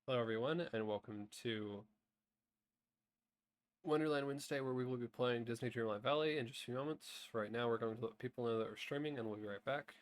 Hello, everyone, and welcome to Wonderland Wednesday, where we will be playing Disney Dreamlight Valley in just a few moments. Right now, we're going to let people know that we're streaming, and we'll be right back.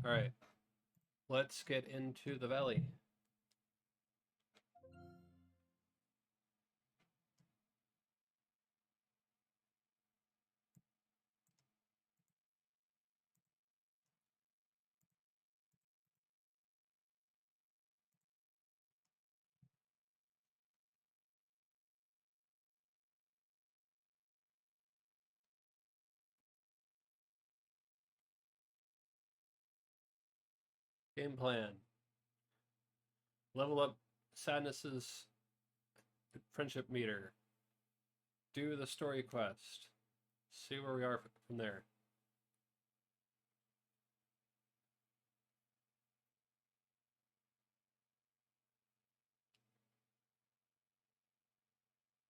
All right, let's get into the valley. Game plan. Level up Sadness's friendship meter. Do the story quest. See where we are from there.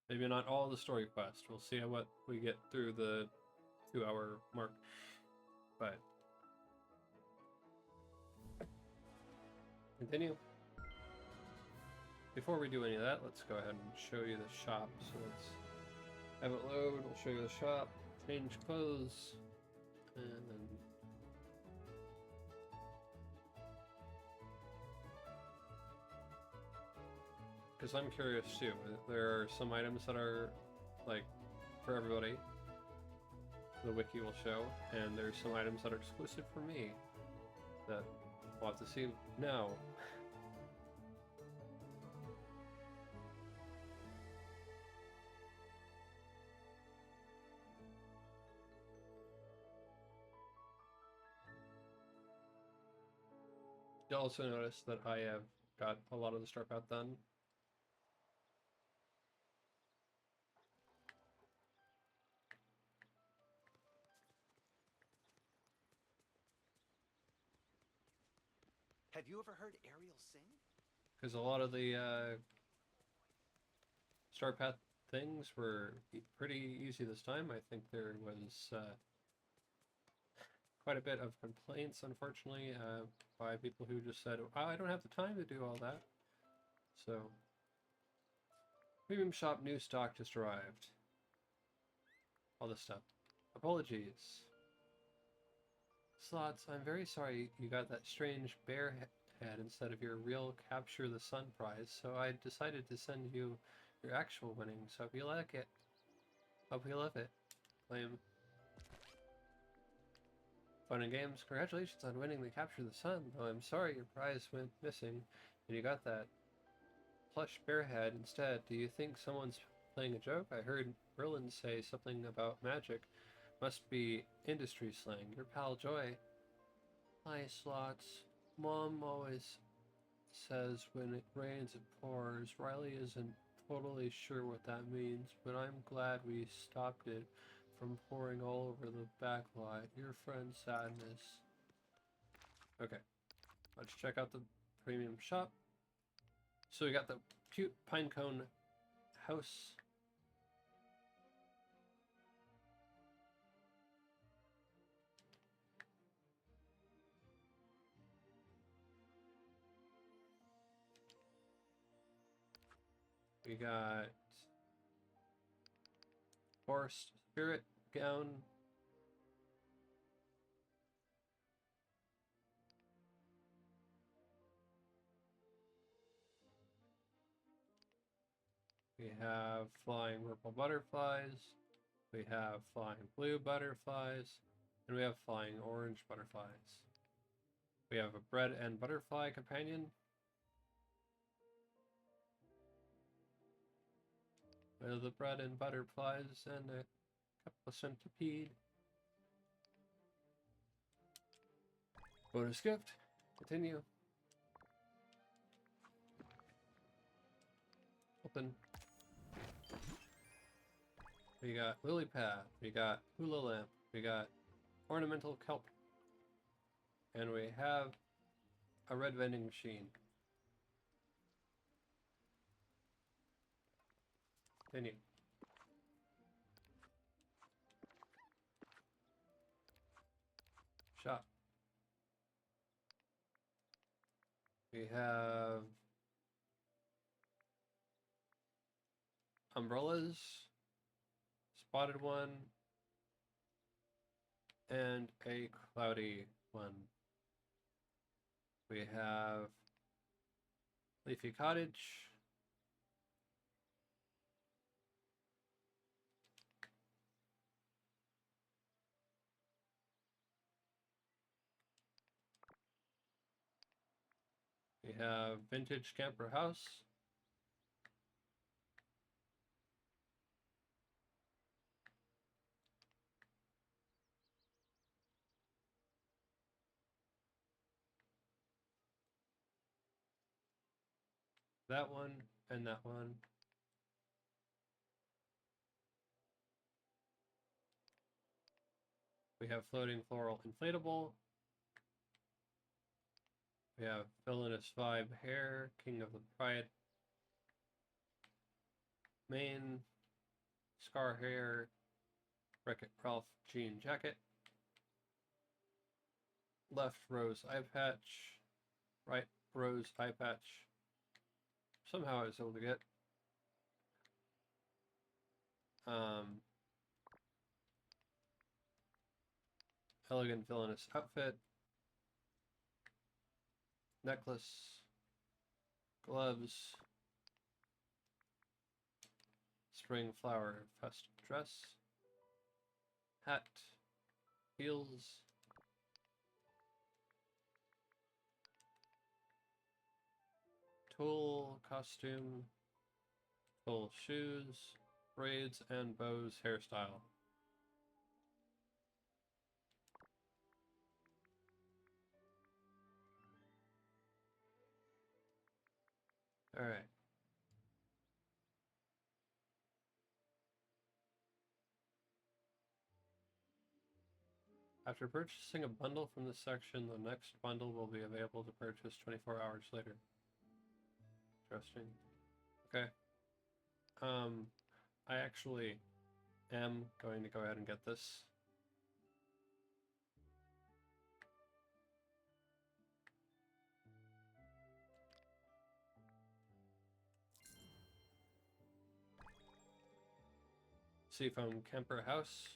Maybe not all the story quest. We'll see what we get through the 2-hour mark. But continue. Before we do any of that, let's go ahead and show you the shop. So let's have it load. We'll show you the shop. Change clothes. And then because I'm curious too. There are some items that are like for everybody. The wiki will show, and there's some items that are exclusive for me that we'll have to see now. You'll also notice that I have got a lot of the Star Path done. Have you ever heard Ariel sing? Because a lot of the Star Path things were pretty easy this time. I think there was quite a bit of complaints, unfortunately, by people who just said, oh, I don't have the time to do all that. So, premium shop new stock just arrived. All this stuff. Apologies. Slots, I'm very sorry you got that strange bear head instead of your real Capture the Sun prize, so I decided to send you your actual winnings. Hope you like it. Hope you love it. Claim. Fun and games. Congratulations on winning the Capture the Sun, though I'm sorry your prize went missing and you got that plush bear head instead. Do you think someone's playing a joke? I heard Merlin say something about magic. Must be industry slang. Your pal Joy. Hi, Slots. Mom always says when it rains it pours. Riley isn't totally sure what that means, but I'm glad we stopped it from pouring all over the backlot. Your friend Sadness. Okay. Let's check out the premium shop. So we got the cute pinecone house. We got Forest Spirit gown. We have flying purple butterflies. We have flying blue butterflies. And we have flying orange butterflies. We have a bread and butterfly companion. With the bread and butterflies and a couple centipede. Bonus gift. Continue. Open. We got lily pad. We got hula lamp. We got ornamental kelp. And we have a red vending machine. Continue. Shop. We have umbrellas, spotted one, and a cloudy one. We have leafy cottage. We have vintage camper house. That one and that one. We have floating floral inflatable. We have villainous vibe hair, king of the pride. Main, scar hair, Wreck-It Ralph jean jacket. Left rose eye patch, right rose eye patch. Somehow I was able to get. Elegant villainous outfit. Necklace. Gloves. Spring flower fest dress. Hat. Heels. Tool costume. Full shoes. Braids and bows hairstyle. Alright. After purchasing a bundle from this section, the next bundle will be available to purchase 24 hours later. Interesting. Okay. I actually am going to go ahead and get this. Seafoam camper house.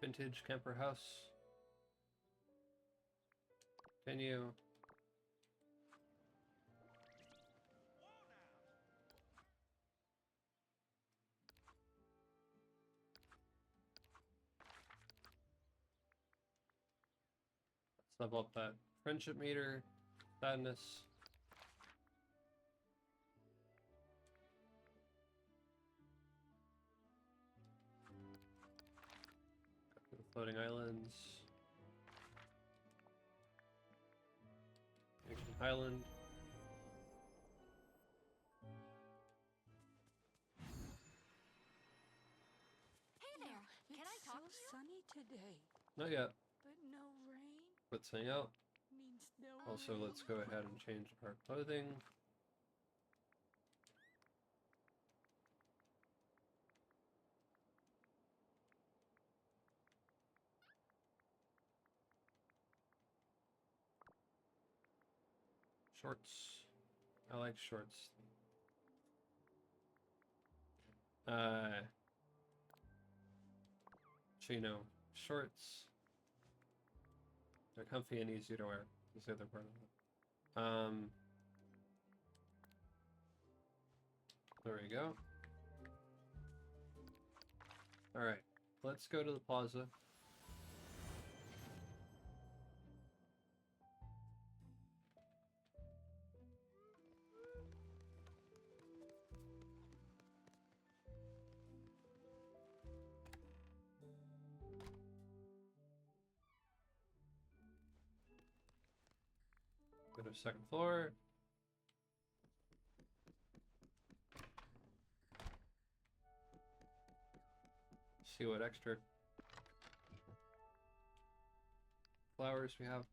Vintage camper house. Continue. Let's level up that friendship meter. Sadness. Floating islands. Ancient island. Hey there, can I talk to you? Sunny today, Not yet. but no rain Let's hang out. means no Also, rain. let's go ahead and change our clothing. Shorts. I like shorts. Chino shorts. They're comfy and easy to wear. That's the other part of it. There we go. Alright, let's go to the plaza. Go to second floor. See what extra flowers we have.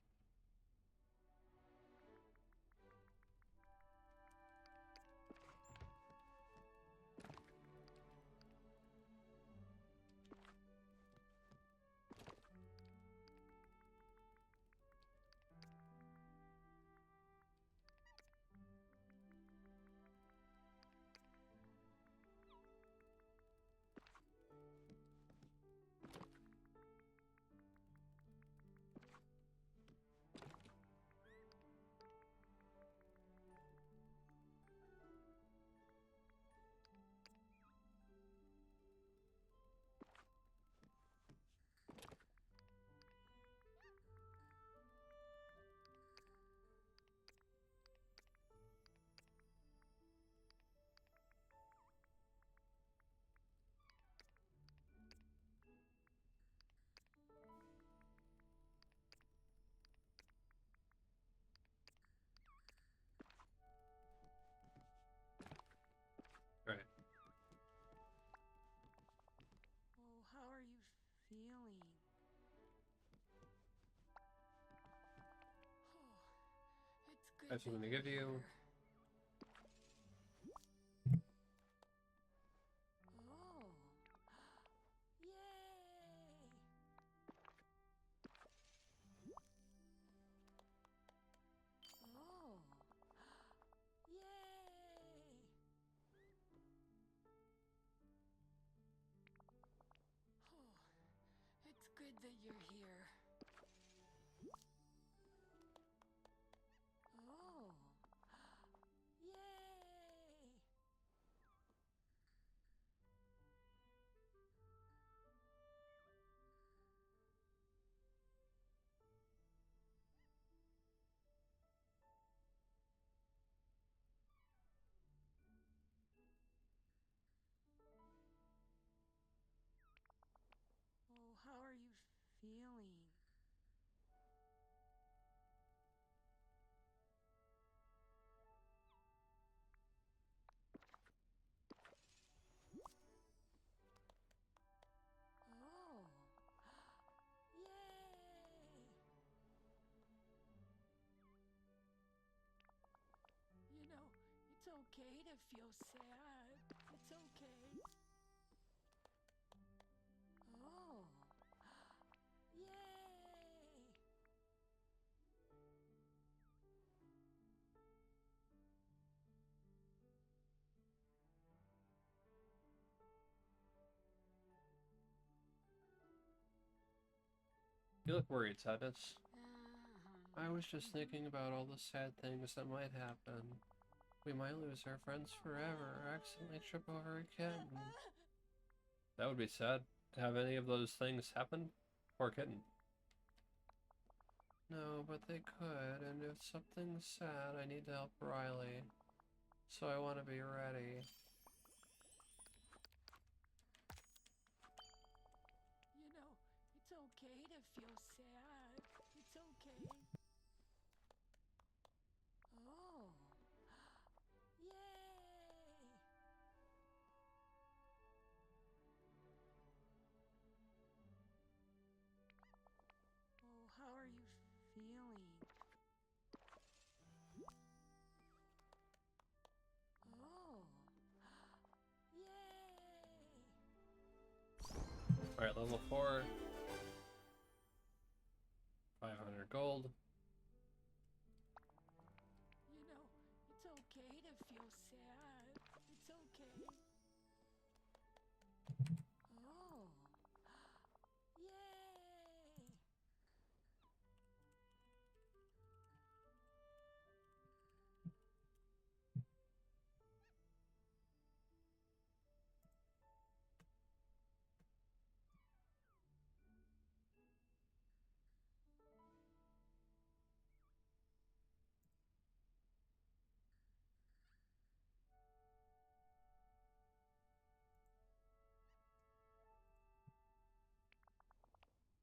I have something to give you. Oh. Yay. Oh. Yay. Oh. It's good that you're here. Oh. Yay. Oh, how are you feeling? Oh. Yay. You know, it's okay to feel sad. It's okay. Oh. Yay. You look worried, Sadness. I was just thinking about all the sad things that might happen. We might lose our friends forever or accidentally trip over a kitten. That would be sad to have any of those things happen. Poor kitten. No, but they could, and if something's sad, I need to help Riley. So I want to be ready. You know, it's okay to feel sad. It's okay. Oh. Yay. Oh, how are you feeling? Oh. Yay. Alright, level 4. 500 gold. You know, it's okay to feel sad. It's okay. Oh. Yay.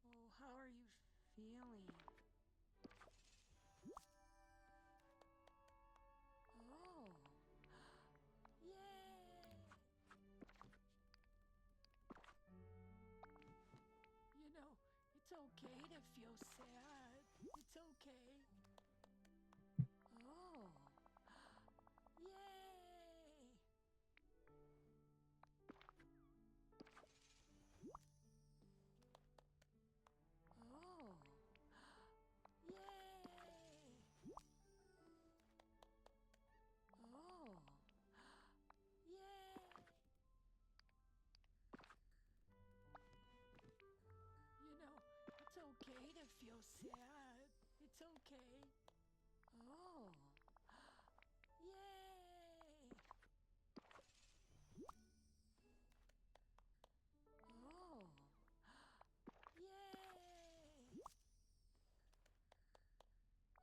Oh, how are you feeling? Oh. Yay. You know, it's okay to feel sad. It's okay. Oh. Yay. Oh. Yay. Oh. Yay. You know, it's okay to feel sad. It's okay. Oh. Yay. Oh. Yay.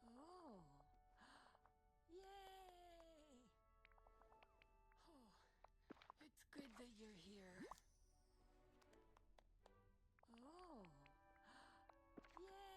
Oh. Yay. Oh, it's good that you're here. Oh. Yay.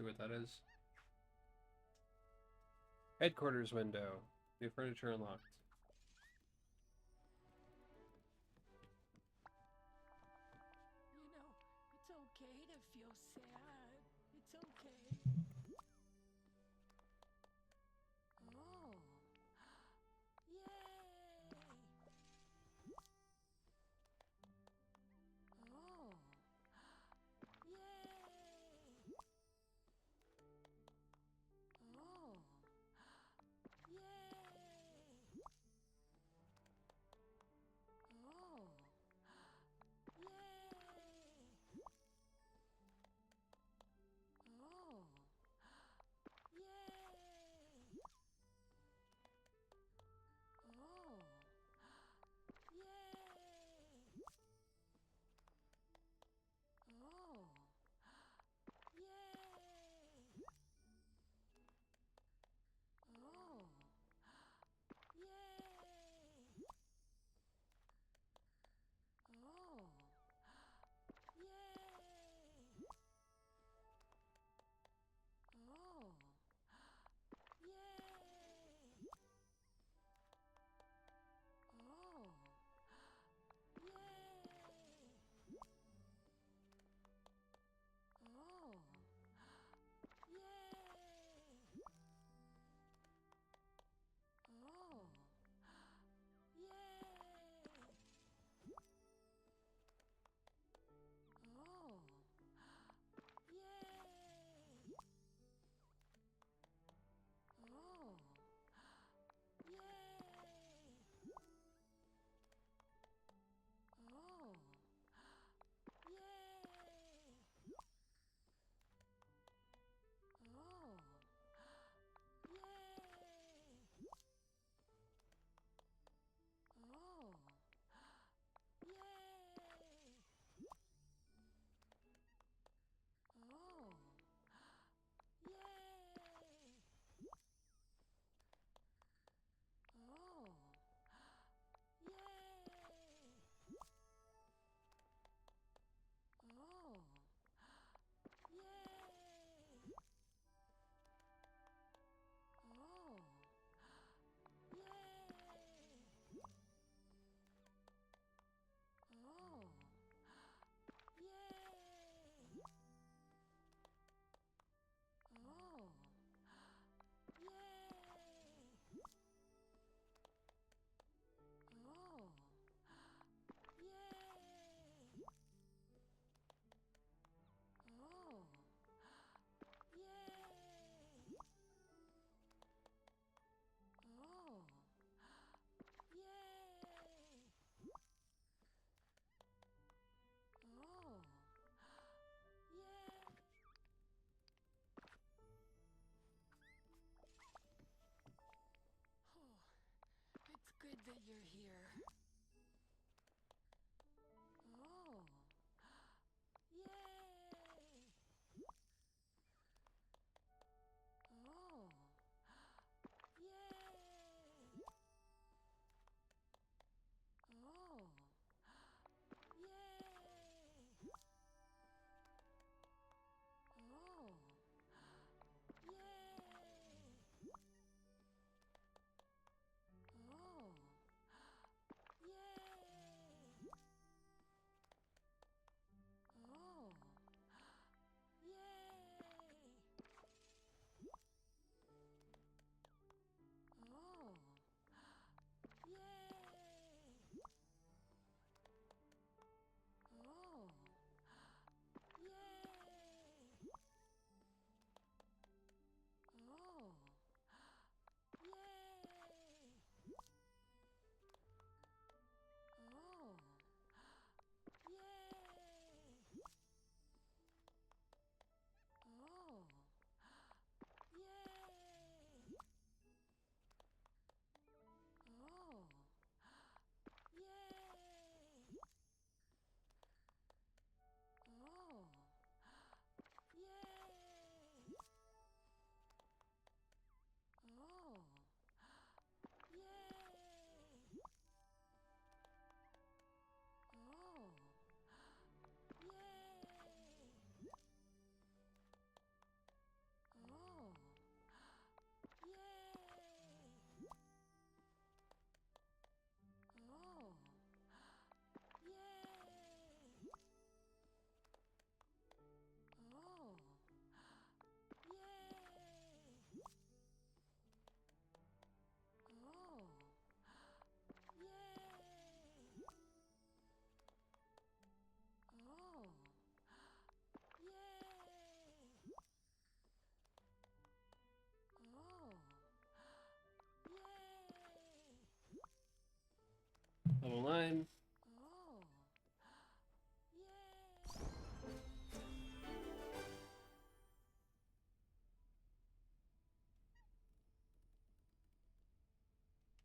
see what that is. Headquarters window. New furniture unlocked. You know, it's okay to feel sad. It's okay. Oh. Yay! Oh. Yay! Oh. Yay! Oh. Yay! Oh.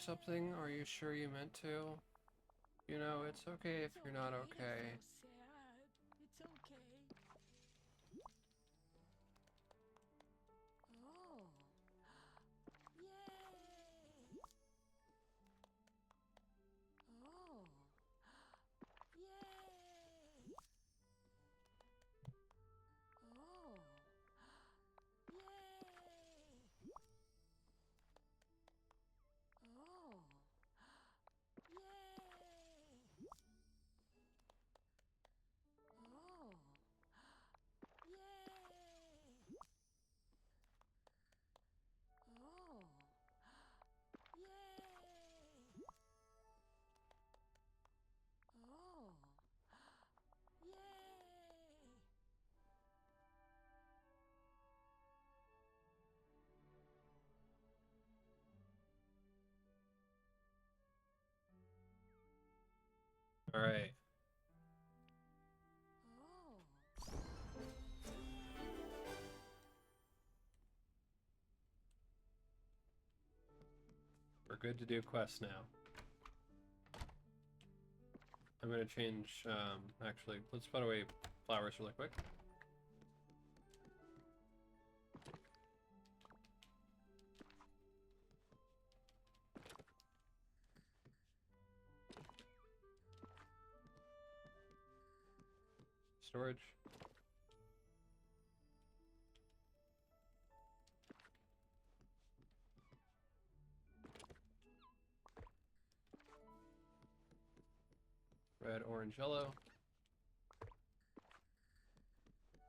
something? Are you sure you meant to? You know, it's okay if you're not to okay. feel sad. It's okay. Oh. Yay! Oh. Yay! Oh. Yay! Oh. Yay! Oh. Yay! Oh. Yay! Oh. Yay! Alright. Oh. We're good to do quests now. I'm gonna change, actually, let's put away flowers really quick. Storage. Red, orange, yellow.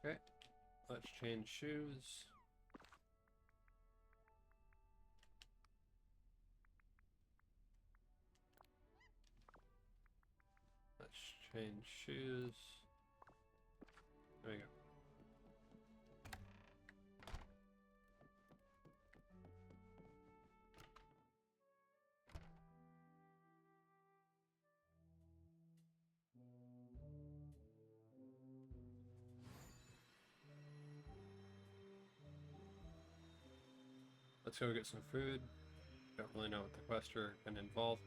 Okay, let's change shoes. Let's change shoes. There we go. Let's go get some food. Don't really know what the quests are going to involve.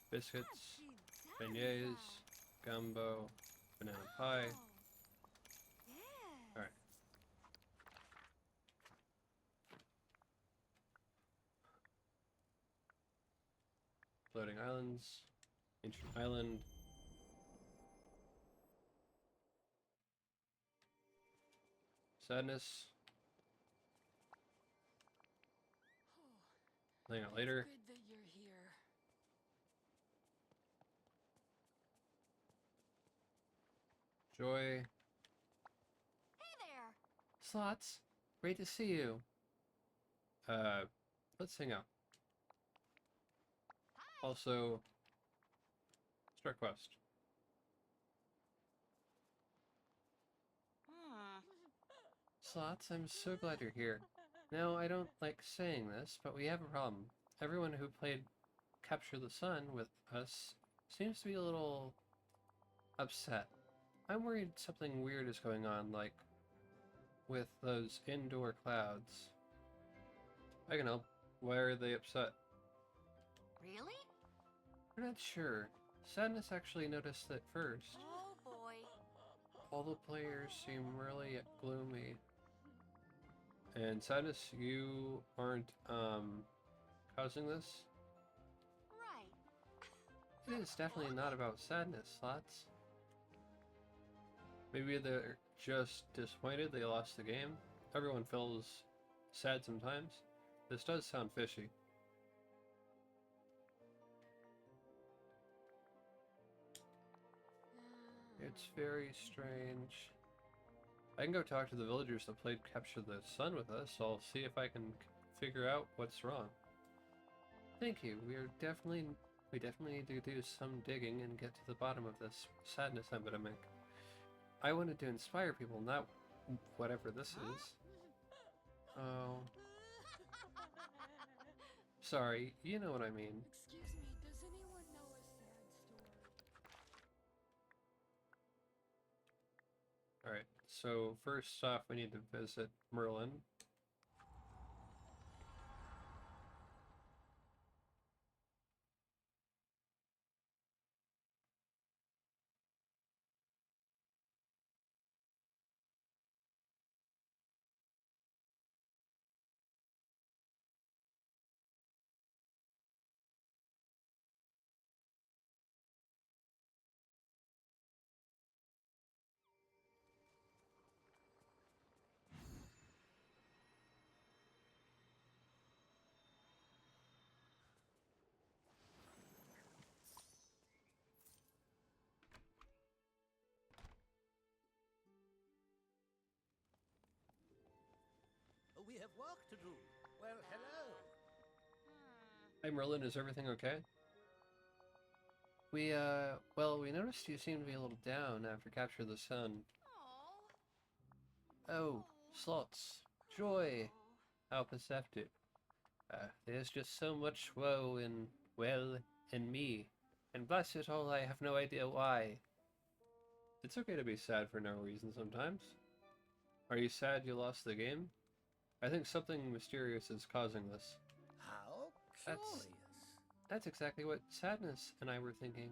Biscuits, beignets, gumbo, banana pie. Alright. Floating islands, ancient island. Sadness. Hang out later. Good that you're here. Joy. Hey there. Slots. Great to see you. Let's hang out. Also, start quest. Slots, I'm so glad you're here. Now, I don't like saying this, but we have a problem. Everyone who played Capture the Sun with us seems to be a little upset. I'm worried something weird is going on, like with those indoor clouds. I can help. Why are they upset? Really? We're not sure. Sadness actually noticed it first. Oh boy. All the players seem really gloomy. And Sadness, you aren't, causing this? Right. It is definitely not about Sadness, Slots. Maybe they're just disappointed they lost the game. Everyone feels sad sometimes. This does sound fishy. It's very strange. I can go talk to the villagers that played Capture the Sun with us, so I'll see if I can figure out what's wrong. Thank you. We definitely need to do some digging and get to the bottom of this sadness epidemic. I wanted to inspire people, not whatever this is. Oh. Sorry, you know what I mean. Excuse me, does anyone know a sad story? So first off, we need to visit Merlin. We have work to do. Well, hello. Hey Merlin, is everything okay? Well, we noticed you seemed to be a little down after Capture the Sun. Oh, slots. Joy. How perceptive. There's just so much woe in, well, in me. And bless it all, I have no idea why. It's okay to be sad for no reason sometimes. Are you sad you lost the game? I think something mysterious is causing this. How That's- curious. That's exactly what Sadness and I were thinking.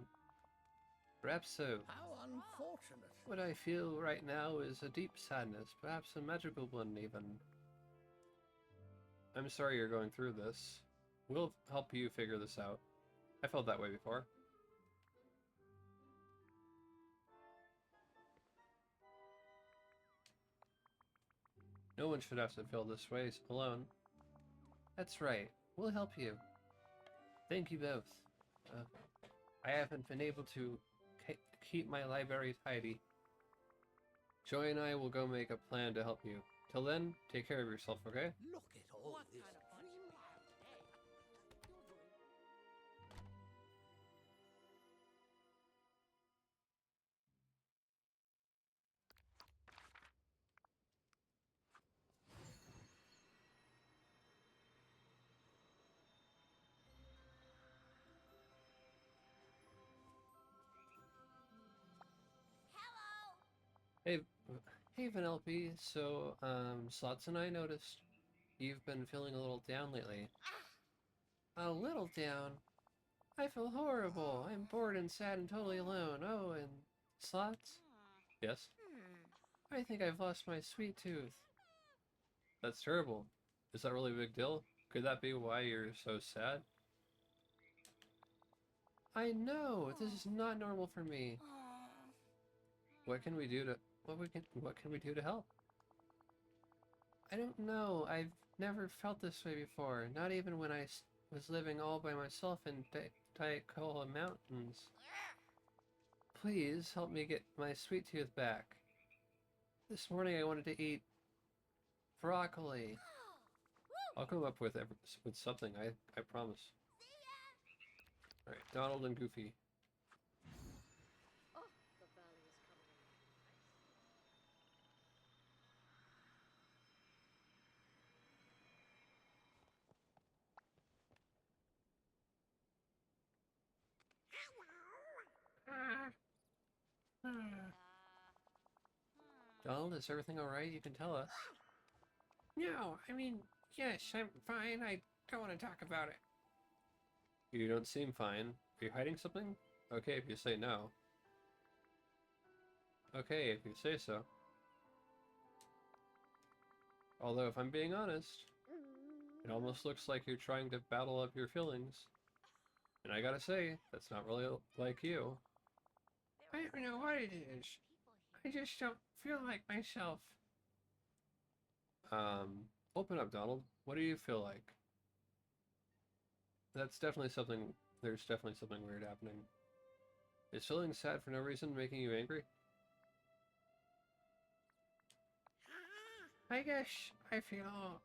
Perhaps so. How unfortunate. What I feel right now is a deep sadness, perhaps a magical one even. I'm sorry you're going through this. We'll help you figure this out. I felt that way before. No one should have to feel this way alone. That's right. We'll help you. Thank you both. I haven't been able to keep my library tidy. Joy and I will go make a plan to help you. Till then, take care of yourself, okay? Look at all this dreamlight. Hey, hey Vanellope. So, Slots and I noticed you've been feeling a little down lately. A little down? I feel horrible. I'm bored and sad and totally alone. Oh, and Slots? Yes? I think I've lost my sweet tooth. That's terrible. Is that really a big deal? Could that be why you're so sad? I know! This is not normal for me. What can we do to what can we do to help? I don't know. I've never felt this way before. Not even when I was living all by myself in Taicoa Mountains. Please help me get my sweet tooth back. This morning I wanted to eat broccoli. I'll come up with something. I promise. All right, Donald and Goofy. Donald, is everything alright? You can tell us. No, I mean, yes, I'm fine. I don't want to talk about it. You don't seem fine. Are you hiding something? Okay, if you say no. Okay, if you say so. Although, if I'm being honest, it almost looks like you're trying to battle up your feelings. And I gotta say, that's not really like you. I don't know what it is. I just don't feel like myself. Open up, Donald. What do you feel like? There's definitely something weird happening. Is feeling sad for no reason making you angry? I guess I feel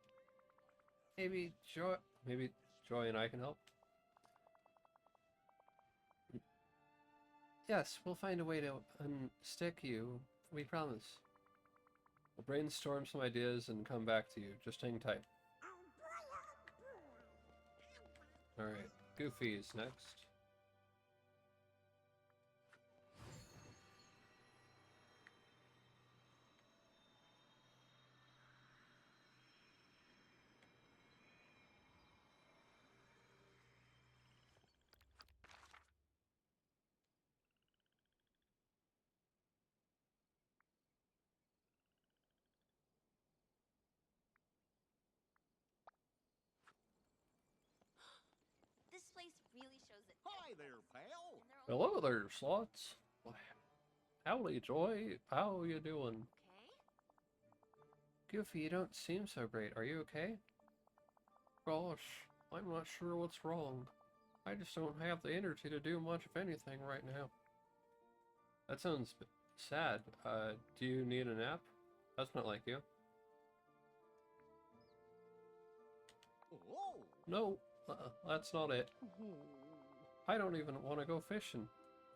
Maybe Joy and I can help? Yes, we'll find a way to unstick you. We promise. We'll brainstorm some ideas and come back to you. Just hang tight. Alright, Goofy is next. Hi there, pal. Hello there, Slots. Howdy, Joy. How you doing? Okay. Goofy, you don't seem so great. Are you okay? Gosh, I'm not sure what's wrong. I just don't have the energy to do much of anything right now. That sounds sad. Do you need a nap? That's not like you. Oh. No, that's not it. I don't even want to go fishing.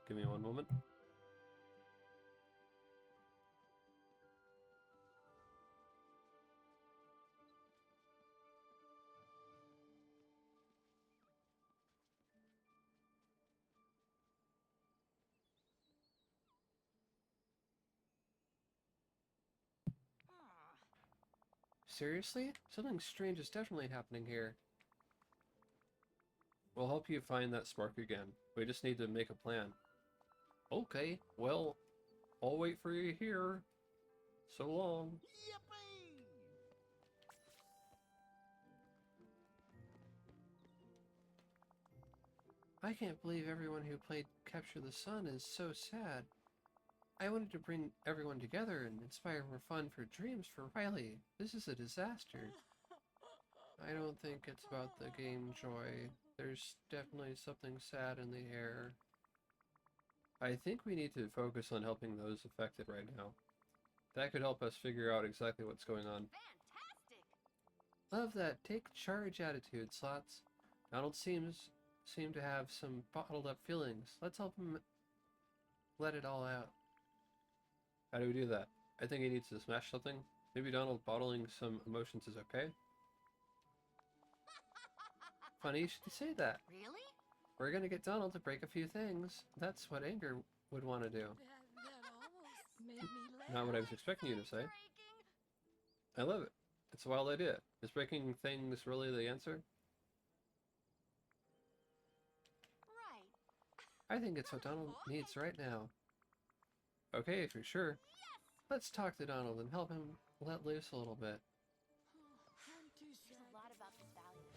Give me one moment. Seriously? Something strange is definitely happening here. We'll help you find that spark again. We just need to make a plan. Okay, well, I'll wait for you here. So long. Yippee! I can't believe everyone who played Capture the Sun is so sad. I wanted to bring everyone together and inspire more fun for dreams for Riley. This is a disaster. I don't think it's about the game, Joy. There's definitely something sad in the air. I think we need to focus on helping those affected right now. That could help us figure out exactly what's going on. Fantastic. Love that take charge attitude, Slots. Donald seem to have some bottled up feelings. Let's help him let it all out. How do we do that? I think he needs to smash something. Maybe Donald bottling some emotions is okay? Funny you should say that. Really? We're gonna get Donald to break a few things. That's what Anger would want to do. That almost made me laugh. Not what I was expecting you to say. Breaking. I love it. It's a wild idea. Is breaking things really the answer? Right. I think it's what Donald needs right now. Okay, if you're sure. Let's talk to Donald and help him let loose a little bit. I'm too There's sad. a lot about this valley.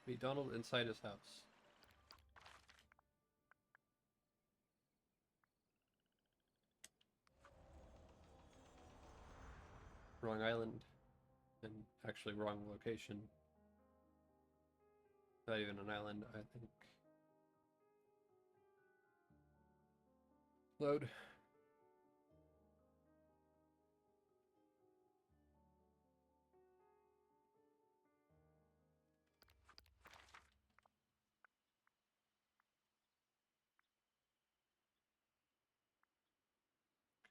Meet Donald inside his house. Wrong island. And actually wrong location. Not even an island, I think. Load.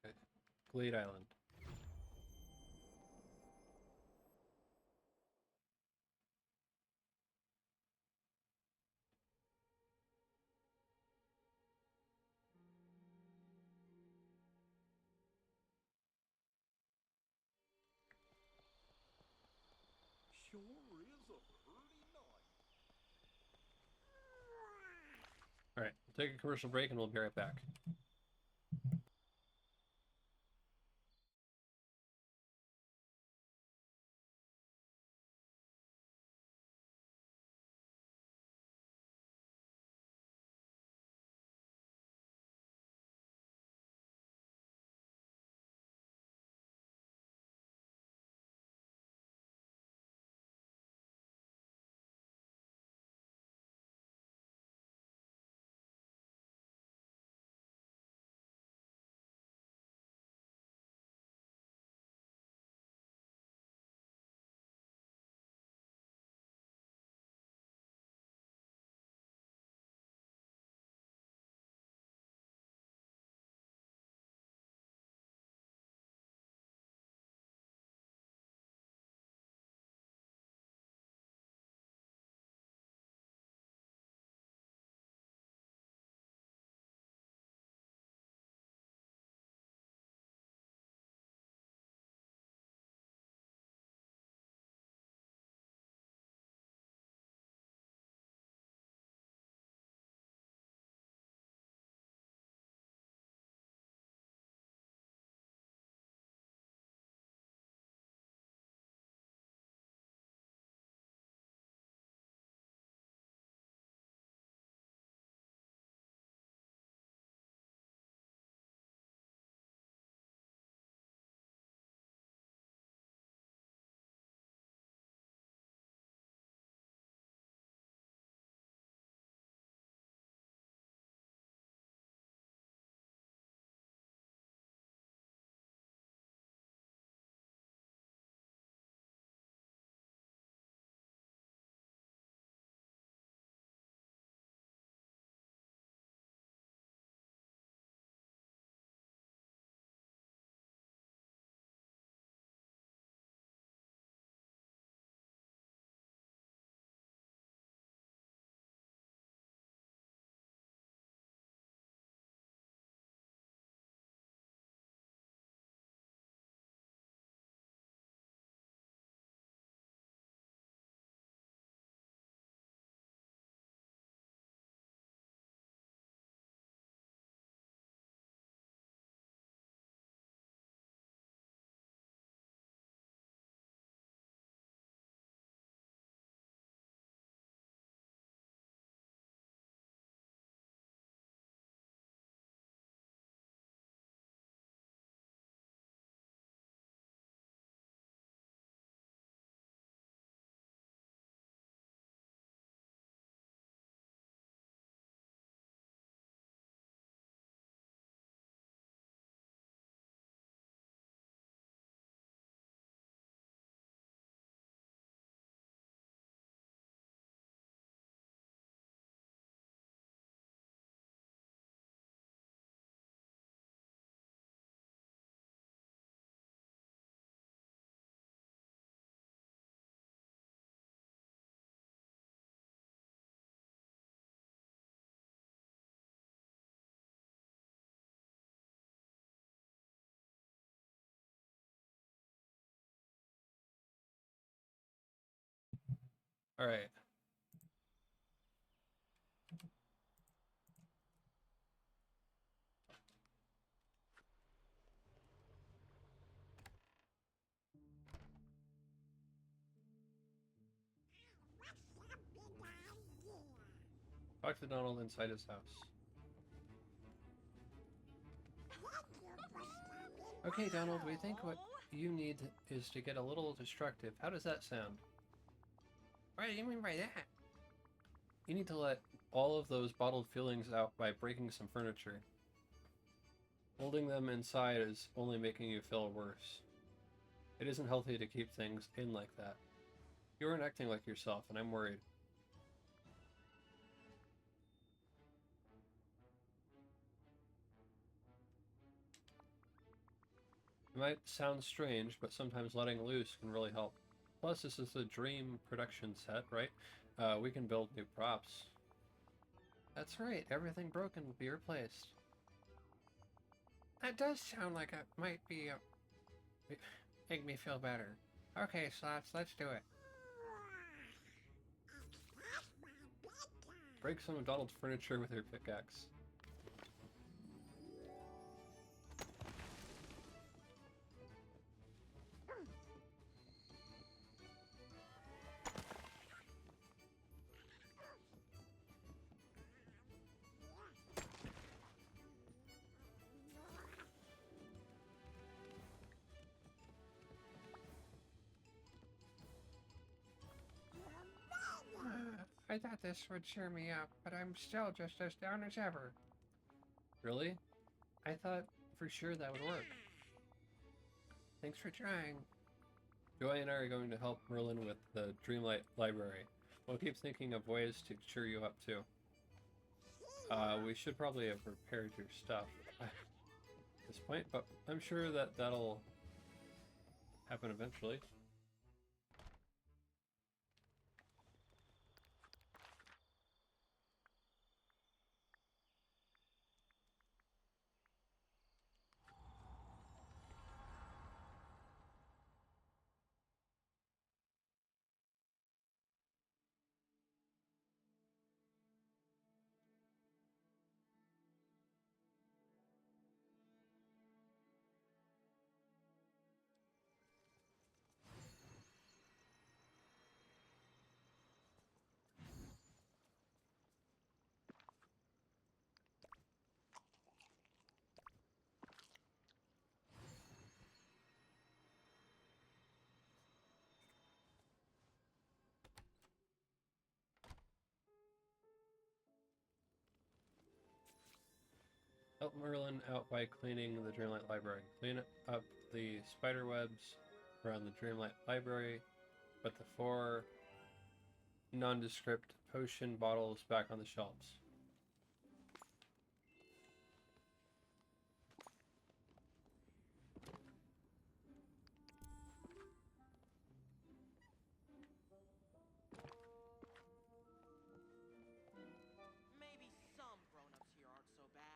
Okay. Glade Island. Sure is a pretty night. Alright, we'll take a commercial break and we'll be right back. Alright. Talk to Donald inside his house. Okay, Donald, we think what you need is to get a little destructive. How does that sound? What do you mean by that? You need to let all of those bottled feelings out by breaking some furniture. Holding them inside is only making you feel worse. It isn't healthy to keep things in like that. You aren't acting like yourself, and I'm worried. It might sound strange, but sometimes letting loose can really help. Plus, this is the dream production set, right? We can build new props. That's right, everything broken will be replaced. That does sound like it might be make me feel better. Okay, Slots, let's do it. Break some of Donald's furniture with your pickaxe. I thought this would cheer me up, but I'm still just as down as ever. Really? I thought for sure that would work. Thanks for trying. Joy and I are going to help Merlin with the Dreamlight Library. We'll keep thinking of ways to cheer you up too. We should probably have prepared your stuff at this point, but I'm sure that that'll happen eventually. Help Merlin out by cleaning the Dreamlight Library. Clean up the spider webs around the Dreamlight Library. Put the 4 nondescript potion bottles back on the shelves. Maybe some grown-ups here aren't so bad.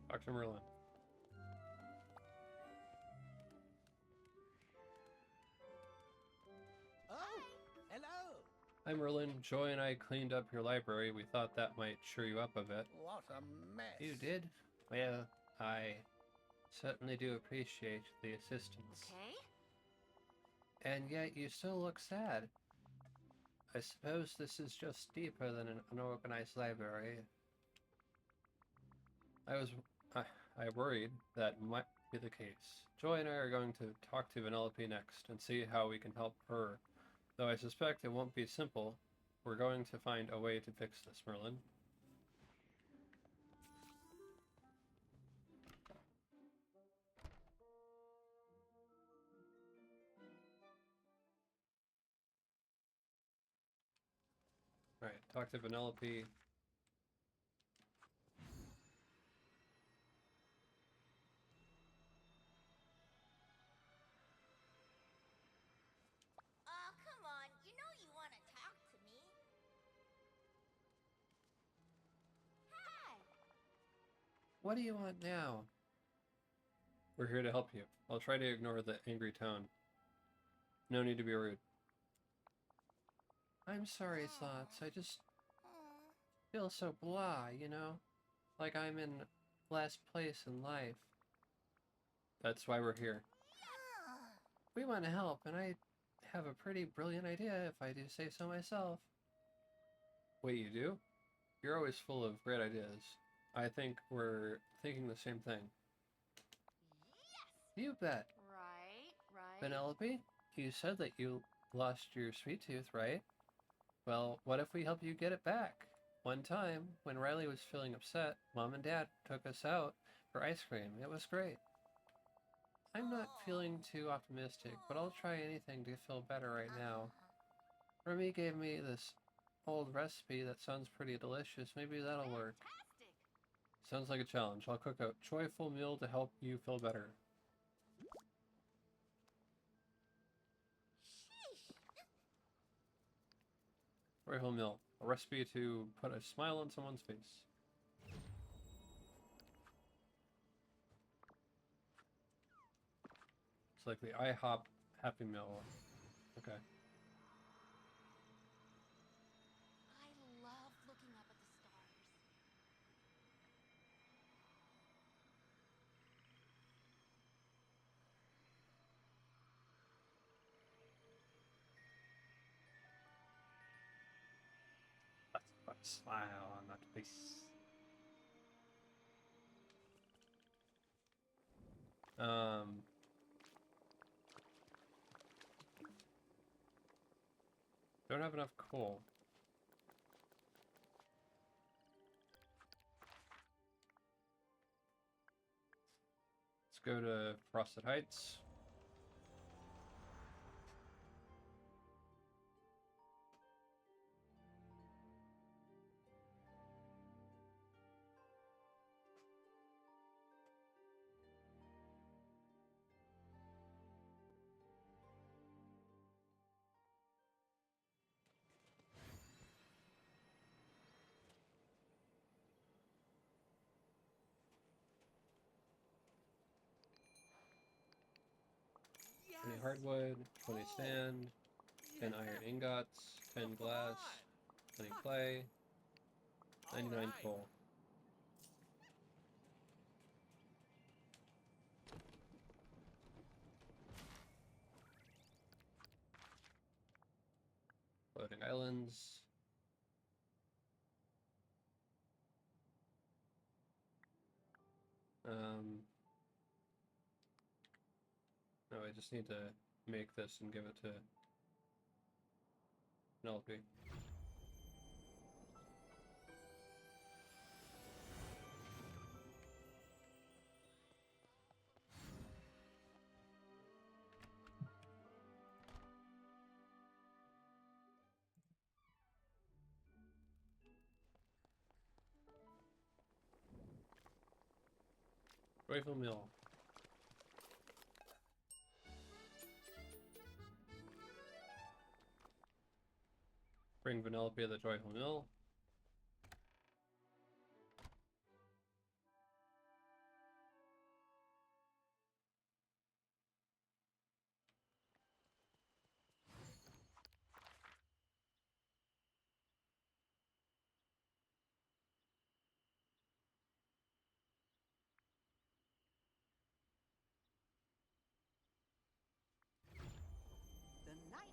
Talk to Merlin. Oh, hello. Hi Merlin, Joy and I cleaned up your library. We thought that might cheer you up a bit. What a mess. You did? Well, I certainly do appreciate the assistance. Okay. And yet you still look sad. I suppose this is just deeper than an unorganized library. I worried that might be the case. Joy and I are going to talk to Vanellope next and see how we can help her. Though I suspect it won't be simple, we're going to find a way to fix this, Merlin. Alright, talk to Penelope. Oh, come on. You know you want to talk to me. Hi. What do you want now? We're here to help you. I'll try to ignore the angry tone. No need to be rude. I'm sorry, Slots. I just feel so blah, you know? Like I'm in last place in life. That's why we're here. We want to help, and I have a pretty brilliant idea if I do say so myself. Wait, you do? You're always full of great ideas. I think we're thinking the same thing. Yes. You bet. Right. Penelope, you said that you lost your sweet tooth, right? Well, what if we help you get it back? One time, when Riley was feeling upset, Mom and Dad took us out for ice cream. It was great. I'm not feeling too optimistic, but I'll try anything to feel better right now. Remy gave me this old recipe that sounds pretty delicious. Maybe that'll work. Fantastic. Sounds like a challenge. I'll cook a joyful meal to help you feel better. Sheesh. Joyful meal. A recipe to put a smile on someone's face. It's like the IHOP Happy Meal. Okay. I love looking up at the stars. Let's put a smile on that face. Don't have enough coal. Let's go to Frosted Heights. Yes! 20 hardwood, 20 sand, 10 iron ingots, 10 glass, 20 clay, 99 Alright. coal. Floating islands. No, I just need to make this and give it to Penelope. Rifle mill. Bring Penelope to the joyful mill. The night.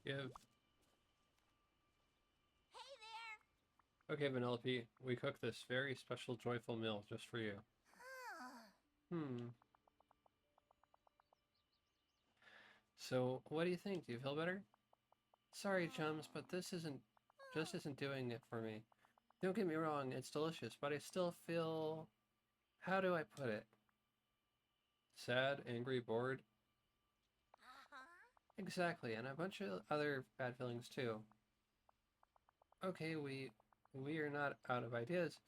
Give. Hey there. Okay, Penelope, we cooked this very special joyful meal just for you. So, what do you think? Do you feel better? Sorry, chums, but just isn't doing it for me. Don't get me wrong, it's delicious, but I still feel... How do I put it? Sad, angry, bored? Exactly, and a bunch of other bad feelings too. Okay, we are not out of ideas.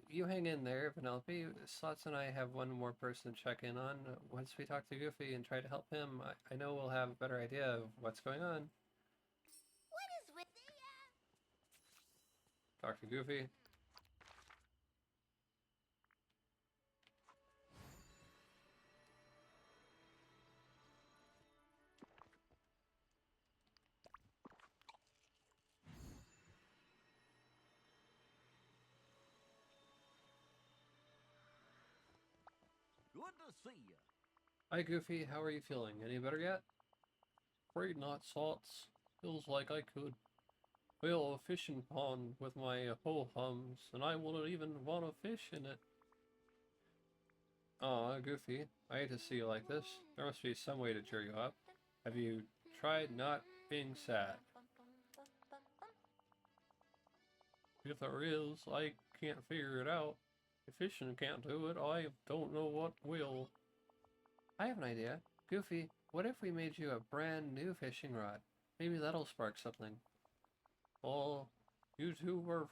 You hang in there, Penelope. Slots and I have one more person to check in on. Once we talk to Goofy and try to help him, I know we'll have a better idea of what's going on. What is with the, Talk to Goofy. Good to see you. Hi, Goofy. How are you feeling? Any better yet? Afraid not, Slots. Feels like I could fill a fishing pond with my ho-hums, and I wouldn't even want to fish in it. Aw, Goofy. I hate to see you like this. There must be some way to cheer you up. Have you tried not being sad? If there is, I can't figure it out. If fishing can't do it, I don't know what will. I have an idea. Goofy, what if we made you a brand new fishing rod? Maybe that'll spark something. Well, you two were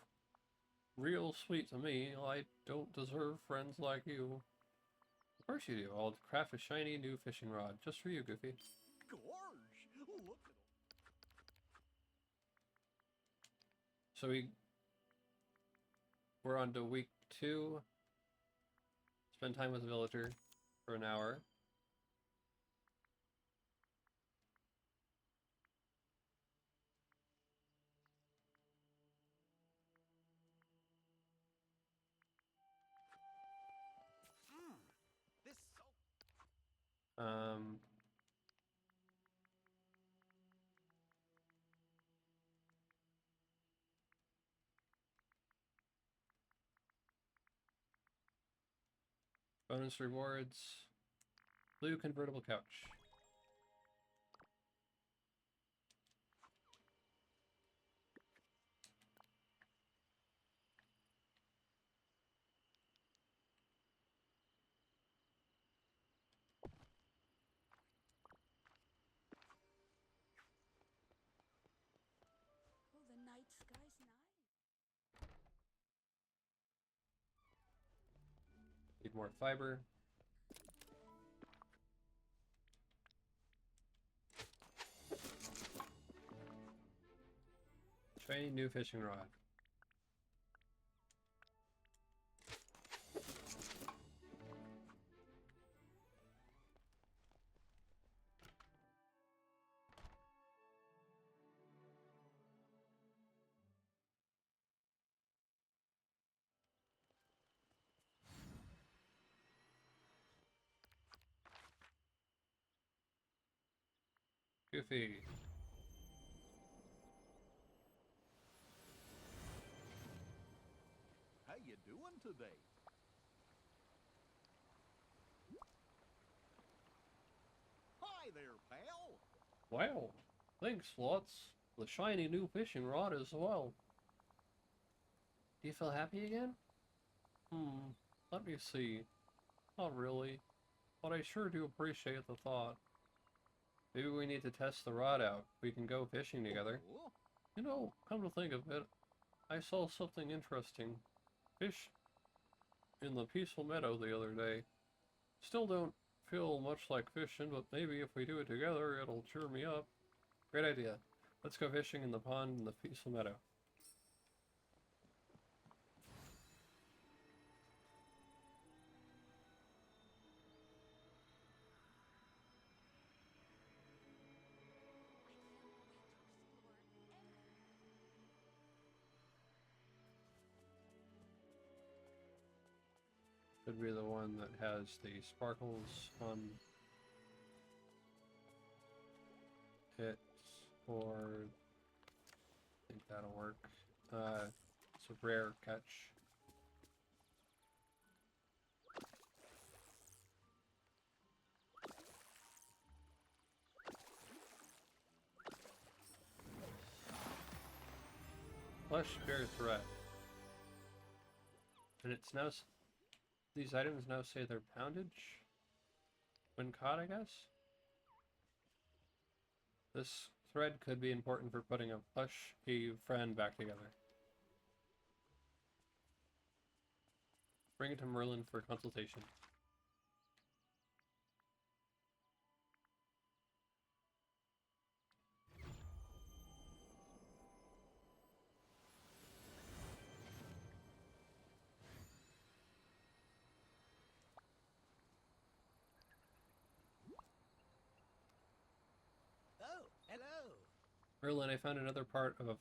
real sweet to me. I don't deserve friends like you. Of course you do. I'll craft a shiny new fishing rod just for you, Goofy. Gorge, look at So we're on to week 2. Spend time with the villager for an hour. this so. Bonus rewards. Blue convertible couch. Oh, the night sky's nice. Need more fiber. Shiny new fishing rod. Goofy. How you doing today? Hi there, pal. Wow. Thanks, Slots. The shiny new fishing rod as well. Do you feel happy again? Let me see. Not really. But I sure do appreciate the thought. Maybe we need to test the rod out. We can go fishing together. Oh, You know, come to think of it, I saw something interesting. Fish in the peaceful meadow the other day. Still don't feel much like fishing, but maybe if we do it together, it'll cheer me up. Great idea. Let's go fishing in the pond in the peaceful meadow. Could be the one that has the sparkles on it, or I think that'll work. It's a rare catch. plush bear thread. And it's now, these items now say their poundage when caught, I guess? This thread could be important for putting a friend back together. Bring it to Merlin for consultation. Oh, hello. Merlin, I found another part of a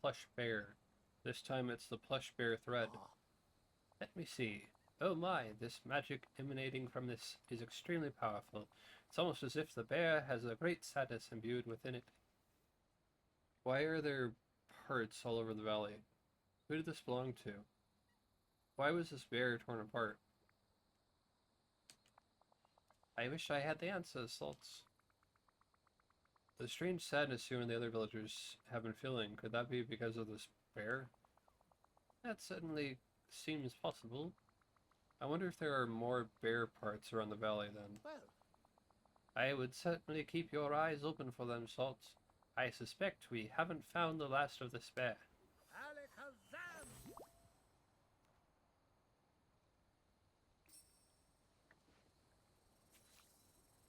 plush bear. This time it's the plush bear thread. Let me see. Oh my, this magic emanating from this is extremely powerful. It's almost as if the bear has a great sadness imbued within it. Why are there parts all over the valley? Who did this belong to? Why was this bear torn apart? I wish I had the answers, Slots. The strange sadness you and the other villagers have been feeling, could that be because of this bear? That certainly seems possible. I wonder if there are more bear parts around the valley then. Well, I would certainly keep your eyes open for them, Salts. I suspect we haven't found the last of this bear. Alakazam!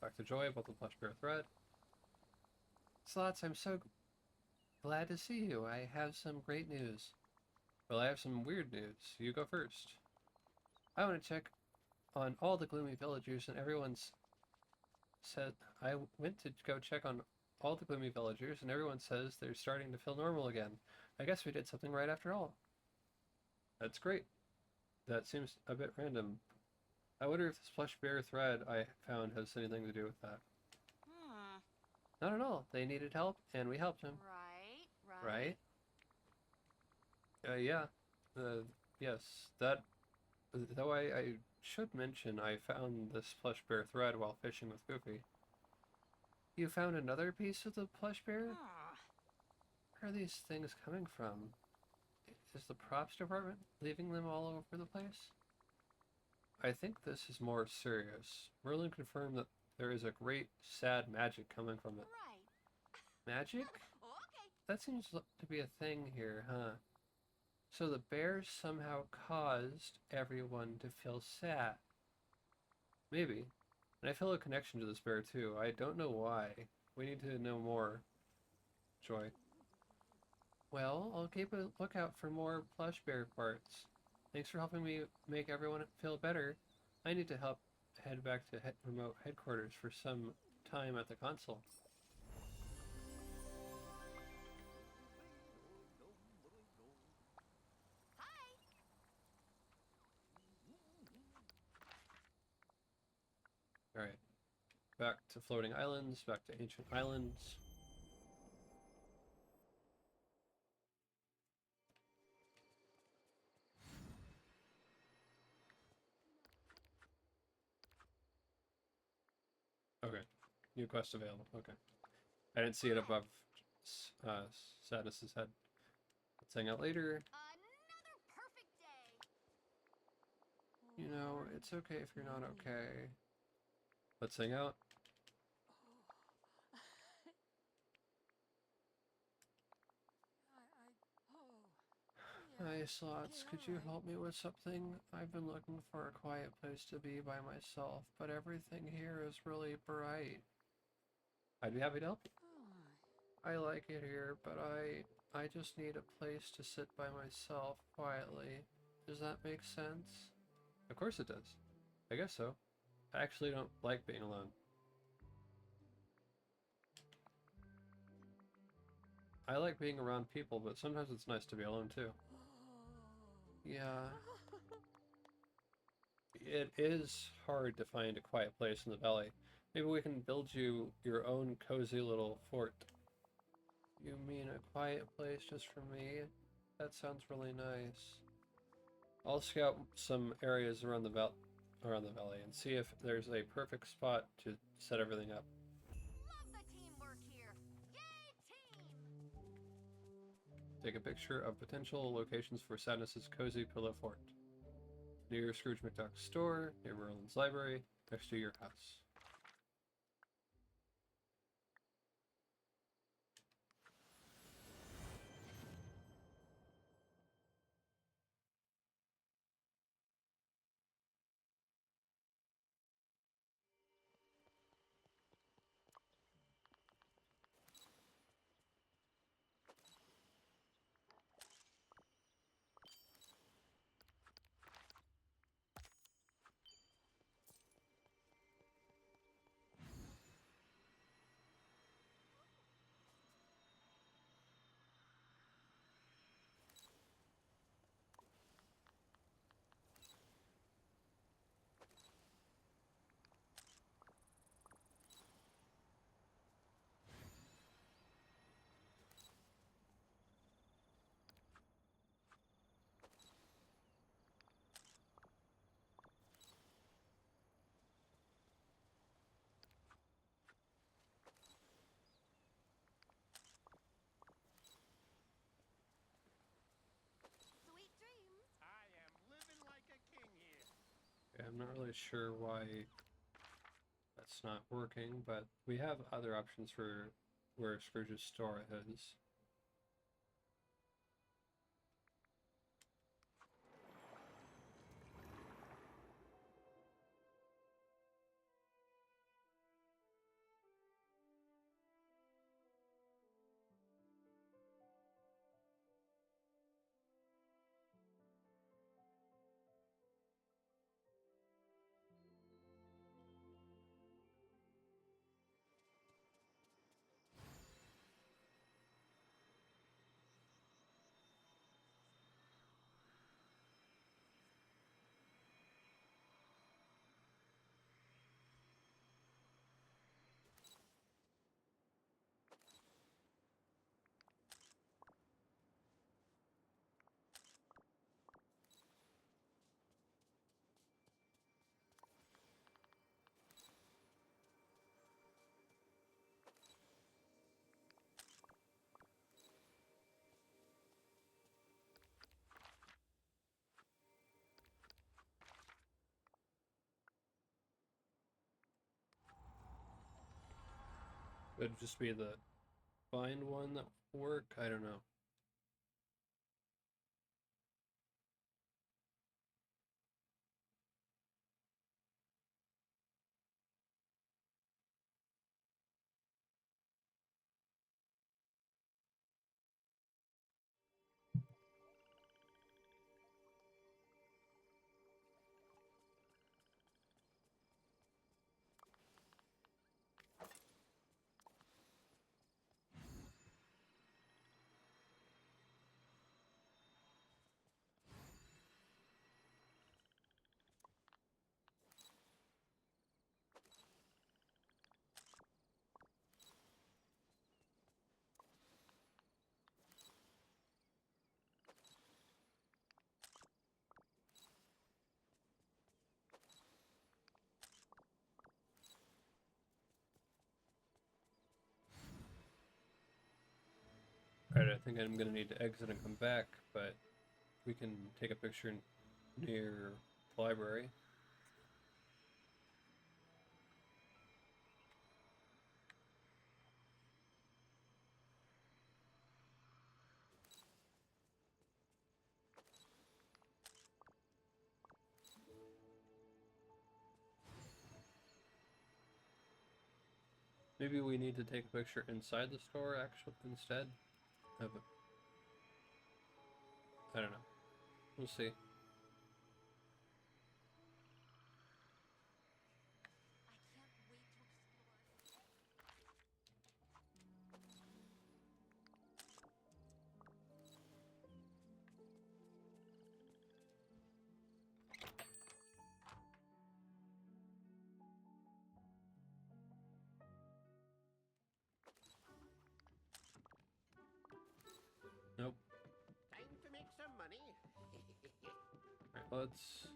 Back to Joy about the plush bear thread. Slots, I'm so glad to see you. I have some great news. Well, I have some weird news. You go first. I want to check on all the gloomy villagers, and everyone's said I went to go check on all the gloomy villagers, and everyone says they're starting to feel normal again. I guess we did something right after all. That's great. That seems a bit random. I wonder if this plush bear thread I found has anything to do with that. Not at all. They needed help, and we helped them. Right. Yeah. Yes. That. Though I should mention, I found this plush bear thread while fishing with Goofy. You found another piece of the plush bear? Where are these things coming from? Is the props department leaving them all over the place? I think this is more serious. Merlin confirmed that there is a great, sad magic coming from it. Right. Magic? Okay. That seems to be a thing here, huh? So the bears somehow caused everyone to feel sad. Maybe. And I feel a connection to this bear too. I don't know why. We need to know more. Joy. Well, I'll keep a lookout for more plush bear parts. Thanks for helping me make everyone feel better. I need to head back to remote headquarters for some time at the console. Alright. Back to floating islands, back to ancient islands. Okay. New quest available. Okay. I didn't see it above Sadness's head. Let's hang out later. Another perfect day. You know, it's okay if you're not okay. Let's hang out. Hi, Slots. Could you help me with something? I've been looking for a quiet place to be by myself, but everything here is really bright. I'd be happy to help you. I like it here, but I just need a place to sit by myself quietly. Does that make sense? Of course it does. I guess so. I actually don't like being alone. I like being around people, but sometimes it's nice to be alone too. Yeah. It is hard to find a quiet place in the valley. Maybe we can build you your own cozy little fort. You mean a quiet place just for me? That sounds really nice. I'll scout some areas around the valley and see if there's a perfect spot to set everything up. Love the teamwork here. Yay, team! Take a picture of potential locations for Sadness's cozy pillow fort. Near Scrooge McDuck's store, near Merlin's library, next to your house. Sweet dreams. I am living like a king here. Okay, I'm not really sure why that's not working, but we have other options for where Scrooge's store is. Could just be the find one that will work. I don't know. Alright, I think I'm gonna need to exit and come back, but we can take a picture near the library. Maybe we need to take a picture inside the store actually instead of it. I don't know. We'll see. I can't wait to explore. Nope. Time to make some money. Alright, let's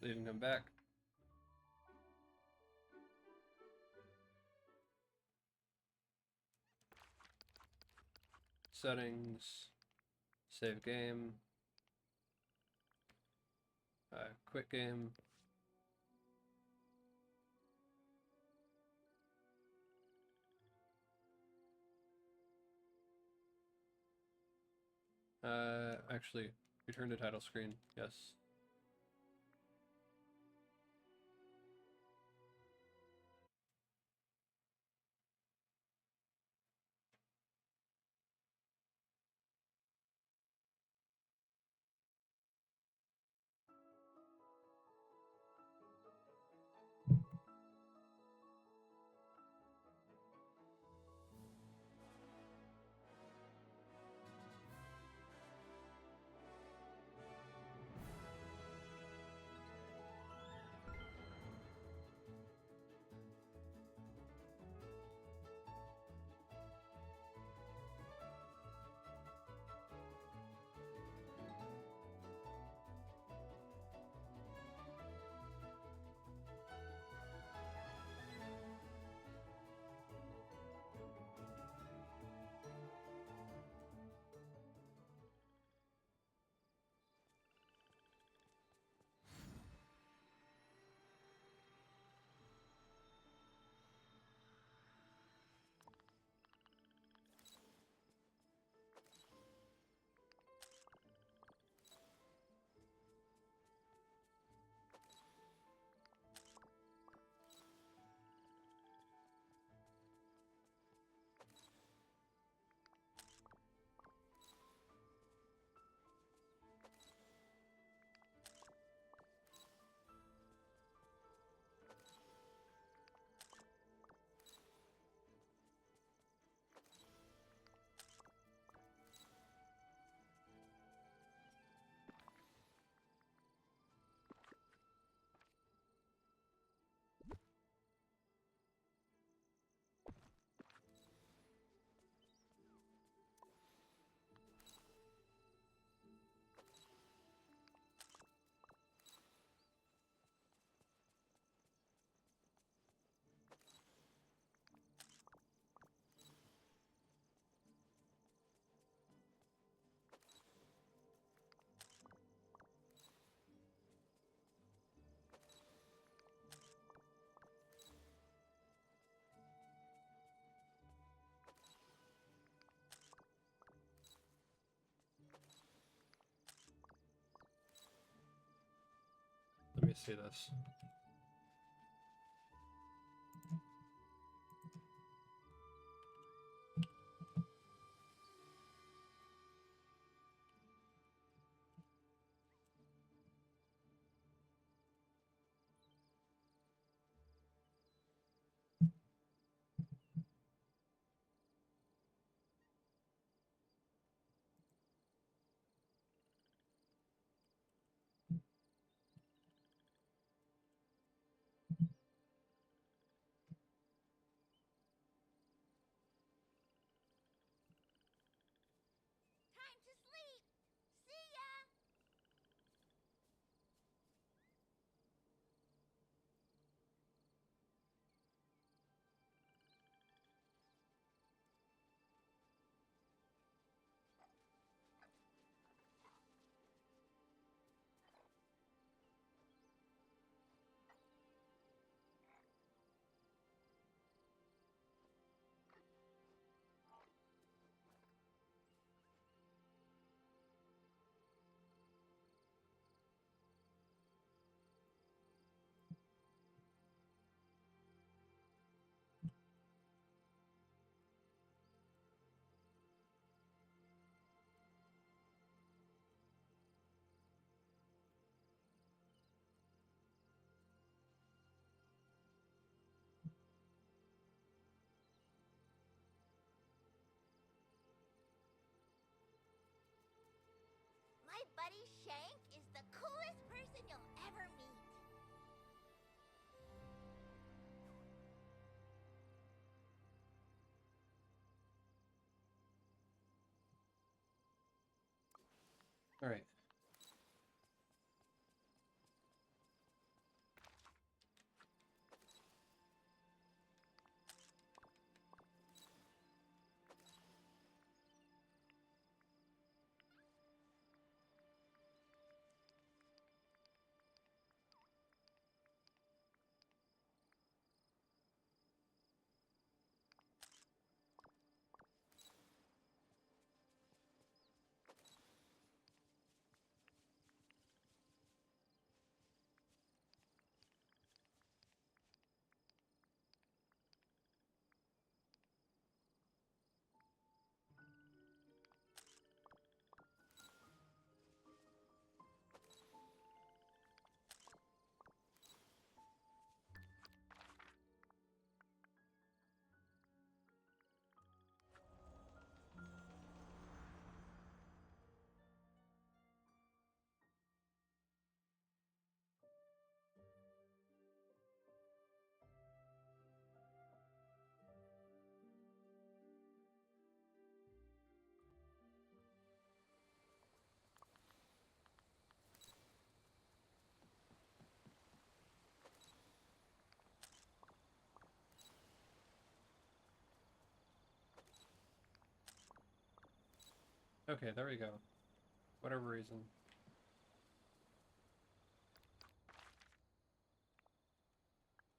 leave and come back. settings, save game, quit game. Actually, return to title screen, yes. Let me see this. Time to sleep. See ya. My buddy Shank is the coolest person you'll ever meet. All right. Okay, there we go. Whatever reason.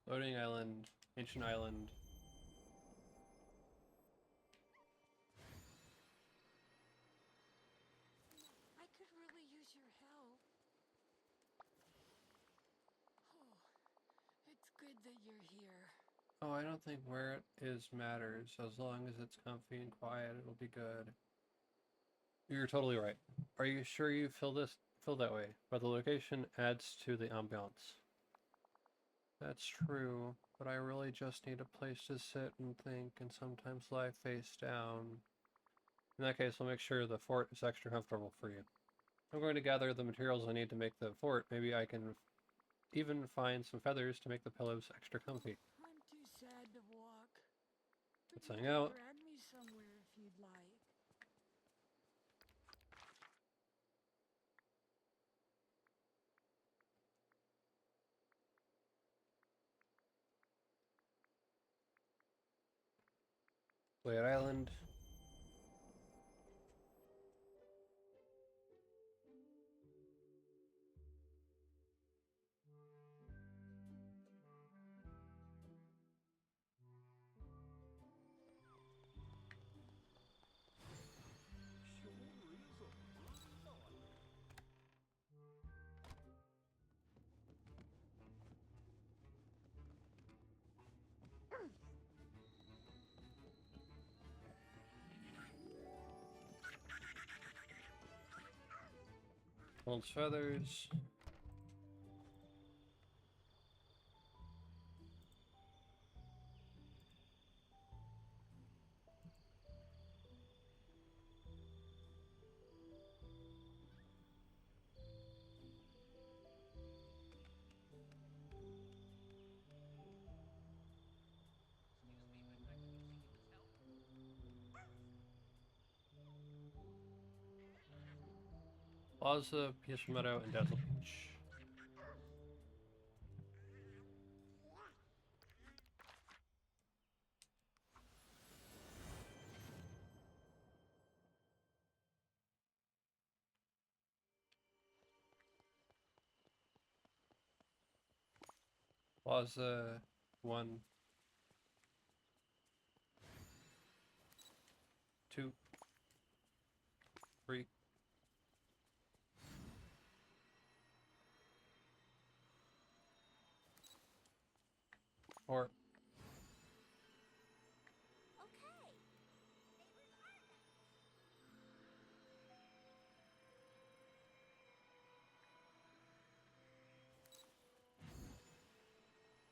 Loading island, ancient island. I could really use your help. Oh, it's good that you're here. Oh, I don't think where it is matters. As long as it's comfy and quiet, it'll be good. You're totally right. Are you sure you feel that way? But the location adds to the ambiance. That's true, but I really just need a place to sit and think, and sometimes lie face down. In that case, I'll make sure the fort is extra comfortable for you. I'm going to gather the materials I need to make the fort. Maybe I can even find some feathers to make the pillows extra comfy. I'm too sad to walk. But Let's you hang can out. drag me somewhere if you'd like. Blade Island. Holds feathers. Plaza, Peaceful Meadow, and Dazzle Beach. Plaza 1, 2, 3. 4. Okay.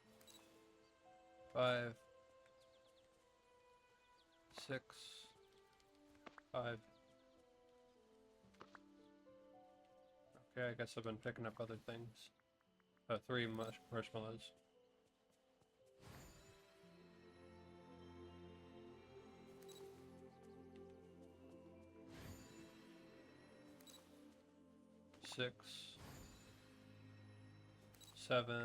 Neighbors heart. 5, 6, 5. Okay, I guess I've been picking up other things. 3 marshmallows. Six, 7.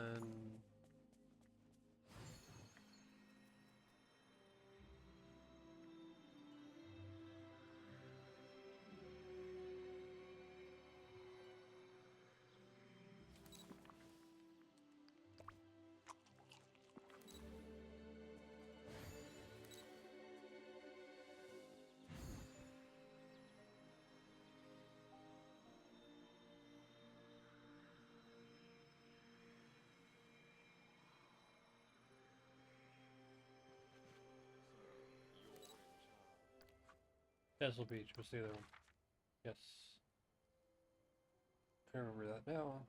Dazzle Beach was the other one. Yes. I remember that now.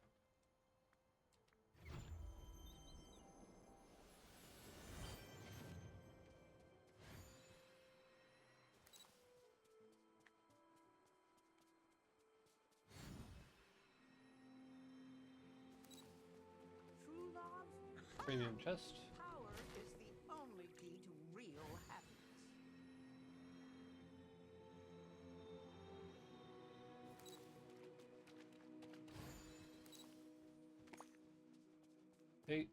True love? Premium chest. Power is the only key to real happiness. Eight.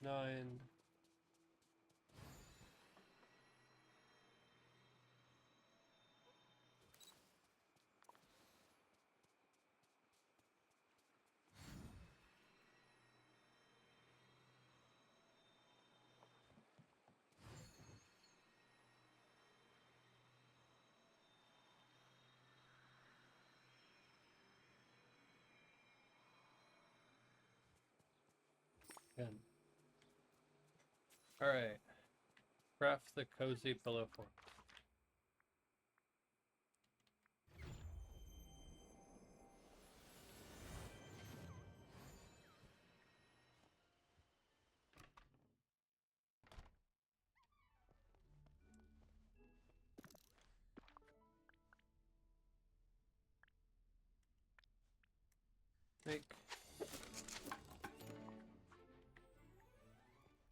9. again. Alright. Craft the cozy pillow fort. Make.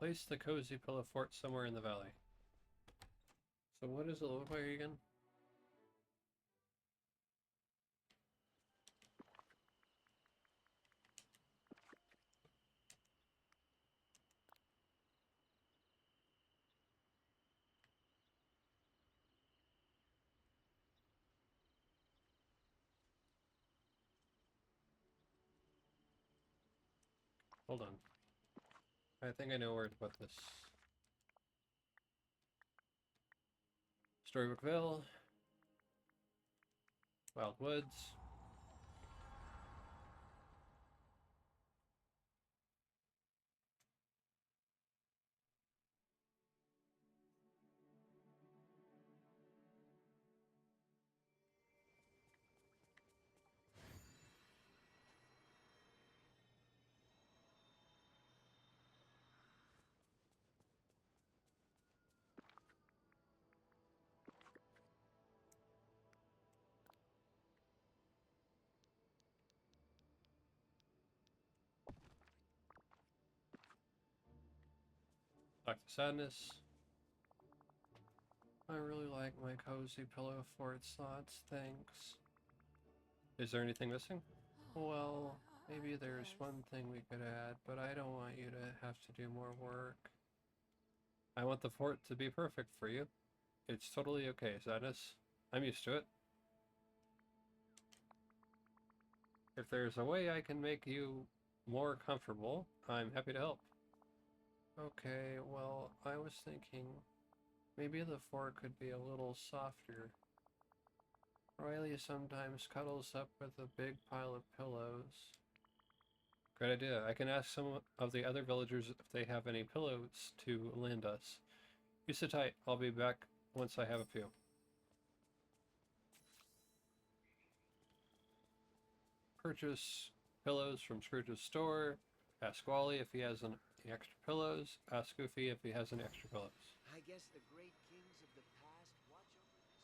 Place the cozy pillow fort somewhere in the valley. So what does it look like again? Hold on. I think I know where to put this. Storybookville. Wild Woods. Back to Sadness. I really like my cozy pillow fort slots, thanks. Is there anything missing? Well, maybe there's one thing we could add, but I don't want you to have to do more work. I want the fort to be perfect for you. It's totally okay, Sadness. I'm used to it. If there's a way I can make you more comfortable, I'm happy to help. Okay, well, I was thinking maybe the fort could be a little softer. Riley sometimes cuddles up with a big pile of pillows. Great idea. I can ask some of the other villagers if they have any pillows to lend us. You sit tight. I'll be back once I have a few. Purchase pillows from Scrooge's store. Ask Wally if he has any extra pillows. Ask Goofy if he has any extra pillows. I guess the great kings of the past watch over this.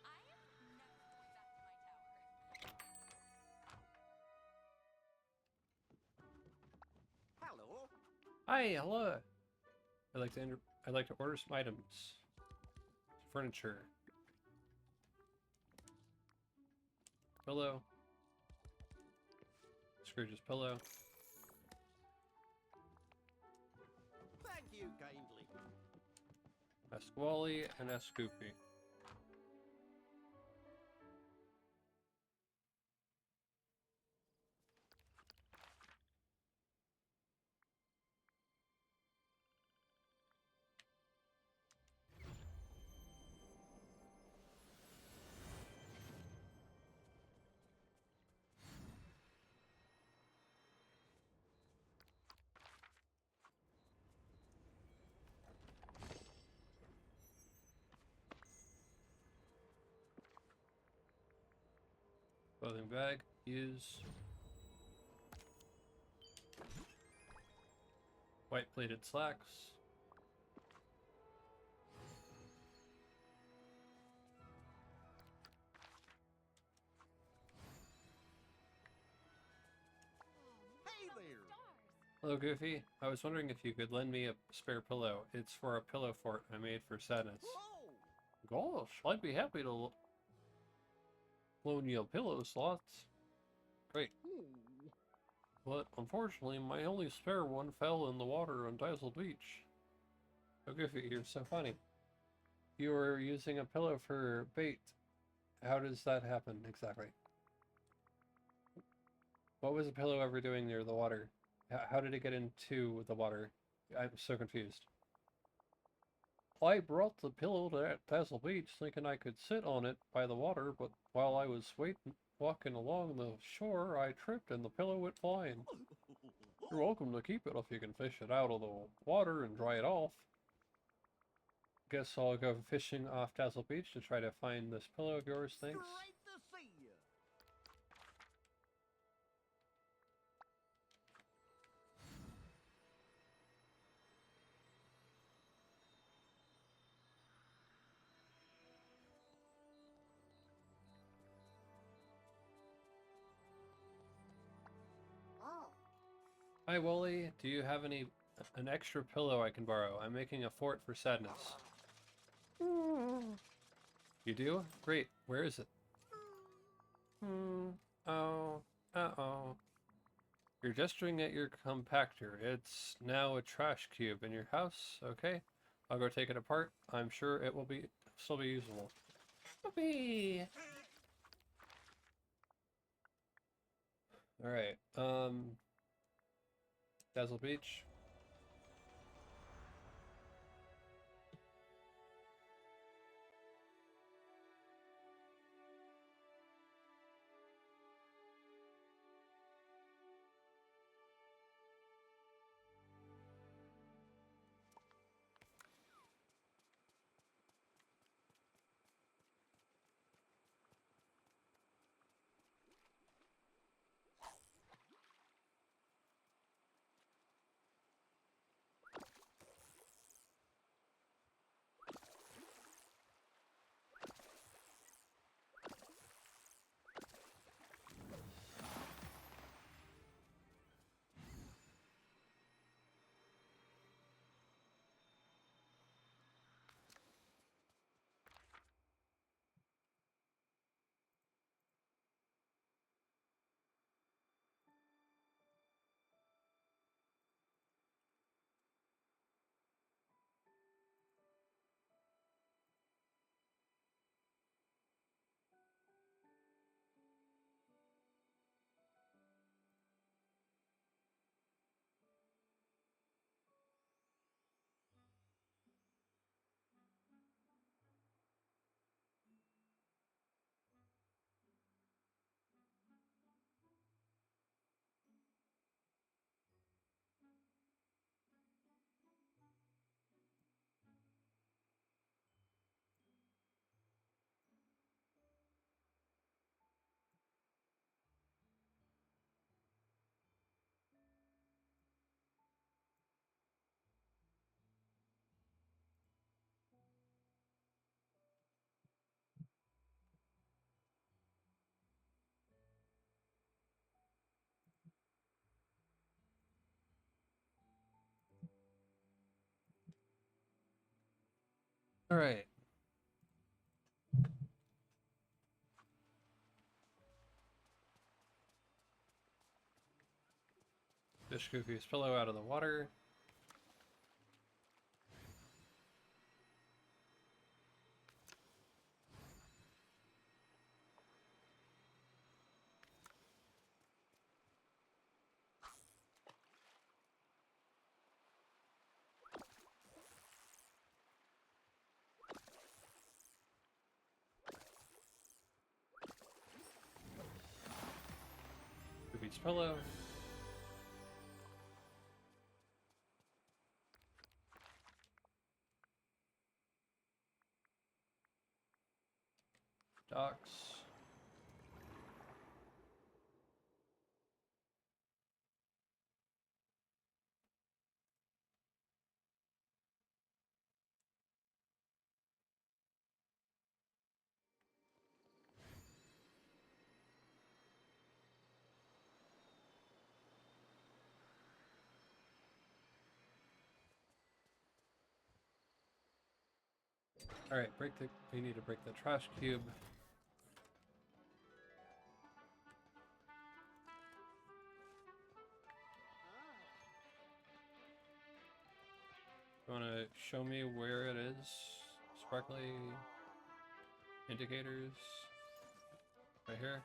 I am never going back to my tower. Hello. Hi, hello. I'd like to order some items. Furniture. Pillow. Scrooge's pillow. Thank you kindly. Ask Wally and ask Goofy. Clothing bag. Use. White pleated slacks. Hey there. Hello, Goofy. I was wondering if you could lend me a spare pillow. It's for a pillow fort I made for Sadness. Whoa. Gosh, I'd be happy to loan you a pillow, Slots. Great. But unfortunately, my only spare one fell in the water on Dazzle Beach. Oh, Goofy, you're so funny. You were using a pillow for bait. How does that happen exactly? What was the pillow ever doing near the water? How did it get into the water? I'm so confused. I brought the pillow to Dazzle Beach thinking I could sit on it by the water, but while I was walking along the shore, I tripped and the pillow went flying. You're welcome to keep it if you can fish it out of the water and dry it off. Guess I'll go fishing off Dazzle Beach to try to find this pillow of yours, thanks. Great to see you. Oh. Hi, Wooly. Do you have an extra pillow I can borrow? I'm making a fort for sadness. You do? Great. Where is it? Oh. Uh-oh. You're gesturing at your compactor. It's now a trash cube in your house. Okay. I'll go take it apart. I'm sure it will still be usable. Whoopee! Alright. Dazzle Beach. Alright. Fish Goofy's pillow out of the water. Goofy's pillow. Docks. Alright, we need to break the trash cube. You wanna show me where it is? Sparkly indicators. Right here.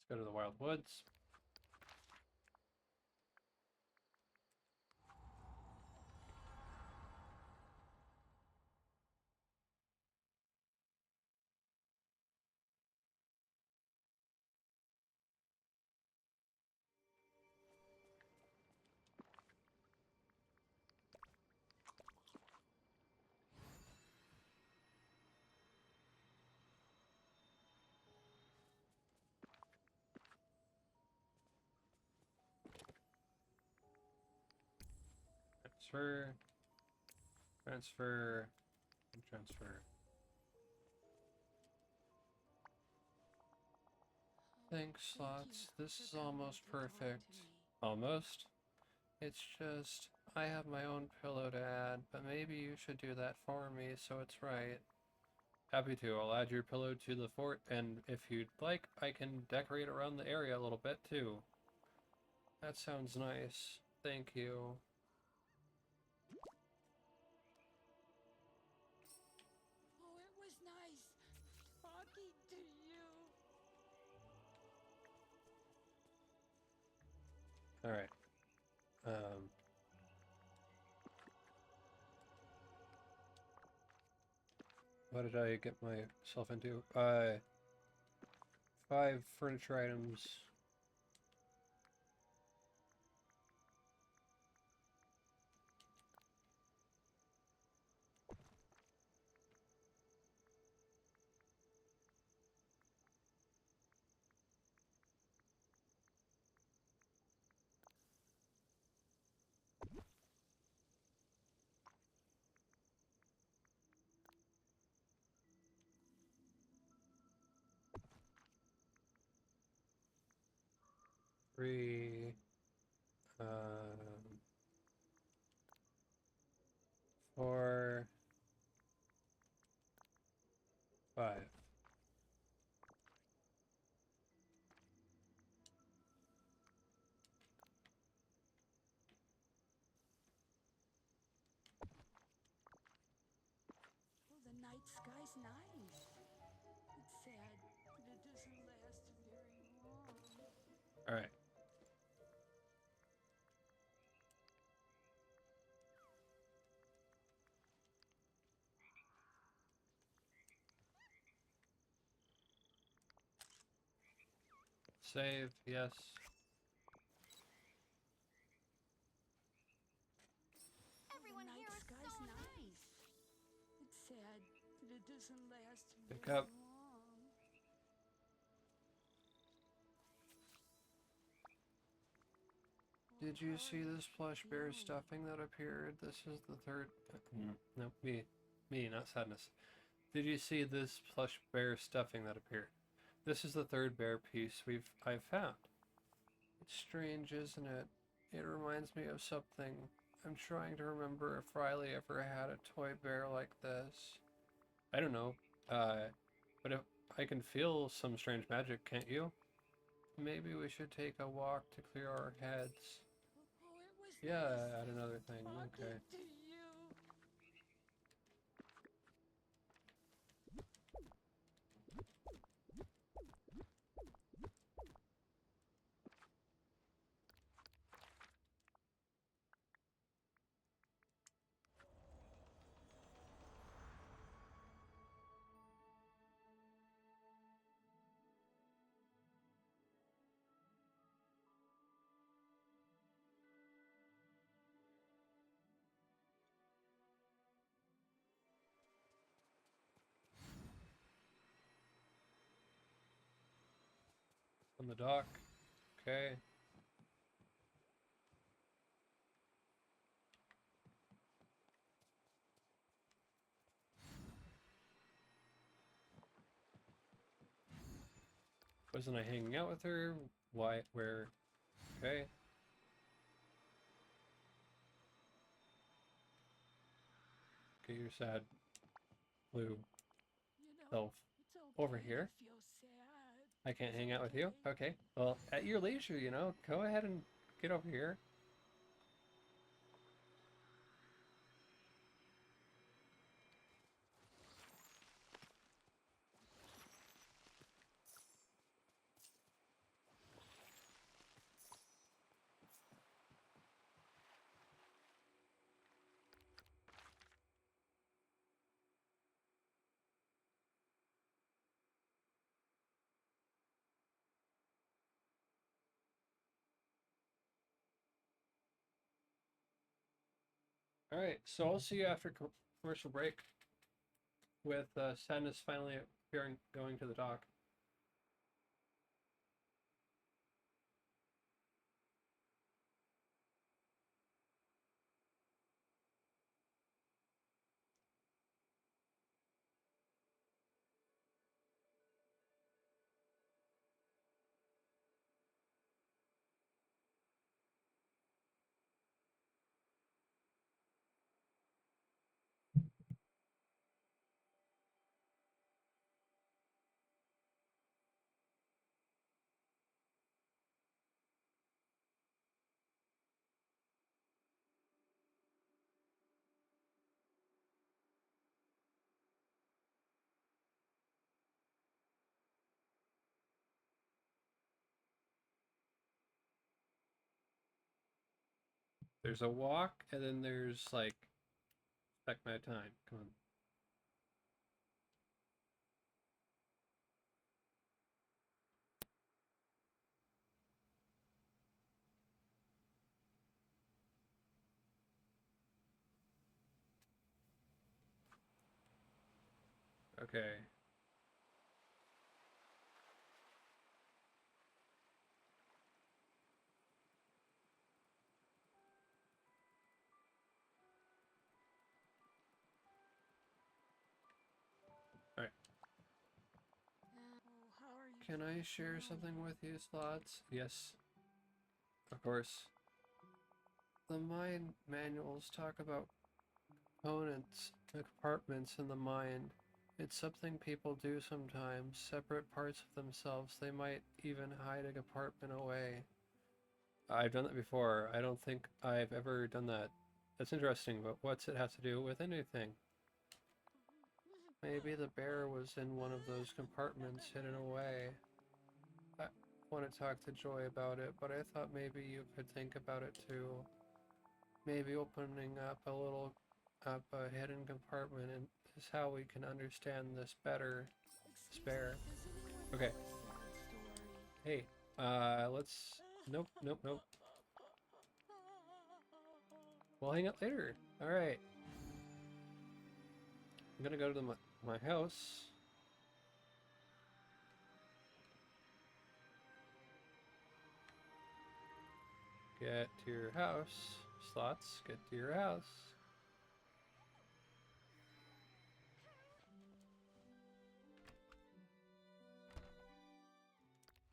Go to the Wild Woods. Transfer, transfer, and transfer. Thanks, Slots. This is almost perfect. Almost? It's just, I have my own pillow to add, but maybe you should do that for me so it's right. Happy to. I'll add your pillow to the fort, and if you'd like, I can decorate around the area a little bit too. That sounds nice. Thank you. Oh, it was nice talking to you. Alright. What did I get myself into? 5 furniture items. Three, 4, 5. Oh, the night sky's nice. It's sad, but it doesn't last very long. Alright. Save, yes. Everyone The here night is sky's so nice. It's sad, but it doesn't last Pick very up. long. Did you see this plush bear stuffing that appeared? This is the third. No, me, not sadness. Did you see this plush bear stuffing that appeared? This is the third bear piece I've found. It's strange, isn't it? It reminds me of something. I'm trying to remember if Riley ever had a toy bear like this. I don't know. But if I can feel some strange magic, can't you? Maybe we should take a walk to clear our heads. Oh, it was Yeah, nice add another thing. talking Okay. to you. On the dock. Okay. Wasn't I hanging out with her? Why? Where? Okay. Get your sad blue You know, self it's okay over to here. feel sad. I can't It's hang out with you? okay. Okay. Well, at your leisure, you know. Go ahead and get over here. All right, so I'll see you after commercial break with Sadness finally appearing, going to the dock. There's a walk, and then there's like, check my time. Come on. Okay. All right. Oh, how are you? Can I share something with you, Slots? Yes, of course. The mind manuals talk about components and compartments in the mind. It's something people do sometimes, separate parts of themselves. They might even hide a compartment away. I've done that before. I don't think I've ever done that. That's interesting, but what's it have to do with anything? Maybe the bear was in one of those compartments hidden away. I want to talk to Joy about it, but I thought maybe you could think about it too. Maybe opening up a hidden compartment and is how we can understand this better. Spare. Okay. Hey, let's. Nope, nope, nope. We'll hang out later. All right. I'm gonna go to my house. Get to your house. Slots, get to your house.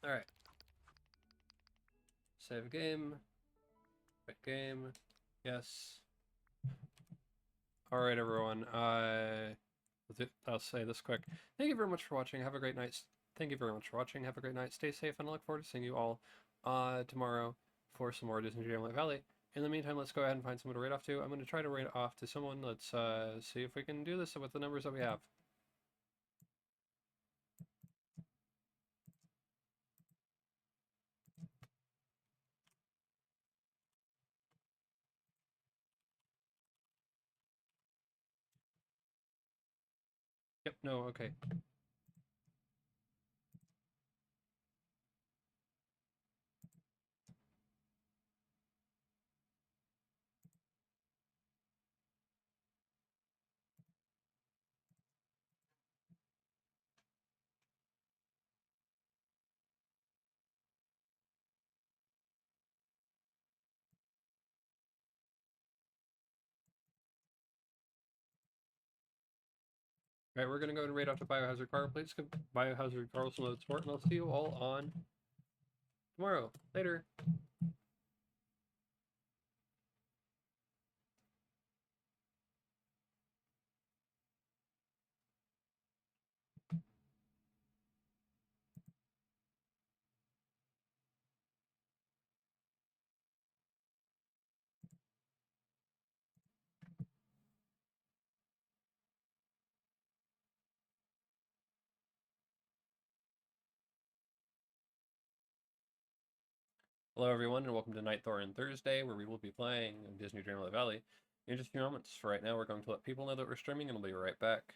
Alright. Save game. Quit game. Yes. Alright, everyone. I'll say this quick. Thank you very much for watching. Have a great night. Thank you very much for watching. Have a great night. Stay safe, and I look forward to seeing you all tomorrow for some more Disney Dreamlight Valley. In the meantime, let's go ahead and find someone to raid off to. I'm going to try to raid off to someone. Let's see if we can do this with the numbers that we have. Yep, no, okay. Alright, we're going to go and raid off to Biohazard Car. Please give Biohazard Car some load support, and I'll see you all on tomorrow. Later. Hello, everyone, and welcome to Night Thorin Thursday, where we will be playing in Disney Dreamlight Valley in just a few moments. For right now, we're going to let people know that we're streaming, and we'll be right back.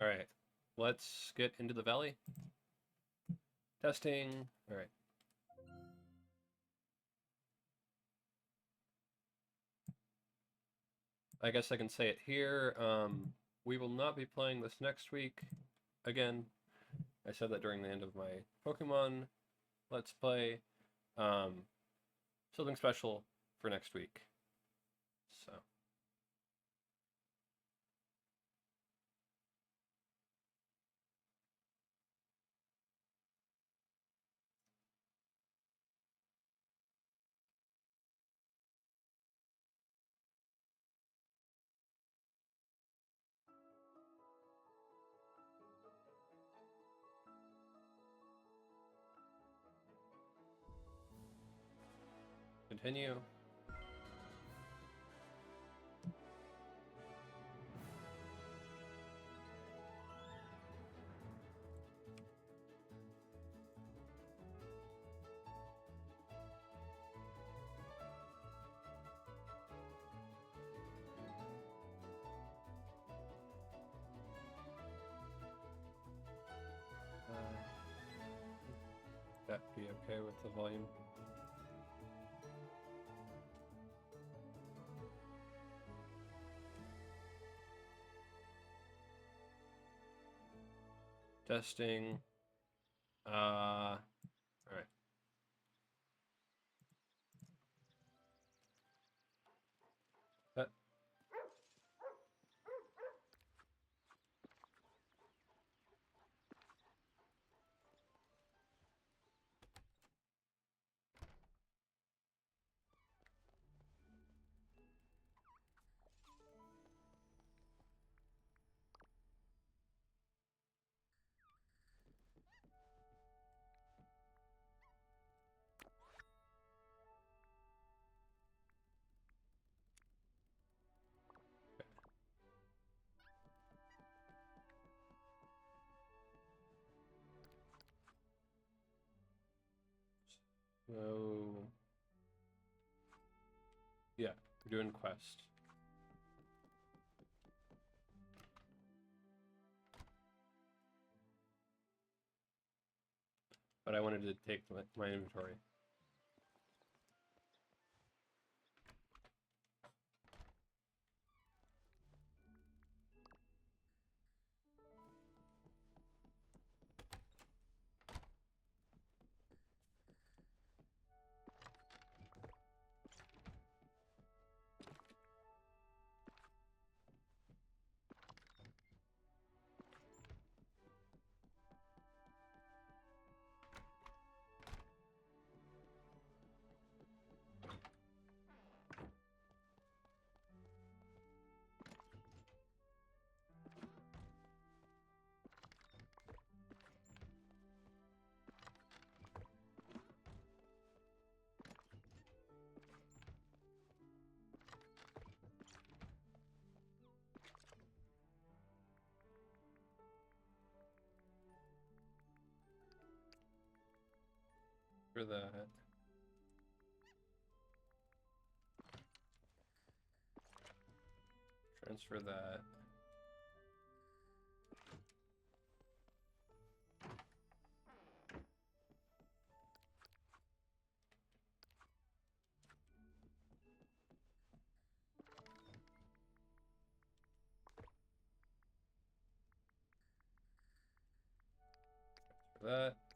Alright, let's get into the valley. Testing. Alright. I guess I can say it here. We will not be playing this next week. Again, I said that during the end of my Pokemon Let's Play. Something special for next week. So. Continue. That be okay with the volume? Testing. All right. So, yeah, we're doing quest. But I wanted to take my inventory. For that. Transfer that.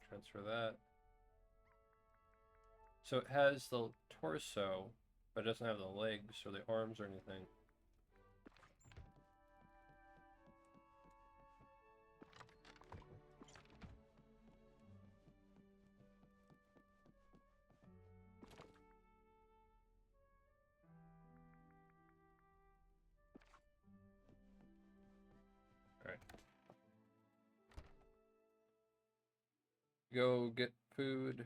Transfer that. So it has the torso, but it doesn't have the legs or the arms or anything. Alright. Go get food.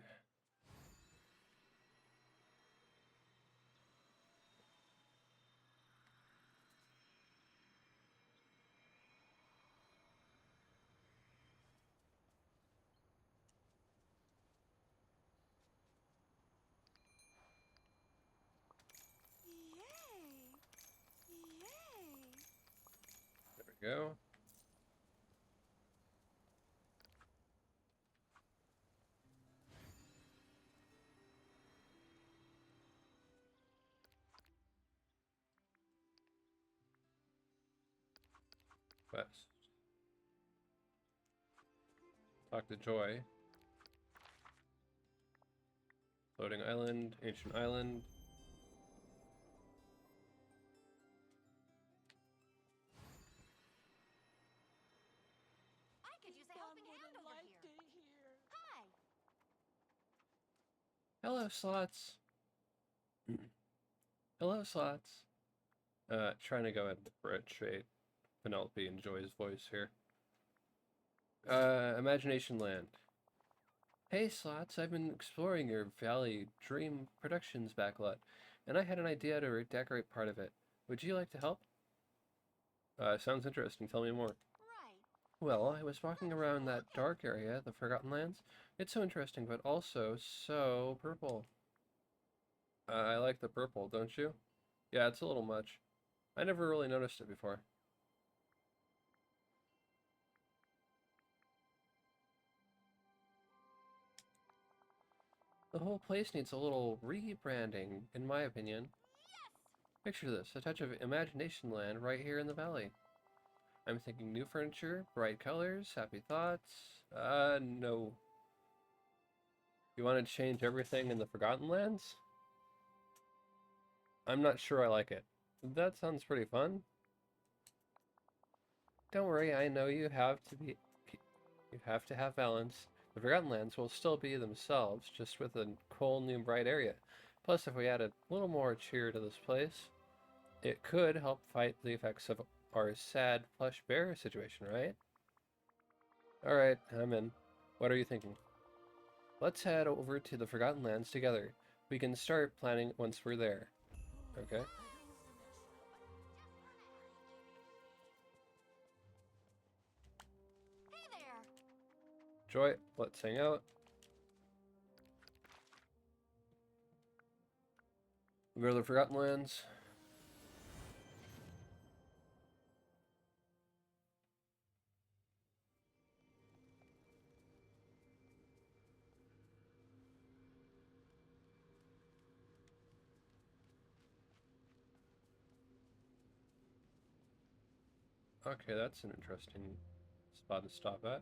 Yay! Yay! There we go. West. Talk to Joy. Floating island, ancient island. I could use a helping hand over like here. it here. Hi. Hello, Slots. Hello, Slots. Trying to go and portray Penelope and Joy's voice here. Imagination Land. Hey, Slots, I've been exploring your Valley Dream Productions backlot, and I had an idea to redecorate part of it. Would you like to help? Sounds interesting. Tell me more. Right. Well, I was walking around that dark area, the Forgotten Lands. It's so interesting, but also so purple. I like the purple, don't you? Yeah, it's a little much. I never really noticed it before. The whole place needs a little rebranding, in my opinion. Picture this, a touch of imagination land right here in the valley. I'm thinking new furniture, bright colors, happy thoughts. No. You want to change everything in the Forgotten Lands? I'm not sure I like it. That sounds pretty fun. Don't worry, I know you have to have balance. The Forgotten Lands will still be themselves, just with a cool new bright area. Plus, if we add a little more cheer to this place, it could help fight the effects of our sad plush bear situation, right? Alright, I'm in. What are you thinking? Let's head over to the Forgotten Lands together. We can start planning once we're there. Okay? Hey there. Joy, let's hang out. We go to the Forgotten Lands. Okay, that's an interesting spot to stop at.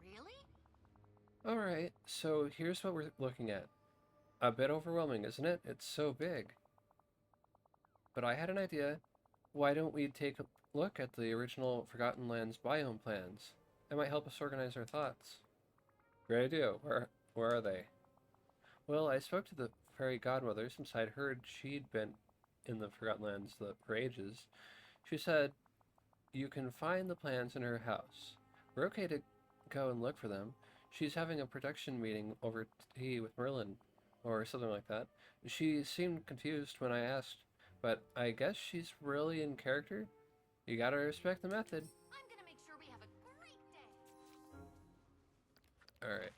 Really? Alright, so here's what we're looking at. A bit overwhelming, isn't it? It's so big. But I had an idea. Why don't we take a look at the original Forgotten Lands biome plans? It might help us organize our thoughts. Great idea. Where are they? Well, I spoke to the fairy godmother since I'd heard she'd been in the Forgotten Lands for ages. She said, you can find the plans in her house. We're okay to go and look for them. She's having a production meeting over tea with Merlin, or something like that. She seemed confused when I asked, but I guess she's really in character. You gotta respect the method. I'm gonna make sure we have a great day. Alright.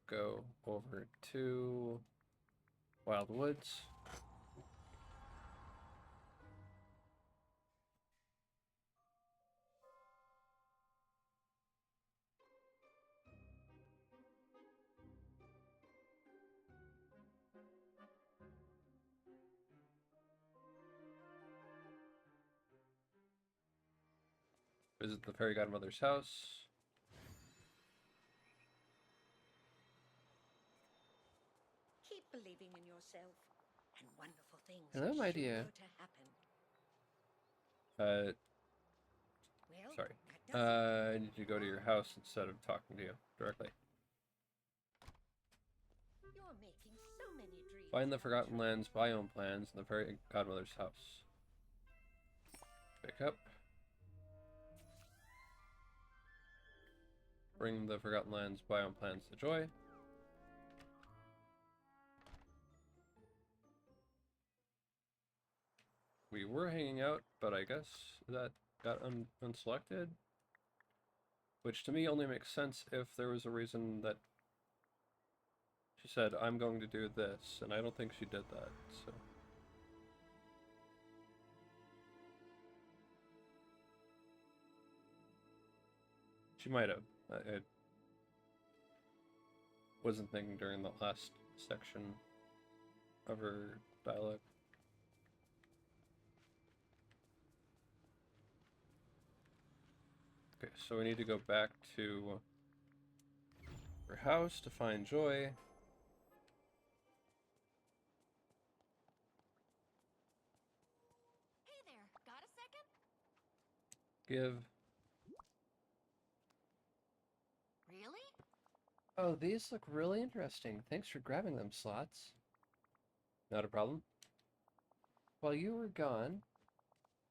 Go over to Wild Woods. Visit the fairy godmother's house. Keep believing in yourself, and wonderful things Hello, are my sure dear. to happen. Well, Sorry. that does it. I need to go to your house instead of talking to you directly. You're making so many dreams. Find the Forgotten Lands biome plans in the fairy godmother's house. Pick up. Bring the Forgotten Lands biome plans to Joy. We were hanging out, but I guess that got unselected. Which to me only makes sense if there was a reason that she said, I'm going to do this, and I don't think she did that, so. She might have. I wasn't thinking during the last section of her dialogue. Okay, so we need to go back to her house to find Joy. Hey there, got a second? Give. Really? Oh, these look really interesting. Thanks for grabbing them, Slots. Not a problem. While you were gone,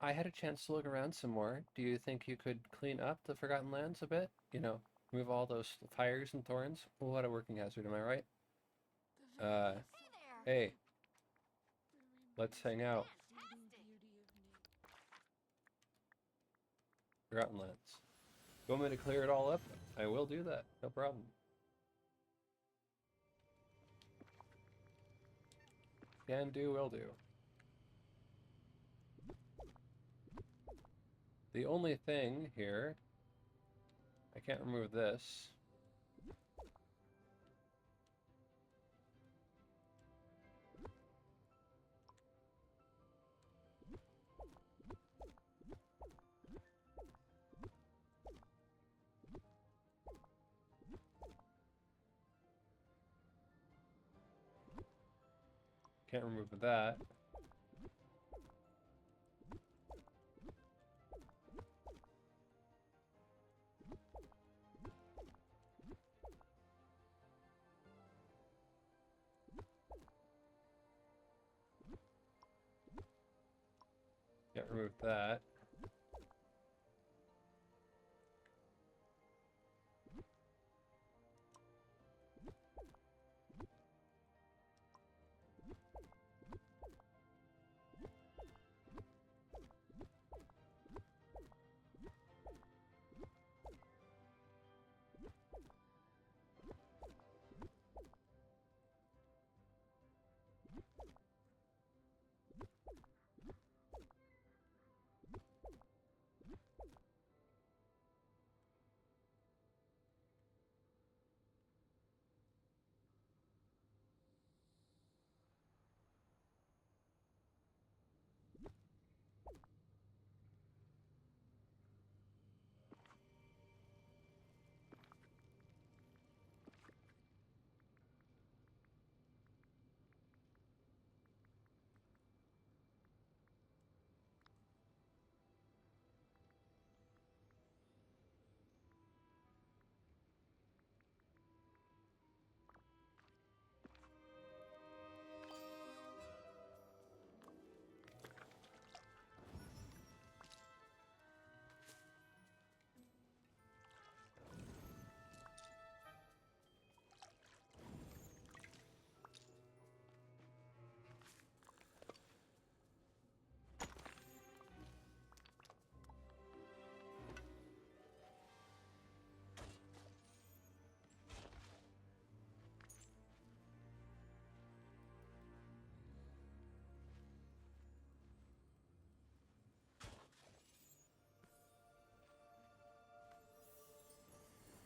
I had a chance to look around some more. Do you think you could clean up the Forgotten Lands a bit? You know, remove all those fires and thorns? What a working hazard, am I right? The valley is Hey so there. Hey, very let's hang out. breathtaking beauty of nature. Forgotten Lands. You want me to clear it all up? I will do that. No problem. Can do, will do. The only thing here, I can't remove this. Can't remove that. Can't remove that.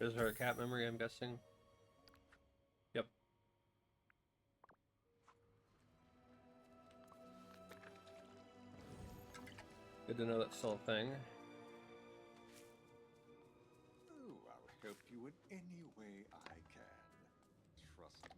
Is her cat memory, I'm guessing? Yep. Good to know that's still a thing. Oh, I'll help you in any way I can. Trust me.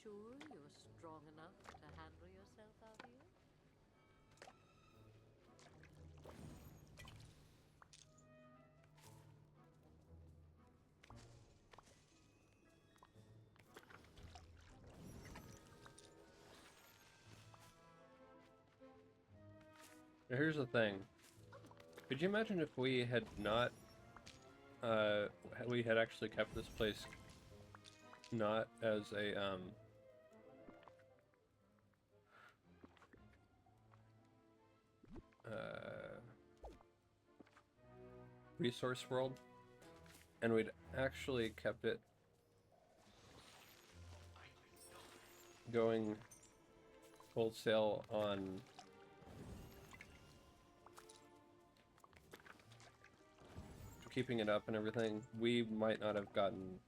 sure you're strong enough to handle yourself out here? Now, here's the thing. Could you imagine if we had not, we had actually kept this place not as a, resource world, and we'd actually kept it going wholesale on keeping it up and everything, we might not have gotten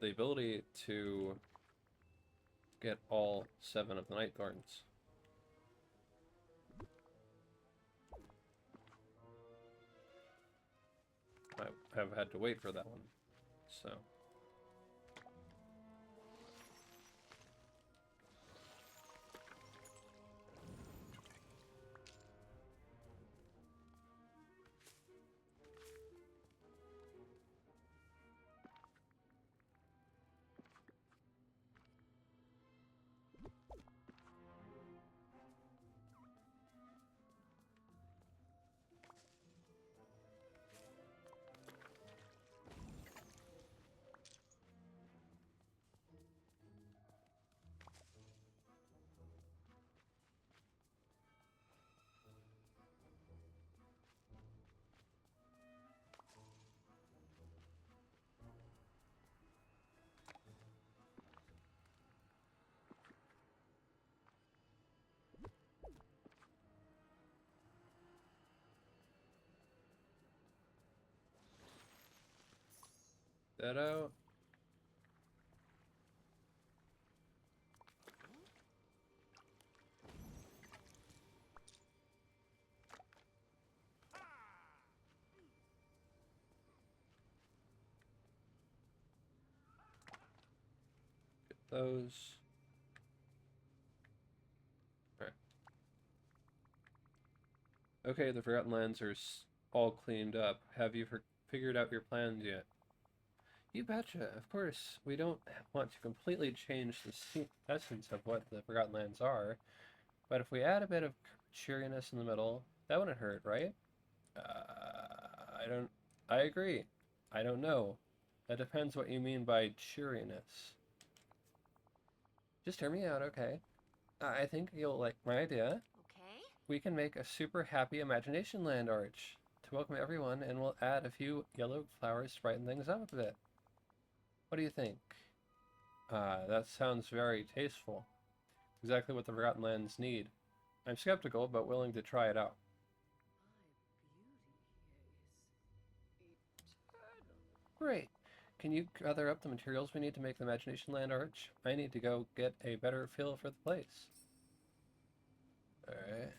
the ability to get all 7 of the Night Thorns. I have had to wait for that one, so. That out. Get those. Alright. Okay, the Forgotten Lands are all cleaned up. Have you figured out your plans yet? You betcha. Of course, we don't want to completely change the essence of what the Forgotten Lands are, but if we add a bit of cheeriness in the middle, that wouldn't hurt, right? I agree. I don't know. That depends what you mean by cheeriness. Just hear me out, okay? I think you'll like my idea. Okay. We can make a super happy Imagination Land arch to welcome everyone, and we'll add a few yellow flowers to brighten things up a bit. What do you think? That sounds very tasteful. Exactly what the Forgotten Lands need. I'm skeptical, but willing to try it out. Great. Can you gather up the materials we need to make the Imagination Land arch? I need to go get a better feel for the place. Alright.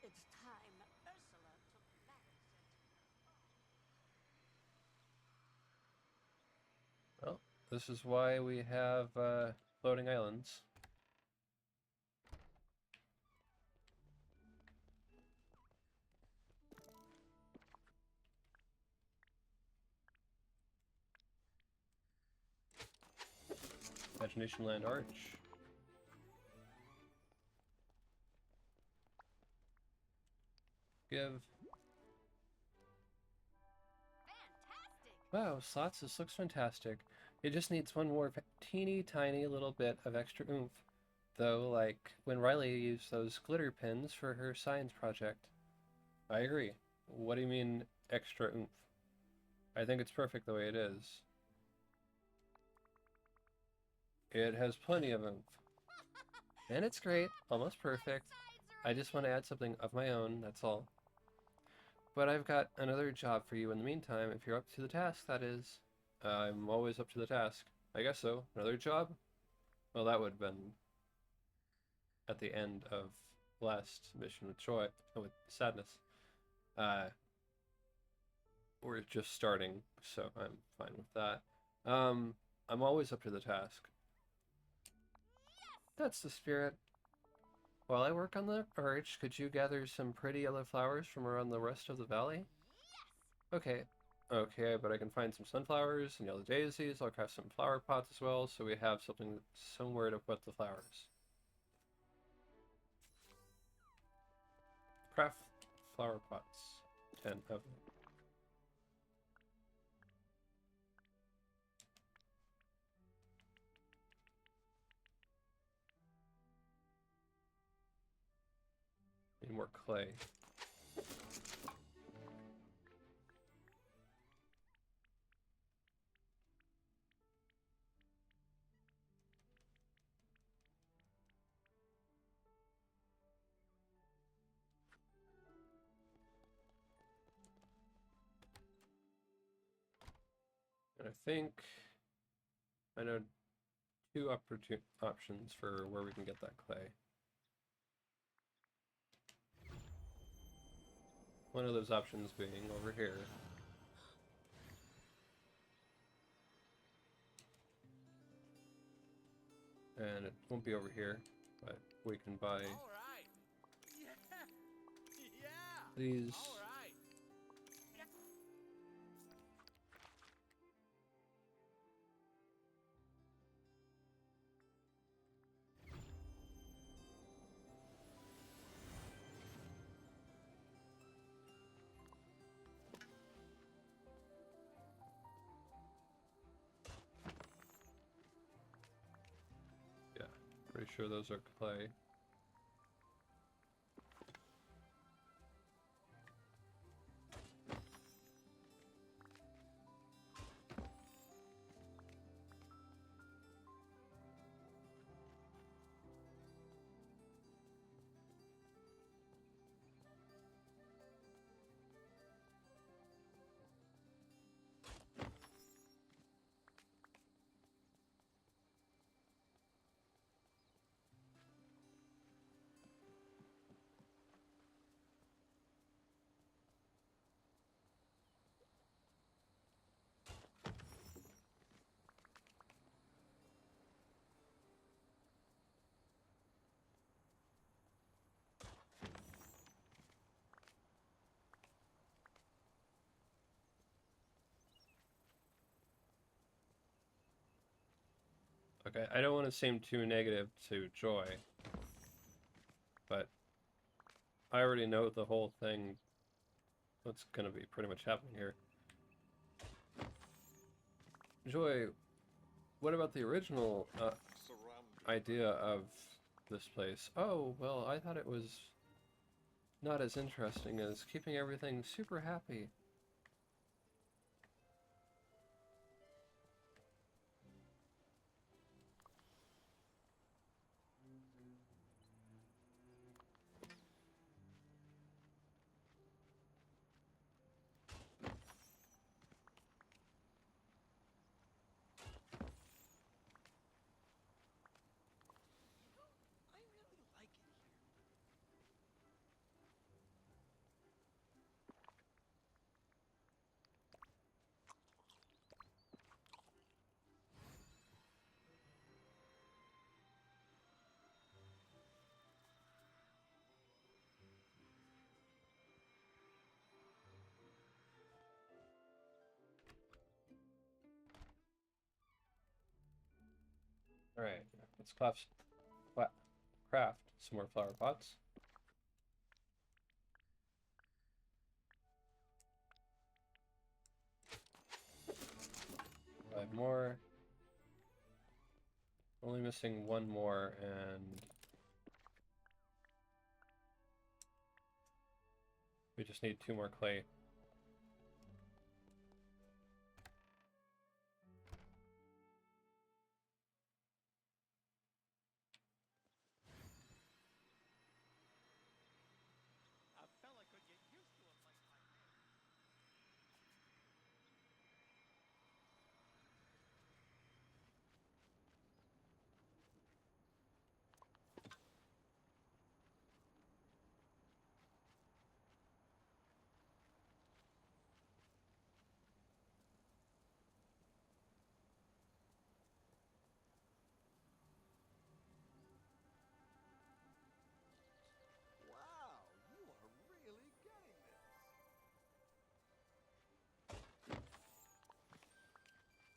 It's time Ursula took matters into Well, this is why we have floating islands. Imagination Land arch. Give. Fantastic. Wow, Slots, this looks fantastic. It just needs one more teeny tiny little bit of extra oomph. Though, like when Riley used those glitter pins for her science project. I agree. What do you mean, extra oomph? I think it's perfect the way it is. It has plenty of oomph. And it's great, almost perfect. I just want to add something of my own, that's all. But I've got another job for you in the meantime, if you're up to the task, that is. I'm always up to the task. I guess so. Another job? Well, that would have been at the end of last mission with Joy, with Sadness. We're just starting, so I'm fine with that. I'm always up to the task. That's the spirit. While I work on the arch, could you gather some pretty yellow flowers from around the rest of the valley? Okay. Okay, but I can find some sunflowers and yellow daisies. I'll craft some flower pots as well, so we have something somewhere to put the flowers. Craft flower pots. 10 of them. Need more clay. And I think I know two options for where we can get that clay. One of those options being over here. And it won't be over here, but we can buy these. Yeah, pretty sure those are clay. Okay, I don't want to seem too negative to Joy, but I already know the whole thing, what's going to be pretty much happening here. Joy, what about the original idea of this place? Oh, well, I thought it was not as interesting as keeping everything super happy. Alright, let's craft some more flower pots. Five more. Only missing one more, and we just need 2 more clay.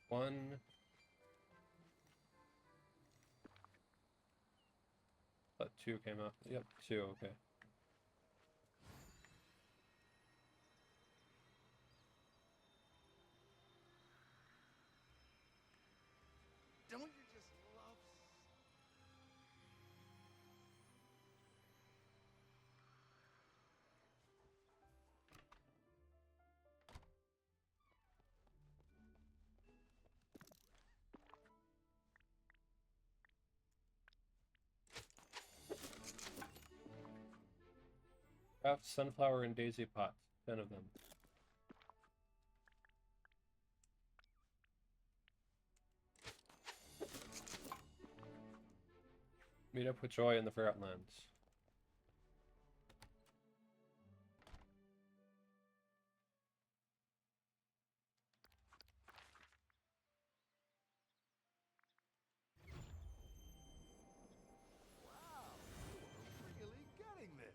One. But two came out. Yep, two, okay. Don't you just love... Craft sunflower and daisy pots. 10 of them. Meet up with Joy in the Forgotten Lands. Wow, you're really getting this.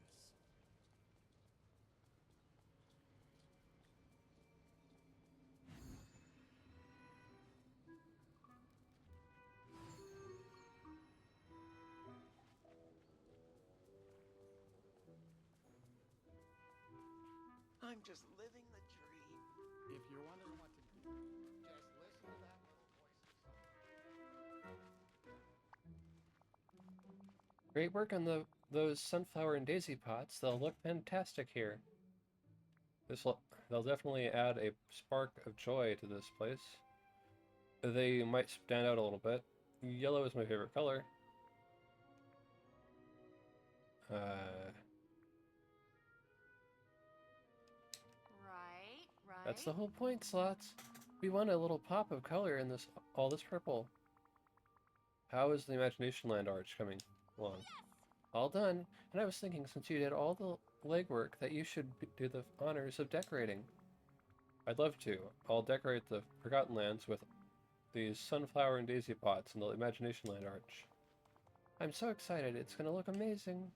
I'm just living the dream. If you're wondering what to do, just listen to that little voice. Great work on those sunflower and daisy pots. They'll look fantastic here. They'll definitely add a spark of joy to this place. They might stand out a little bit. Yellow is my favorite color. Right. That's the whole point, Slots. We want a little pop of color in all this purple. How is the Imagination Land arch coming along? All done. And I was thinking, since you did all the legwork, that you should do the honors of decorating. I'd love to. I'll decorate the Forgotten Lands with these sunflower and daisy pots in the Imagination Land arch. I'm so excited. It's gonna look amazing.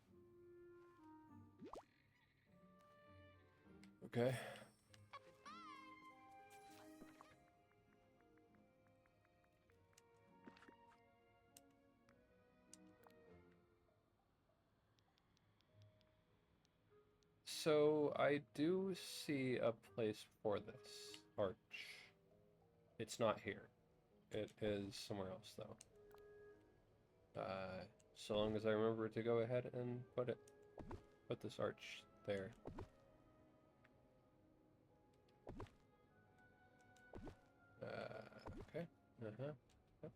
Okay. So I do see a place for this arch. It's not here. It is somewhere else though. So long as I remember to go ahead and put this arch there. Okay. Yep.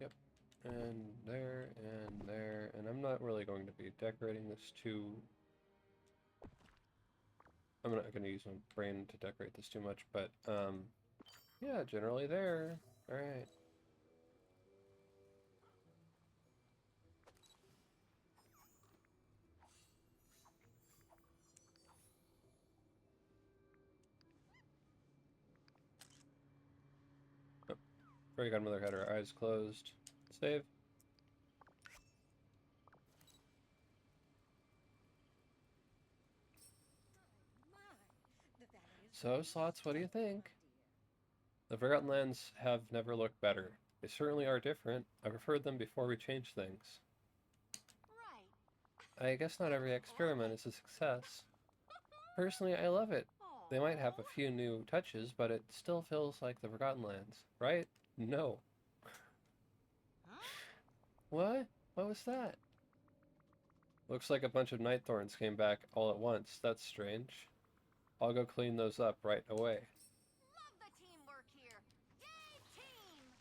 Yep. And there, and I'm not really going to be decorating this too. I'm not going to use my brain to decorate this too much, but yeah, generally there. All right. Oh, Fairy Godmother had her eyes closed. Save. So, Slots, what do you think? The Forgotten Lands have never looked better. They certainly are different. I preferred them before we changed things. Right. I guess not every experiment is a success. Personally, I love it. They might have a few new touches, but it still feels like the Forgotten Lands, right? No. What? What was that? Looks like a bunch of night thorns came back all at once. That's strange. I'll go clean those up right away. Love the teamwork here. Yay, team!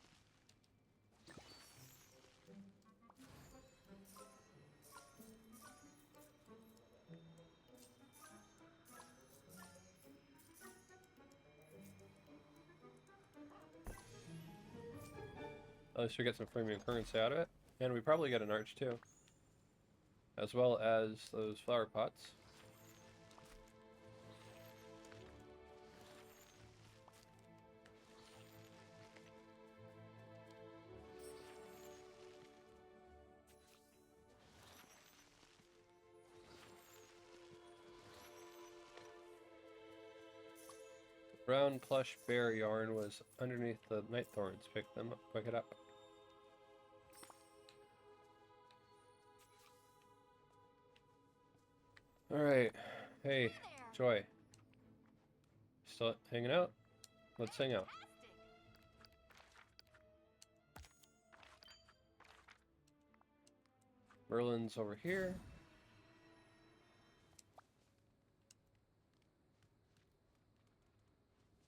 At least we get some premium currency out of it. And we probably get an arch too. As well as those flower pots. brown plush bear yarn was underneath the night thorns. Pick them up. Pick it up. Alright. Hey, Joy. Still hanging out? Let's hang out. Merlin's over here.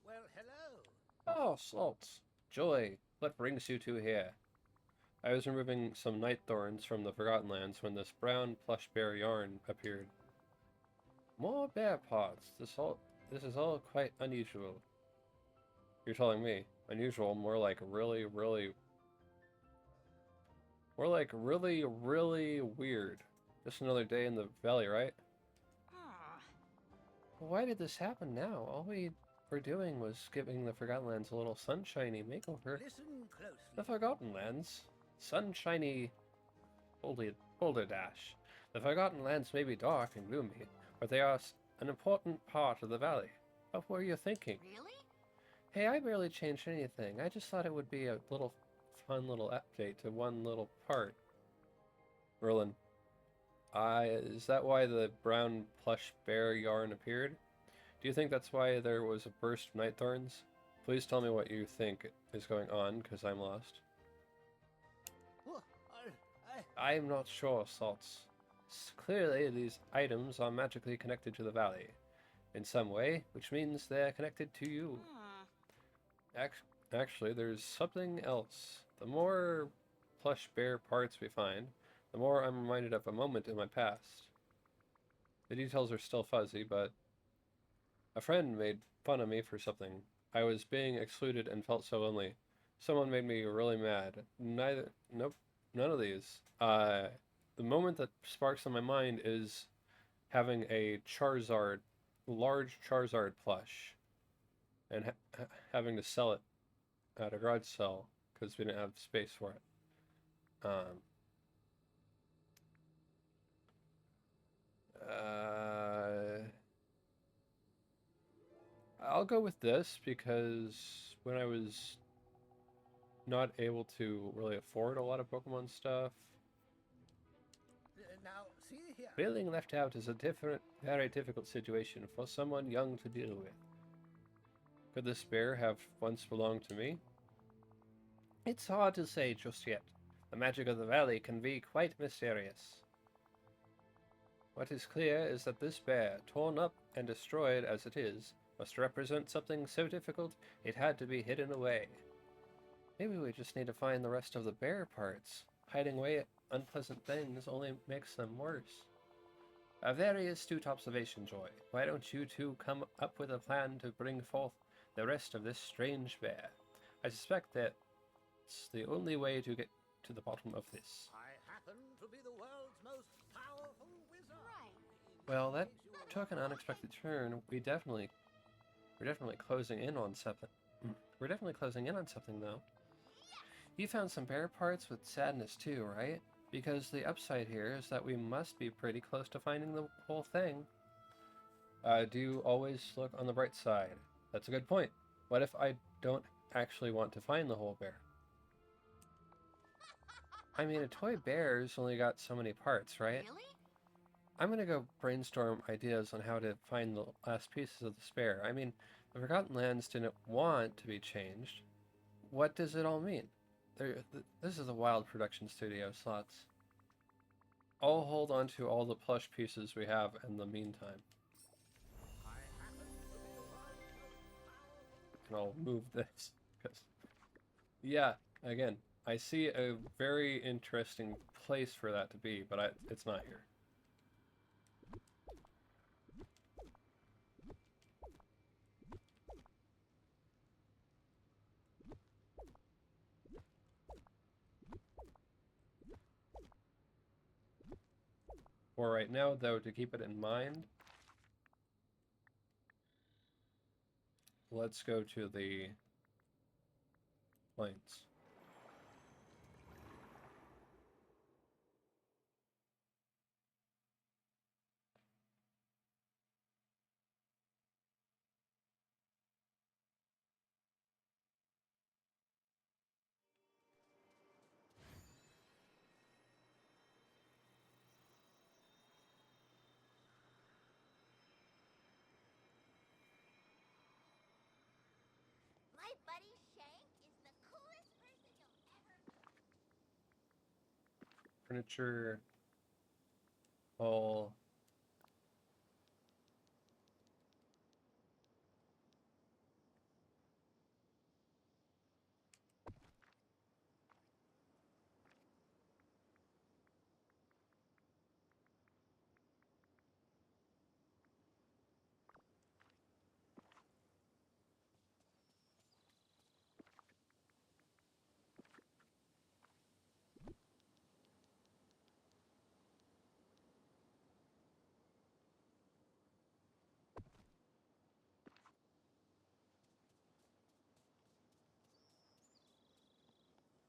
Well, hello. Oh, Slots. Joy, what brings you two here? I was removing some night thorns from the Forgotten Lands when this brown plush bear yarn appeared. More bear parts. This is all quite unusual. You're telling me. Unusual, more like really weird. Just another day in the valley, right? Why did this happen now? All we were doing was giving the Forgotten Lands a little sunshiny makeover. Listen closely. The Forgotten Lands? Sunshiny boulder dash. The Forgotten Lands may be dark and gloomy, but they are an important part of the valley. What were you thinking? Really? Hey, I barely changed anything. I just thought it would be a fun little update to one little part. Merlin. Is that why the brown plush bear yarn appeared? Do you think that's why there was a burst of night thorns? Please tell me what you think is going on, because I'm lost. Well, I'm not sure, Salts. Clearly, these items are magically connected to the valley in some way, which means they're connected to you. Actually, there's something else. The more plush bear parts we find, the more I'm reminded of a moment in my past. The details are still fuzzy, but a friend made fun of me for something. I was being excluded and felt so lonely. Someone made me really mad. None of these. The moment that sparks on my mind is having a large Charizard plush, and having to sell it at a garage sale because we didn't have space for it. I'll go with this because when I was not able to really afford a lot of Pokemon stuff, now, see here. feeling left out is a very difficult situation for someone young to deal with. Could this bear have once belonged to me? It's hard to say just yet. The magic of the valley can be quite mysterious. What is clear is that this bear, torn up and destroyed as it is, must represent something so difficult it had to be hidden away. Maybe we just need to find the rest of the bear parts. Hiding away unpleasant things only makes them worse. A very astute observation, Joy. Why don't you two come up with a plan to bring forth the rest of this strange bear? I suspect that it's the only way to get to the bottom of this. I happen to be the world's most powerful wizard. Right. Well, that took an unexpected turn. We're definitely closing in on something. We're definitely closing in on something, though. You found some bear parts with sadness too, right? Because the upside here is that we must be pretty close to finding the whole thing. Do always look on the bright side. That's a good point. What if I don't actually want to find the whole bear? I mean, a toy bear's only got so many parts, right? Really? I'm gonna go brainstorm ideas on how to find the last pieces of the spare. I mean, the Forgotten Lands didn't want to be changed. What does it all mean? This is a wild production studio, Slots. I'll hold on to all the plush pieces we have in the meantime. And I'll move this, because, yeah, again, I see a very interesting place for that to be, but it's not here. For right now, though, to keep it in mind, let's go to the plains. Furniture. All.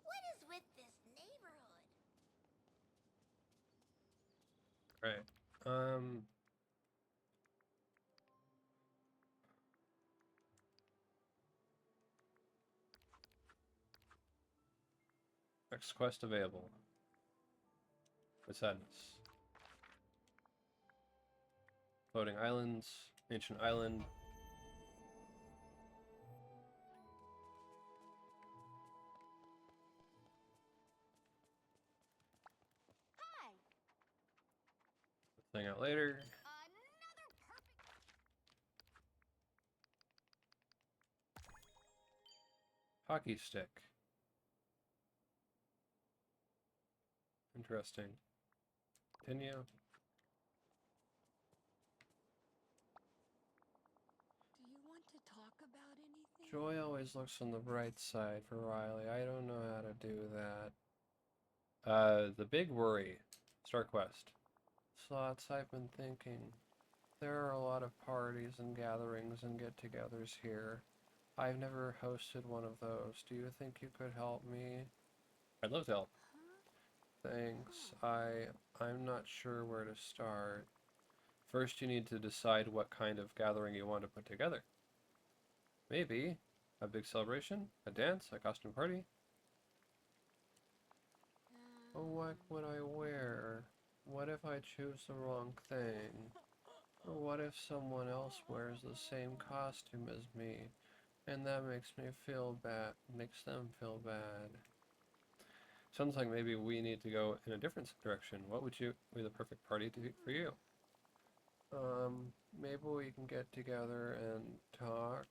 What is with this neighborhood? Right. Next quest available. With sadness. Floating islands. Ancient island. Hi. Thing out later. Another perfect. Hockey stick. Interesting. Continue. Do you want to talk about anything? Joy always looks on the bright side for Riley. I don't know how to do that. The big worry. Start quest. Slots, I've been thinking. There are a lot of parties and gatherings and get-togethers here. I've never hosted one of those. Do you think you could help me? I'd love to help. Thanks. I'm not sure where to start. First, you need to decide what kind of gathering you want to put together. Maybe a big celebration, a dance, a costume party. Oh, what would I wear? What if I choose the wrong thing? Or what if someone else wears the same costume as me, and that makes me feel bad, makes them feel bad? Sounds like maybe we need to go in a different direction. What would you be the perfect party for you? Maybe we can get together and talk.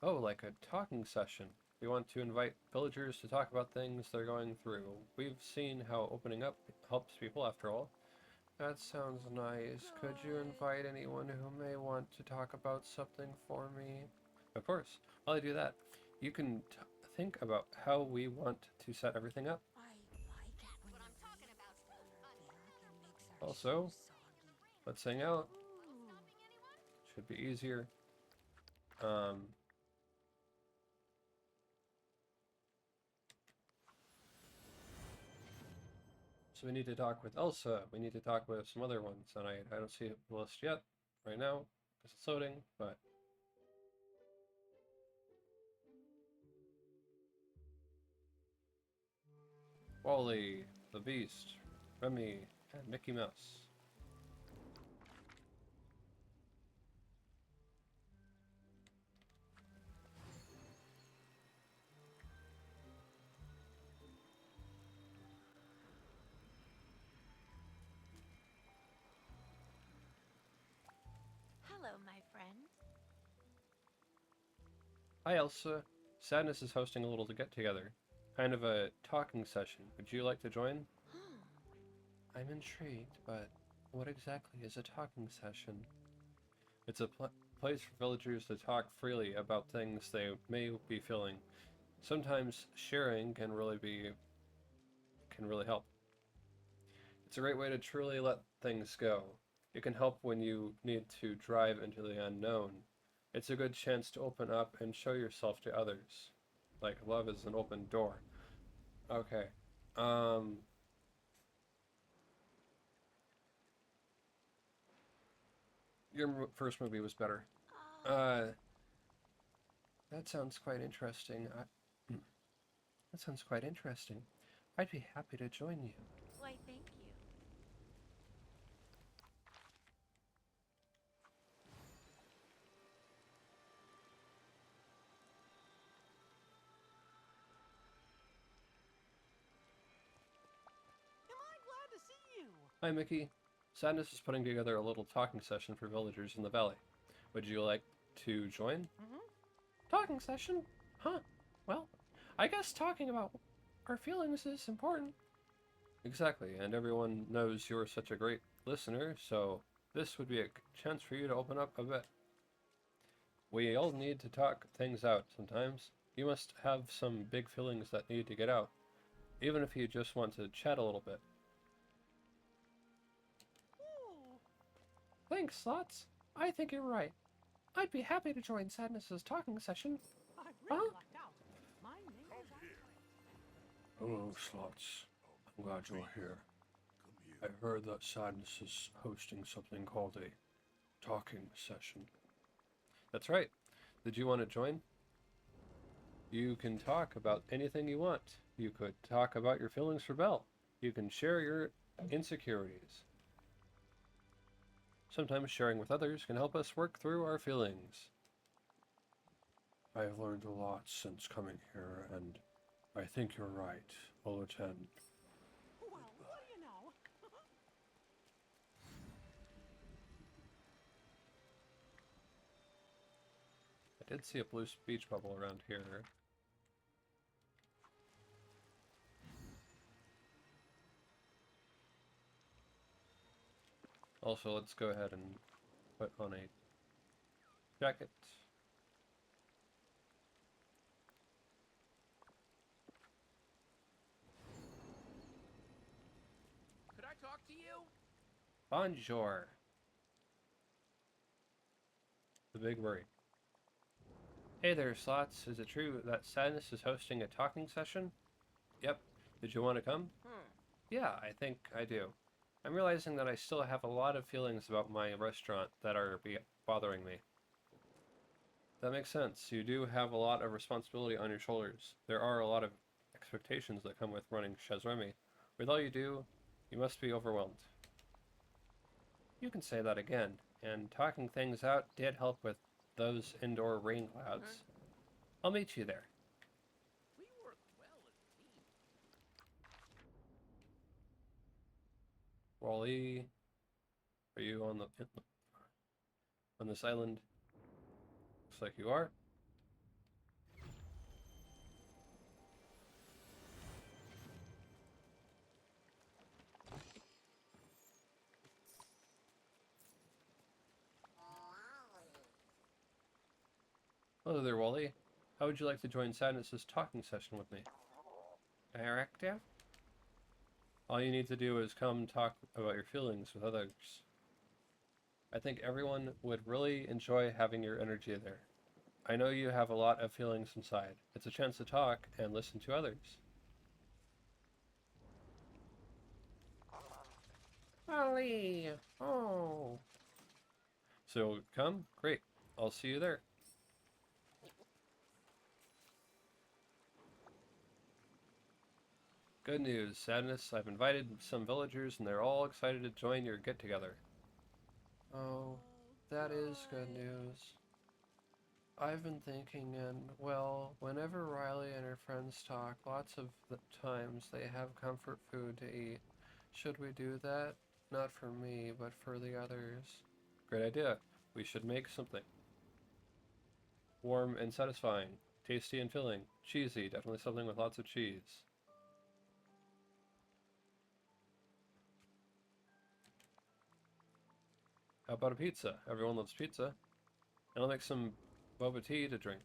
Oh, like a talking session. We want to invite villagers to talk about things they're going through. We've seen how opening up helps people, after all. That sounds nice. Could you invite anyone who may want to talk about something for me? Of course. While I do that, you can think about how we want to set everything up. I like it That's when what I'm the talking about. American makes our Also, shoes soggy. let's hang out. Stopping anyone? Should be easier. So we need to talk with Elsa. We need to talk with some other ones, and I don't see the list yet right now because it's loading, but Wally, the Beast, Remy, and Mickey Mouse. Hello, my friend. Hi Elsa. Sadness is hosting a little get-together. Kind of a talking session. Would you like to join? I'm intrigued, but what exactly is a talking session? It's a place for villagers to talk freely about things they may be feeling. Sometimes sharing can really help. It's a great way to truly let things go. It can help when you need to drive into the unknown. It's a good chance to open up and show yourself to others. Like love is an open door. Okay. Your first movie was better. That sounds quite interesting. That sounds quite interesting. I'd be happy to join you. Why, thank you. Hi, Mickey. Sadness is putting together a little talking session for villagers in the valley. Would you like to join? Talking session? Huh. Well, I guess talking about our feelings is important. Exactly, and everyone knows you're such a great listener, so this would be a chance for you to open up a bit. We all need to talk things out sometimes. You must have some big feelings that need to get out, even if you just want to chat a little bit. Thanks, Slots. I think you're right. I'd be happy to join Sadness's talking session. Huh? Hello, Slots. I'm glad you're here. I heard that Sadness is hosting something called a talking session. That's right. Did you want to join? You can talk about anything you want. You could talk about your feelings for Belle. You can share your insecurities. Sometimes sharing with others can help us work through our feelings. I've learned a lot since coming here, and I think you're right. I'll attend. Well, what do you know? I did see a blue speech bubble around here. Also, let's go ahead and put on a jacket. Could I talk to you? Bonjour. The big worry. Hey there, Slots. Is it true that Sadness is hosting a talking session? Yep. Did you want to come? Yeah, I think I do. I'm realizing that I still have a lot of feelings about my restaurant that are bothering me. That makes sense. You do have a lot of responsibility on your shoulders. There are a lot of expectations that come with running Chez Remy. With all you do, you must be overwhelmed. You can say that again, and talking things out did help with those indoor rain clouds. I'll meet you there. We work well as a team. Wally, are you on this island? Looks like you are. Hello there, Wally. How would you like to join Sadness's talking session with me? Directive? All you need to do is come talk about your feelings with others. I think everyone would really enjoy having your energy there. I know you have a lot of feelings inside. It's a chance to talk and listen to others. Ollie! Oh. So come? Great. I'll see you there. Good news, Sadness. I've invited some villagers and they're all excited to join your get-together. Oh, that is good news. I've been thinking, and, well, whenever Riley and her friends talk, lots of the times they have comfort food to eat. Should we do that? Not for me, but for the others. Great idea. We should make something. Warm and satisfying. Tasty and filling. Cheesy. Definitely something with lots of cheese. How about a pizza? Everyone loves pizza. And I'll make some boba tea to drink.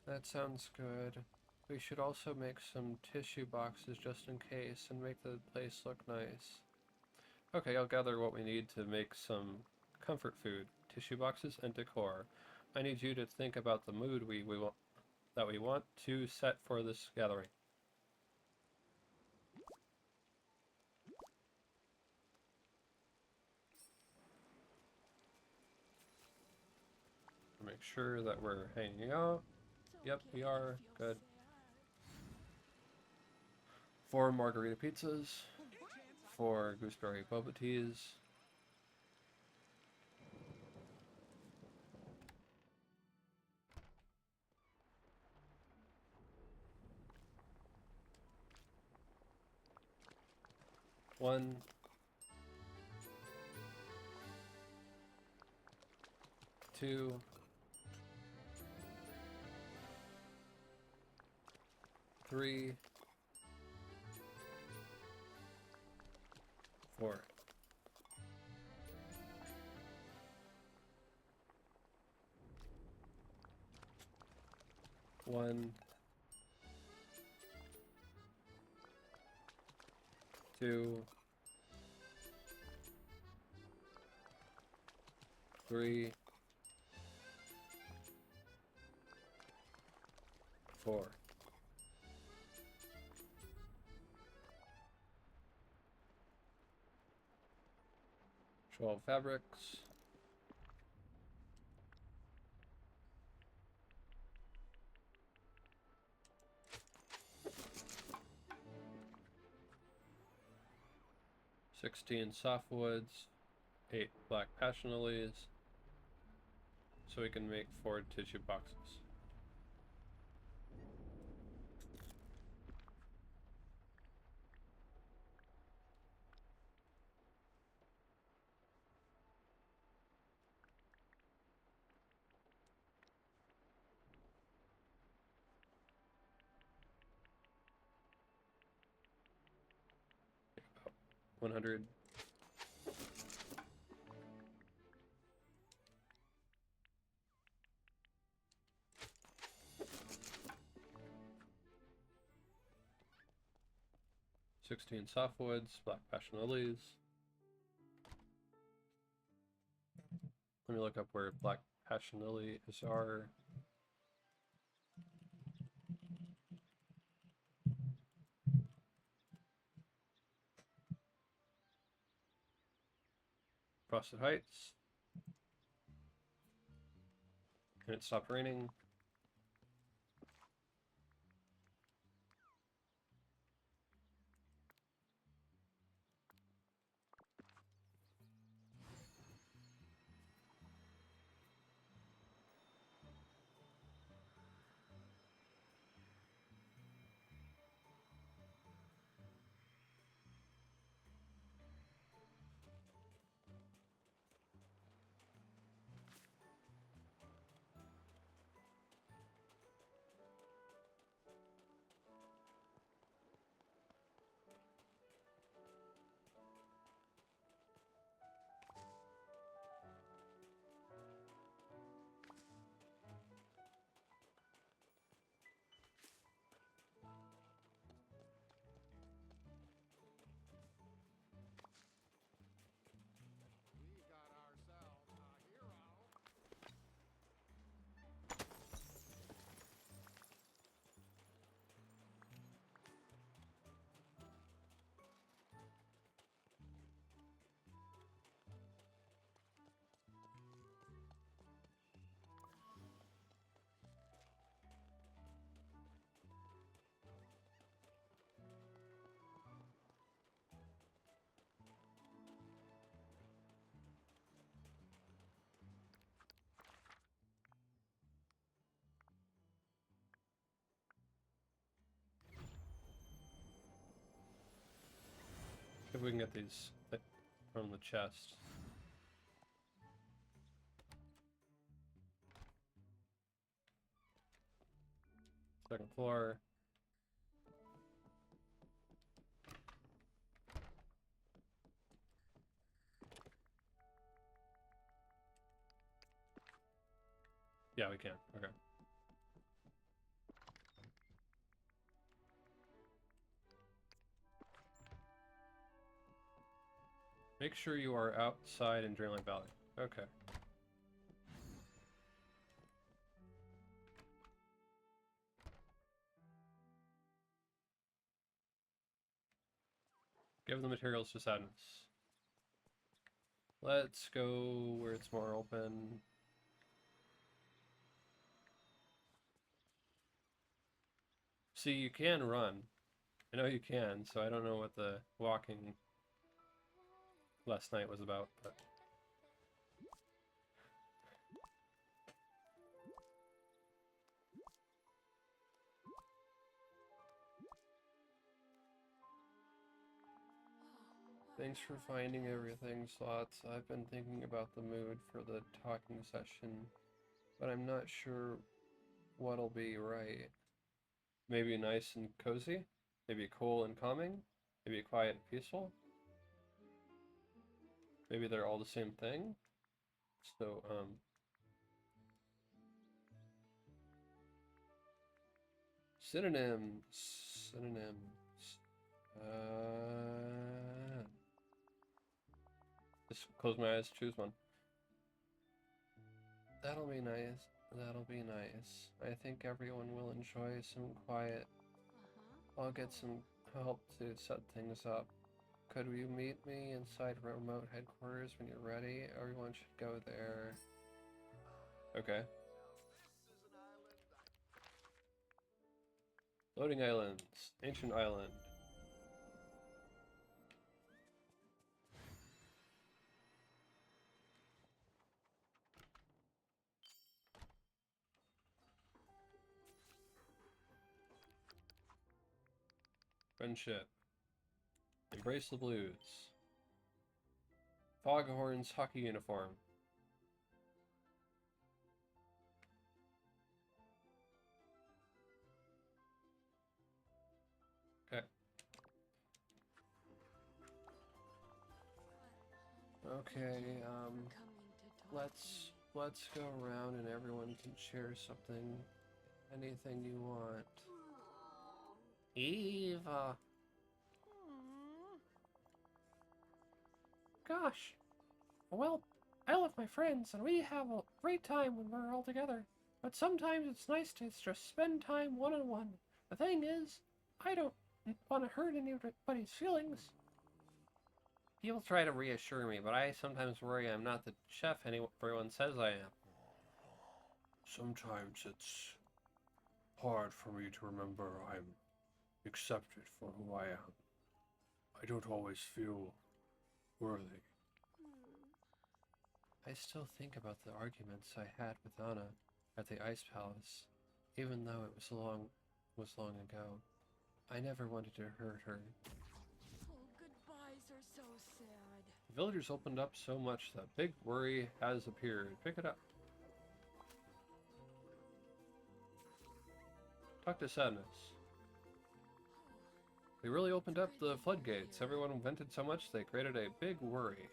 That sounds good. We should also make some tissue boxes just in case and make the place look nice. Okay, I'll gather what we need to make some comfort food, tissue boxes, and decor. I need you to think about the mood we want to set for this gathering. Make sure that we're hanging out. Yep, we are. Good. 4 margarita pizzas. 4 gooseberry boba teas. One 2, 3, 4. One, 2, 3, 4. Twelve fabrics. Sixteen softwoods, 8 black passion lilies, so we can make 4 tissue boxes. About 100. Sixteen softwoods, black passion lilies. Let me look up where black passion lilies are. Frosted Heights. And it stopped raining. We got ourselves a hero. If we can get these from the chest. Second floor. Yeah, we can. Okay. Make sure you are outside in Dreamlight Valley. Okay. Give the materials to Sadness. Let's go where it's more open. See, you can run. I know you can, so I don't know what the walking last night was about, but... Thanks for finding everything, Slots. I've been thinking about the mood for the talking session, but I'm not sure what'll be right. Maybe nice and cozy? Maybe cool and calming? Maybe quiet and peaceful? Maybe they're all the same thing? So, synonyms. Just close my eyes, choose one. That'll be nice. That'll be nice. I think everyone will enjoy some quiet. I'll get some help to set things up. Could you meet me inside remote headquarters when you're ready? Everyone should go there. Okay. Loading islands. Ancient island. Friendship. Embrace the blues. Foghorn's hockey uniform. Okay. Okay, let's go around and everyone can share something. Anything you want. Eva. Gosh. Well, I love my friends and we have a great time when we're all together. But sometimes it's nice to just spend time one-on-one. The thing is, I don't want to hurt anybody's feelings. People try to reassure me, but I sometimes worry I'm not the chef everyone says I am. Sometimes it's hard for me to remember I'm accepted for who I am. I don't always feel worthy. I still think about the arguments I had with Anna at the Ice Palace, even though it was long ago. I never wanted to hurt her. Oh, goodbyes are so sad. The villagers opened up so much that Big Worry has appeared. Pick it up. Talk to Sadness. They really opened up the floodgates. Everyone vented so much they created a big worry.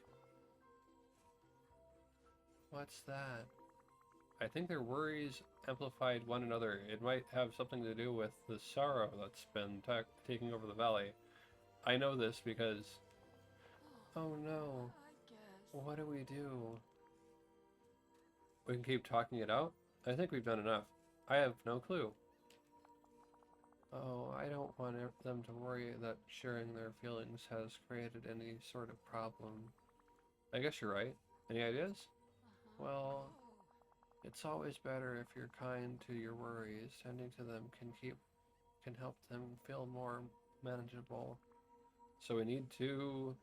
What's that? I think their worries amplified one another. It might have something to do with the sorrow that's been taking over the valley. I know this because... Oh no. What do we do? We can keep talking it out? I think we've done enough. I have no clue. Oh, I don't want them to worry that sharing their feelings has created any sort of problem. I guess you're right. Any ideas? Well, it's always better if you're kind to your worries. Tending to them can help them feel more manageable. So we need to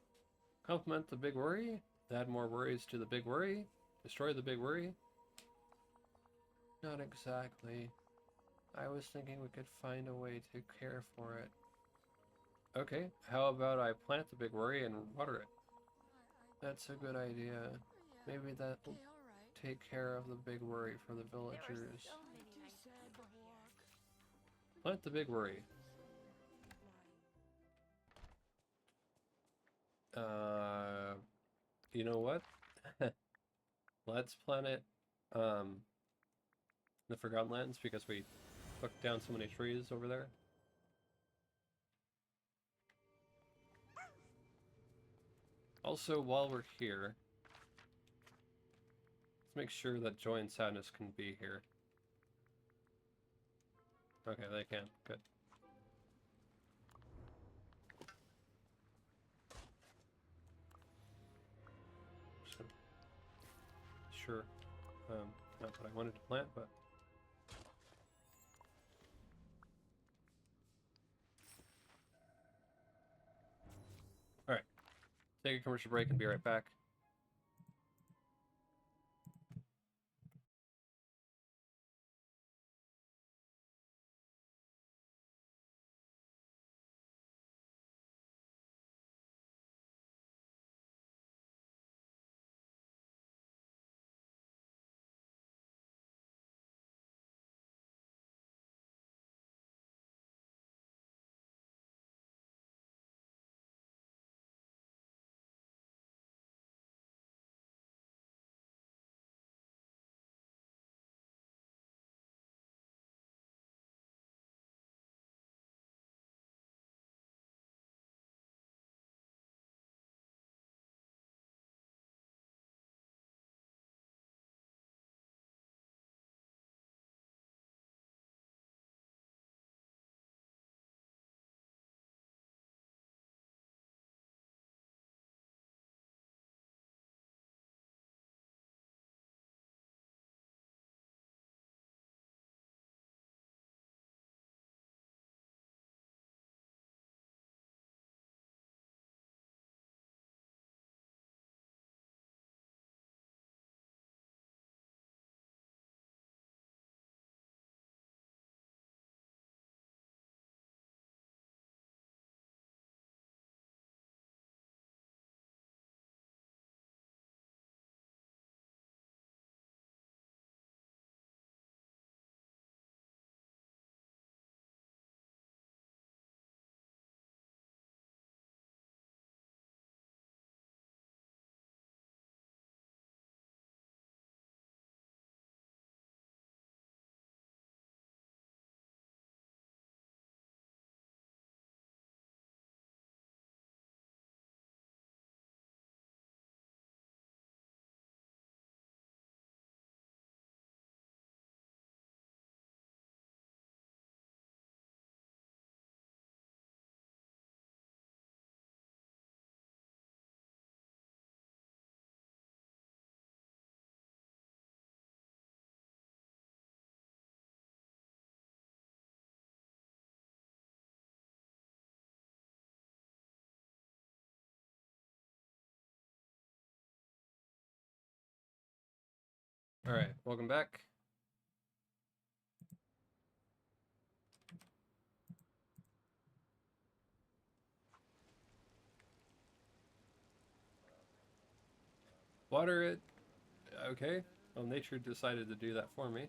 complement the big worry, add more worries to the big worry, destroy the big worry? Not exactly. I was thinking we could find a way to care for it. Okay, how about I plant the big worry and water it? That's a good idea. Maybe that will take care of the big worry for the villagers. Plant the big worry. You know what? Let's plant it, the Forgotten Lands because we took down so many trees over there. Also, while we're here, let's make sure that Joy and Sadness can be here. Okay, they can. Good. So, sure. Not what I wanted to plant, but... Alright. Take a commercial break and be right back. Alright, welcome back. Water it. Okay. Well, nature decided to do that for me.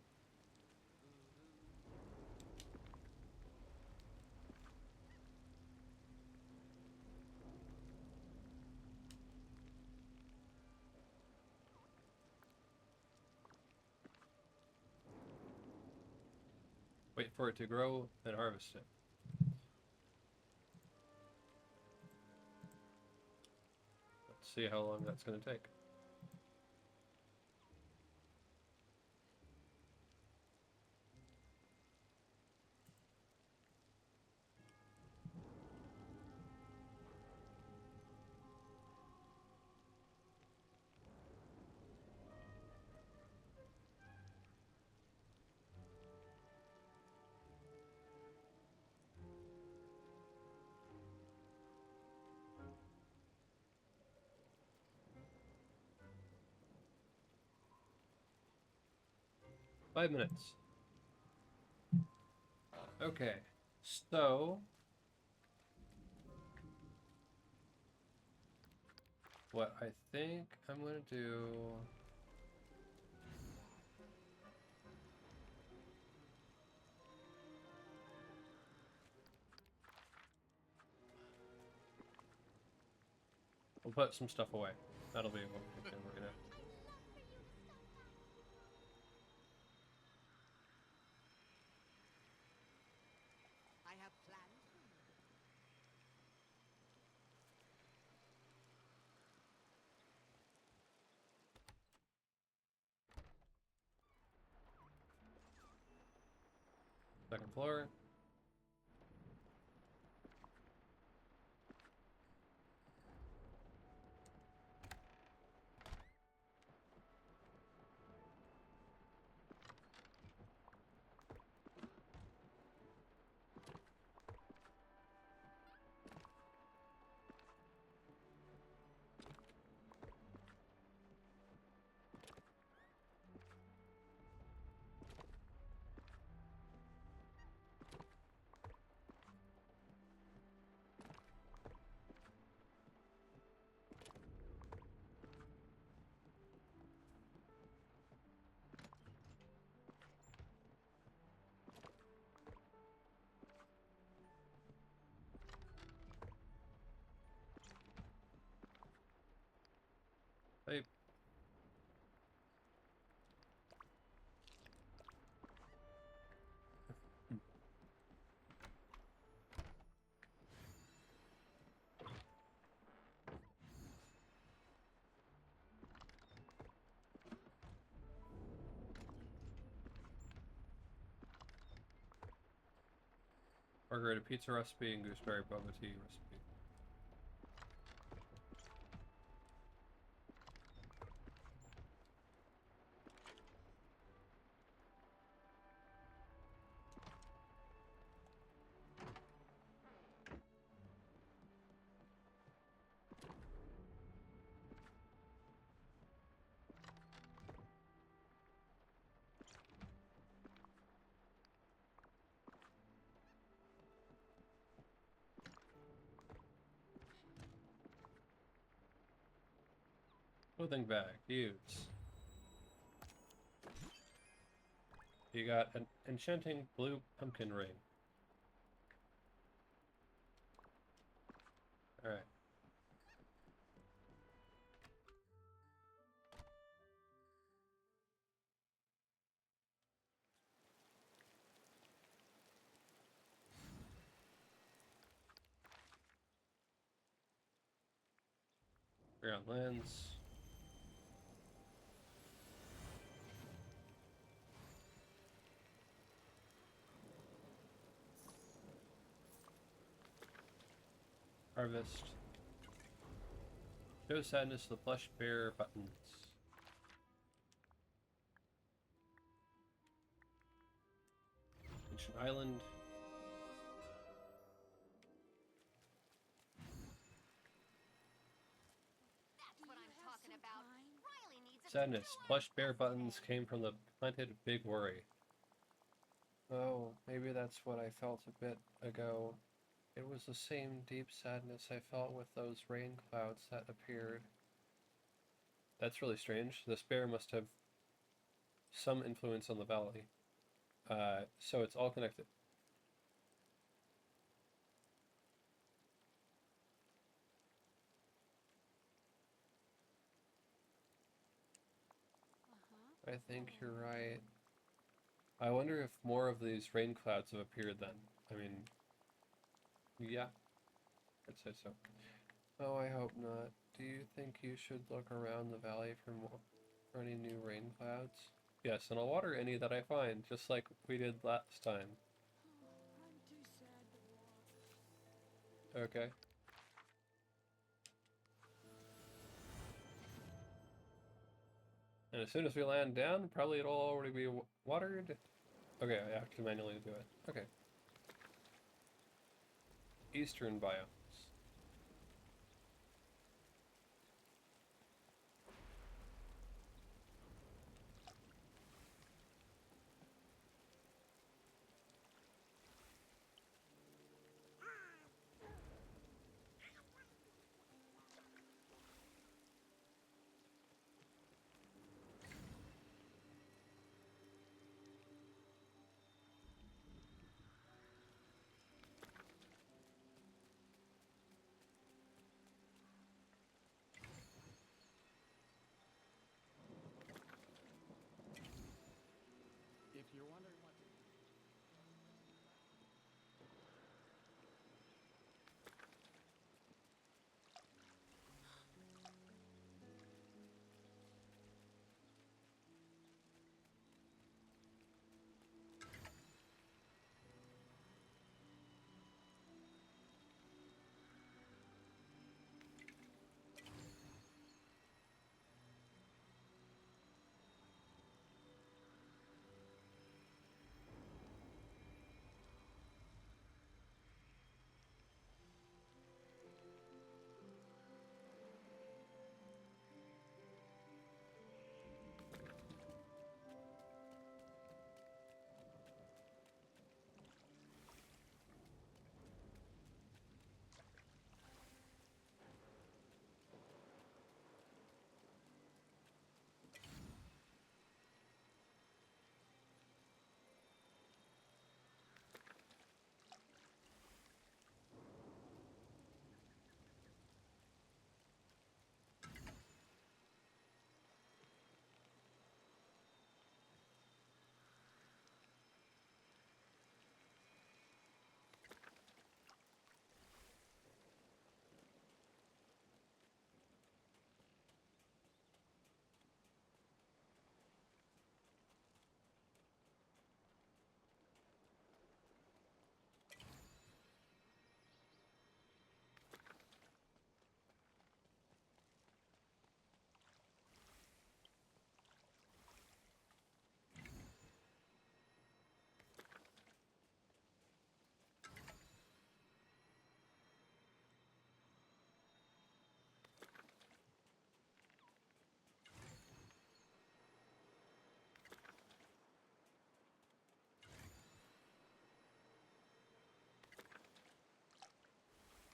Wait for it to grow, then harvest it. Let's see how long that's going to take. Five minutes. Okay, so what I think I'm gonna do. We'll put some stuff away. That'll be what we're gonna. I have plans for you. Second floor. Hey. Margarita pizza recipe and gooseberry boba tea recipe. Clothing bag, use. You got an enchanting blue pumpkin ring. Alright. Ground lens. Harvest. Show sadness to the plush bear buttons. Ancient island. That's what I'm talking about. Riley needs Sadness. Plush bear buttons came from the planted big worry. Oh, maybe that's what I felt a bit ago. It was the same deep sadness I felt with those rain clouds that appeared. That's really strange. This bear must have some influence on the valley. So it's all connected. I think you're right. I wonder if more of these rain clouds have appeared then. I mean, yeah, I'd say so. Oh, I hope not. Do you think you should look around the valley for any new rain clouds? Yes, and I'll water any that I find, just like we did last time. I'm too sad to walk. Okay. And as soon as we land down, probably it'll already be watered. Okay, I have to manually do it. Okay. Eastern biomes. If you're wondering what to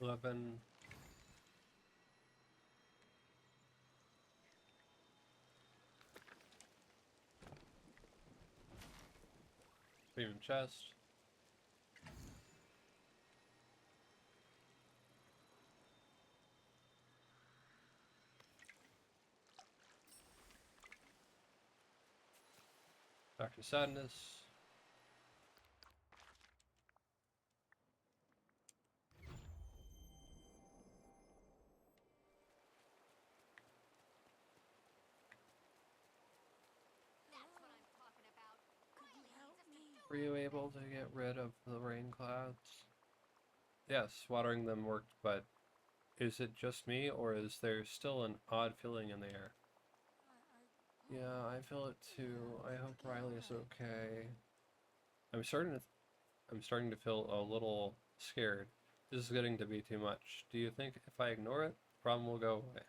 Eleven. Premium chest. Dr. Sadness. That's what I'm talking about. Could you help me? Were you able to get rid of the rain clouds? Yes, watering them worked, but is it just me, or is there still an odd feeling in the air? Yeah, I feel it too. I hope Riley's okay. I'm starting to feel a little scared. This is getting to be too much. Do you think if I ignore it, the problem will go away?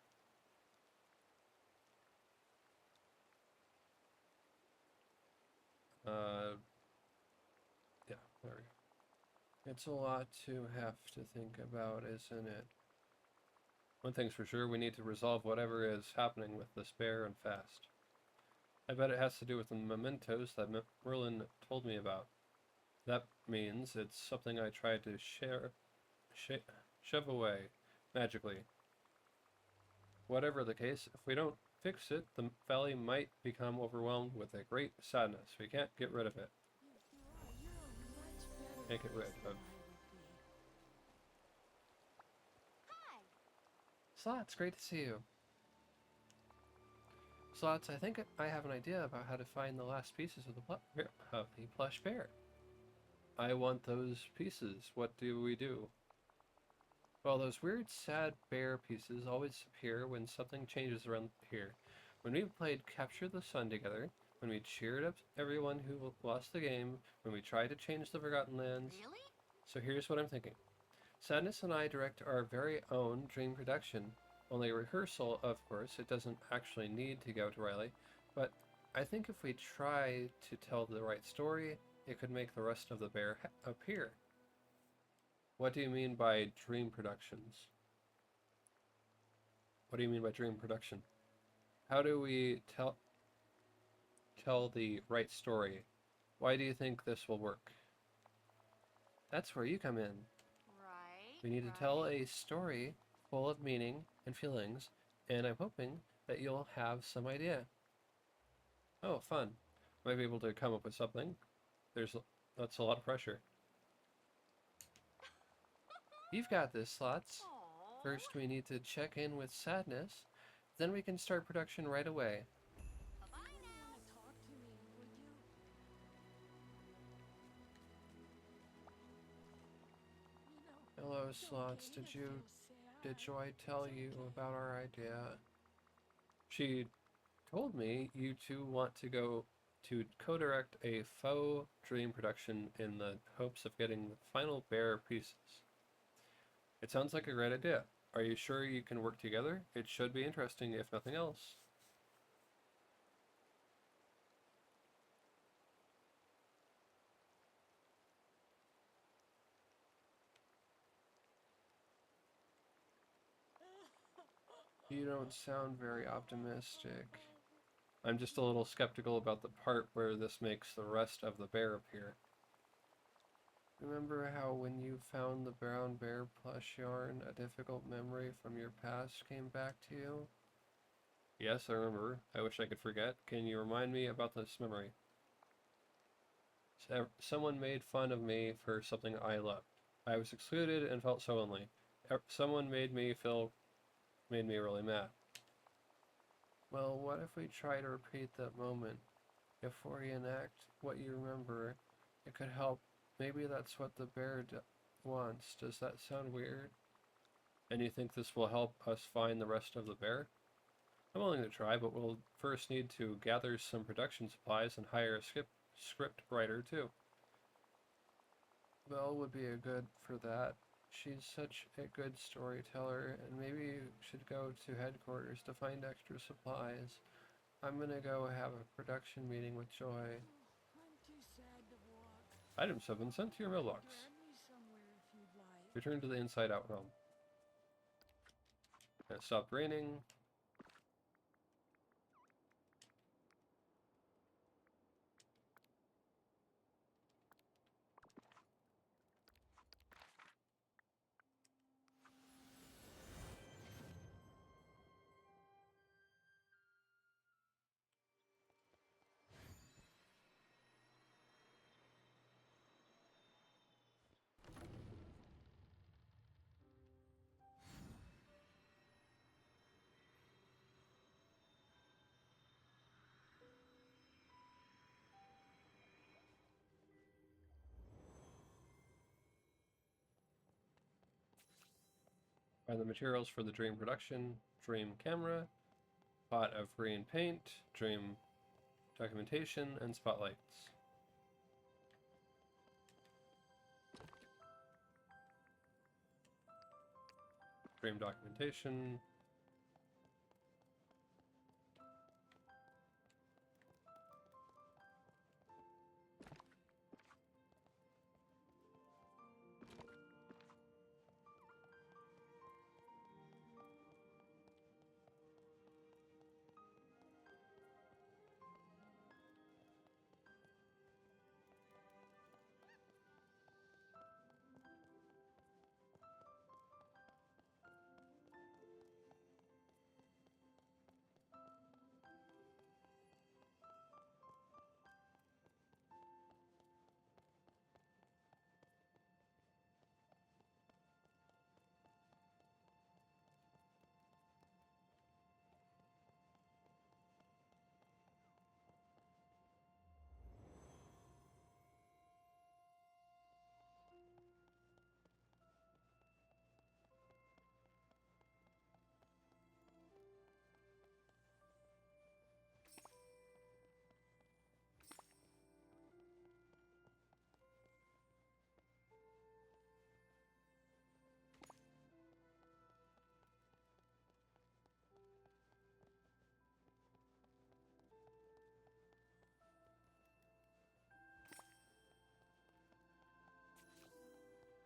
There we go. It's a lot to have to think about, isn't it? One thing's for sure, we need to resolve whatever is happening with this bear and fast. I bet it has to do with the mementos that Merlin told me about. That means it's something I tried to shove away magically. Whatever the case, if we don't fix it, the valley might become overwhelmed with a great sadness. We can't get rid of it. Can't get rid of. Hi. Slots, great to see you. Slots, I think I have an idea about how to find the last pieces of the plush bear. I want those pieces. What do we do? Well, those weird, sad bear pieces always appear when something changes around here. When we played Capture the Sun together, when we cheered up everyone who lost the game, when we tried to change the Forgotten Lands. Really? So here's what I'm thinking. Sadness and I direct our very own dream production. Only a rehearsal, of course. It doesn't actually need to go to Riley. But I think if we try to tell the right story, it could make the rest of the bear appear. What do you mean by dream productions? What do you mean by dream production? How do we tell the right story? Why do you think this will work? That's where you come in. Right. We need to tell a story full of meaning and feelings, and I'm hoping that you'll have some idea. Oh, fun. Might be able to come up with something. That's a lot of pressure. You've got this, Slots. Aw. First, we need to check in with Sadness, then we can start production right away. Bye-bye now. Talk to me, would you? You know, Hello, it's Slots. okay to feel Did sad. Joy tell you about our idea? She told me you two want to go to co-direct a faux dream production in the hopes of getting the final bear pieces. It sounds like a great idea. Are you sure you can work together? It should be interesting if nothing else. You don't sound very optimistic. I'm just a little skeptical about the part where this makes the rest of the bear appear. Remember how when you found the brown bear plush yarn, a difficult memory from your past came back to you? Yes, I remember. I wish I could forget. Can you remind me about this memory? Someone made fun of me for something I loved. I was excluded and felt so lonely. Someone made me really mad. Well, what if we try to repeat that moment? If we enact what you remember, it could help. Maybe that's what the bear wants. Does that sound weird? And you think this will help us find the rest of the bear? I'm willing to try, but we'll first need to gather some production supplies and hire a script writer too. Belle would be a good for that. She's such a good storyteller, and maybe you should go to headquarters to find extra supplies. I'm gonna go have a production meeting with Joy. I'm too sad to walk. Items have been sent to your mailbox. Grab me somewhere if you'd like. Return to the Inside Out realm. It stopped raining. Find the materials for the dream production, dream camera, pot of green paint, dream documentation, and spotlights. Dream documentation.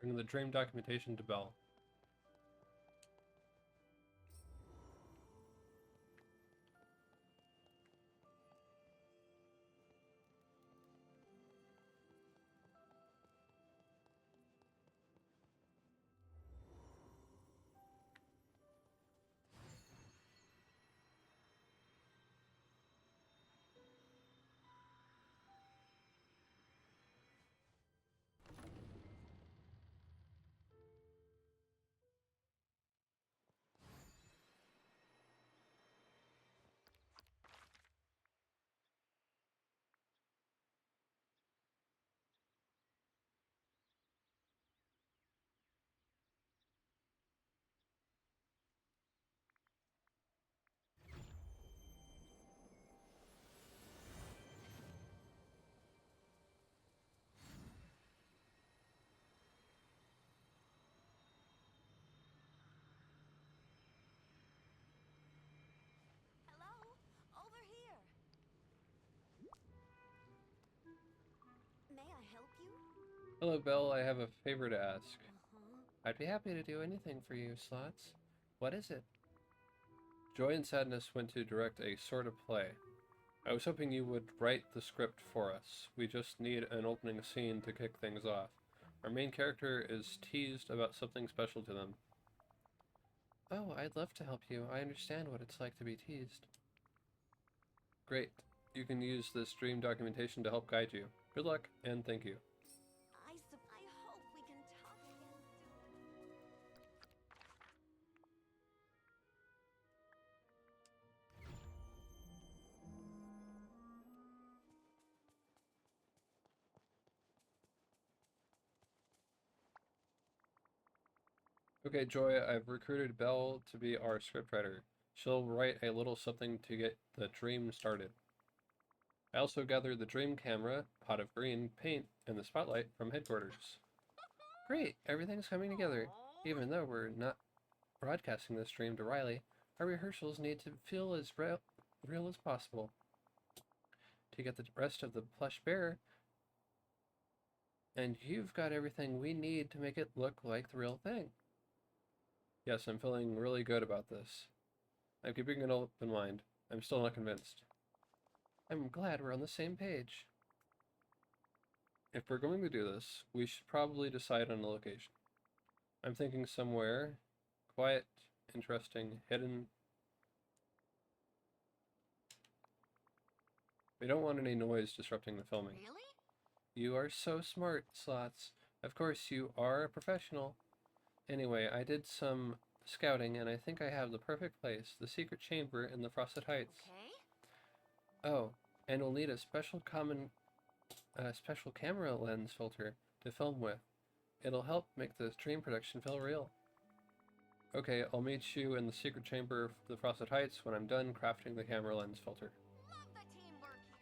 Bring the dream documentation to Belle. Hello? Over here. May I help you? Hello, Belle. I have a favor to ask. Uh-huh. I'd be happy to do anything for you, Slots. What is it? Joy and Sadness went to direct a sort of play. I was hoping you would write the script for us. We just need an opening scene to kick things off. Our main character is teased about something special to them. Oh, I'd love to help you. I understand what it's like to be teased. Great. You can use this dream documentation to help guide you. Good luck, and thank you. I hope we can talk again soon. Okay, Joy, I've recruited Belle to be our scriptwriter. She'll write a little something to get the dream started. I also gathered the dream camera, pot of green, paint, and the spotlight from headquarters. Great, everything's coming together. Even though we're not broadcasting this dream to Riley, our rehearsals need to feel as real as possible. To get the rest of the plush bear, and you've got everything we need to make it look like the real thing. Yes, I'm feeling really good about this. I'm keeping an open mind. I'm still not convinced. I'm glad we're on the same page. If we're going to do this, we should probably decide on a location. I'm thinking somewhere quiet, interesting, hidden. We don't want any noise disrupting the filming. Really? You are so smart, Slots. Of course, you are a professional. Anyway, I did some scouting, and I think I have the perfect place, the secret chamber in the Frosted Heights. Okay. Oh, and we'll need a special camera lens filter to film with. It'll help make the dream production feel real. Okay, I'll meet you in the secret chamber of the Frosted Heights when I'm done crafting the camera lens filter. Love the teamwork here.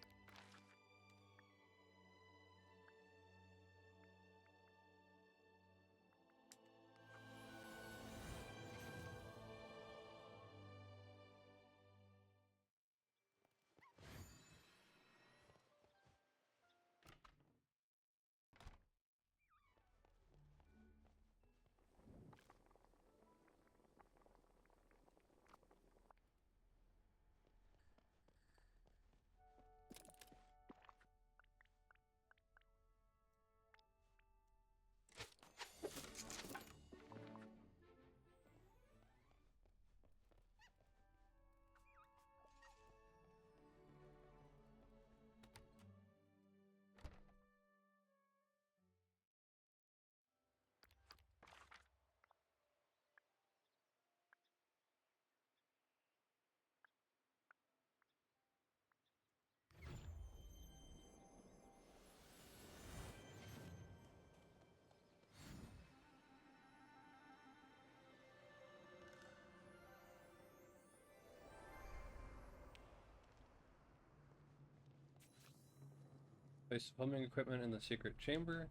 Place filming equipment in the secret chamber.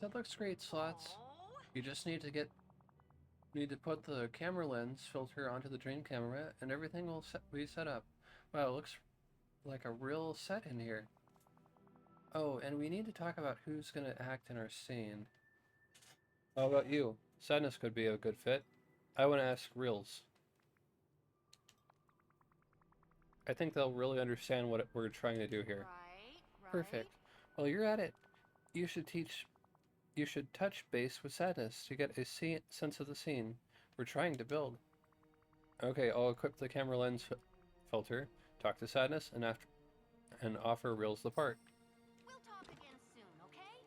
That looks great, Slots. You just need to put the camera lens filter onto the dream camera, and everything will be set up. Wow, it looks like a real set in here. Oh, and we need to talk about who's gonna act in our scene. How about you? Sadness could be a good fit. I want to ask Reels. I think they'll really understand what we're trying to do here. Right. Perfect. Well, you're at it. You should touch base with Sadness to get a sense of the scene we're trying to build. Okay, I'll equip the camera lens filter, talk to Sadness, and offer Reels the part. We'll talk again soon, okay?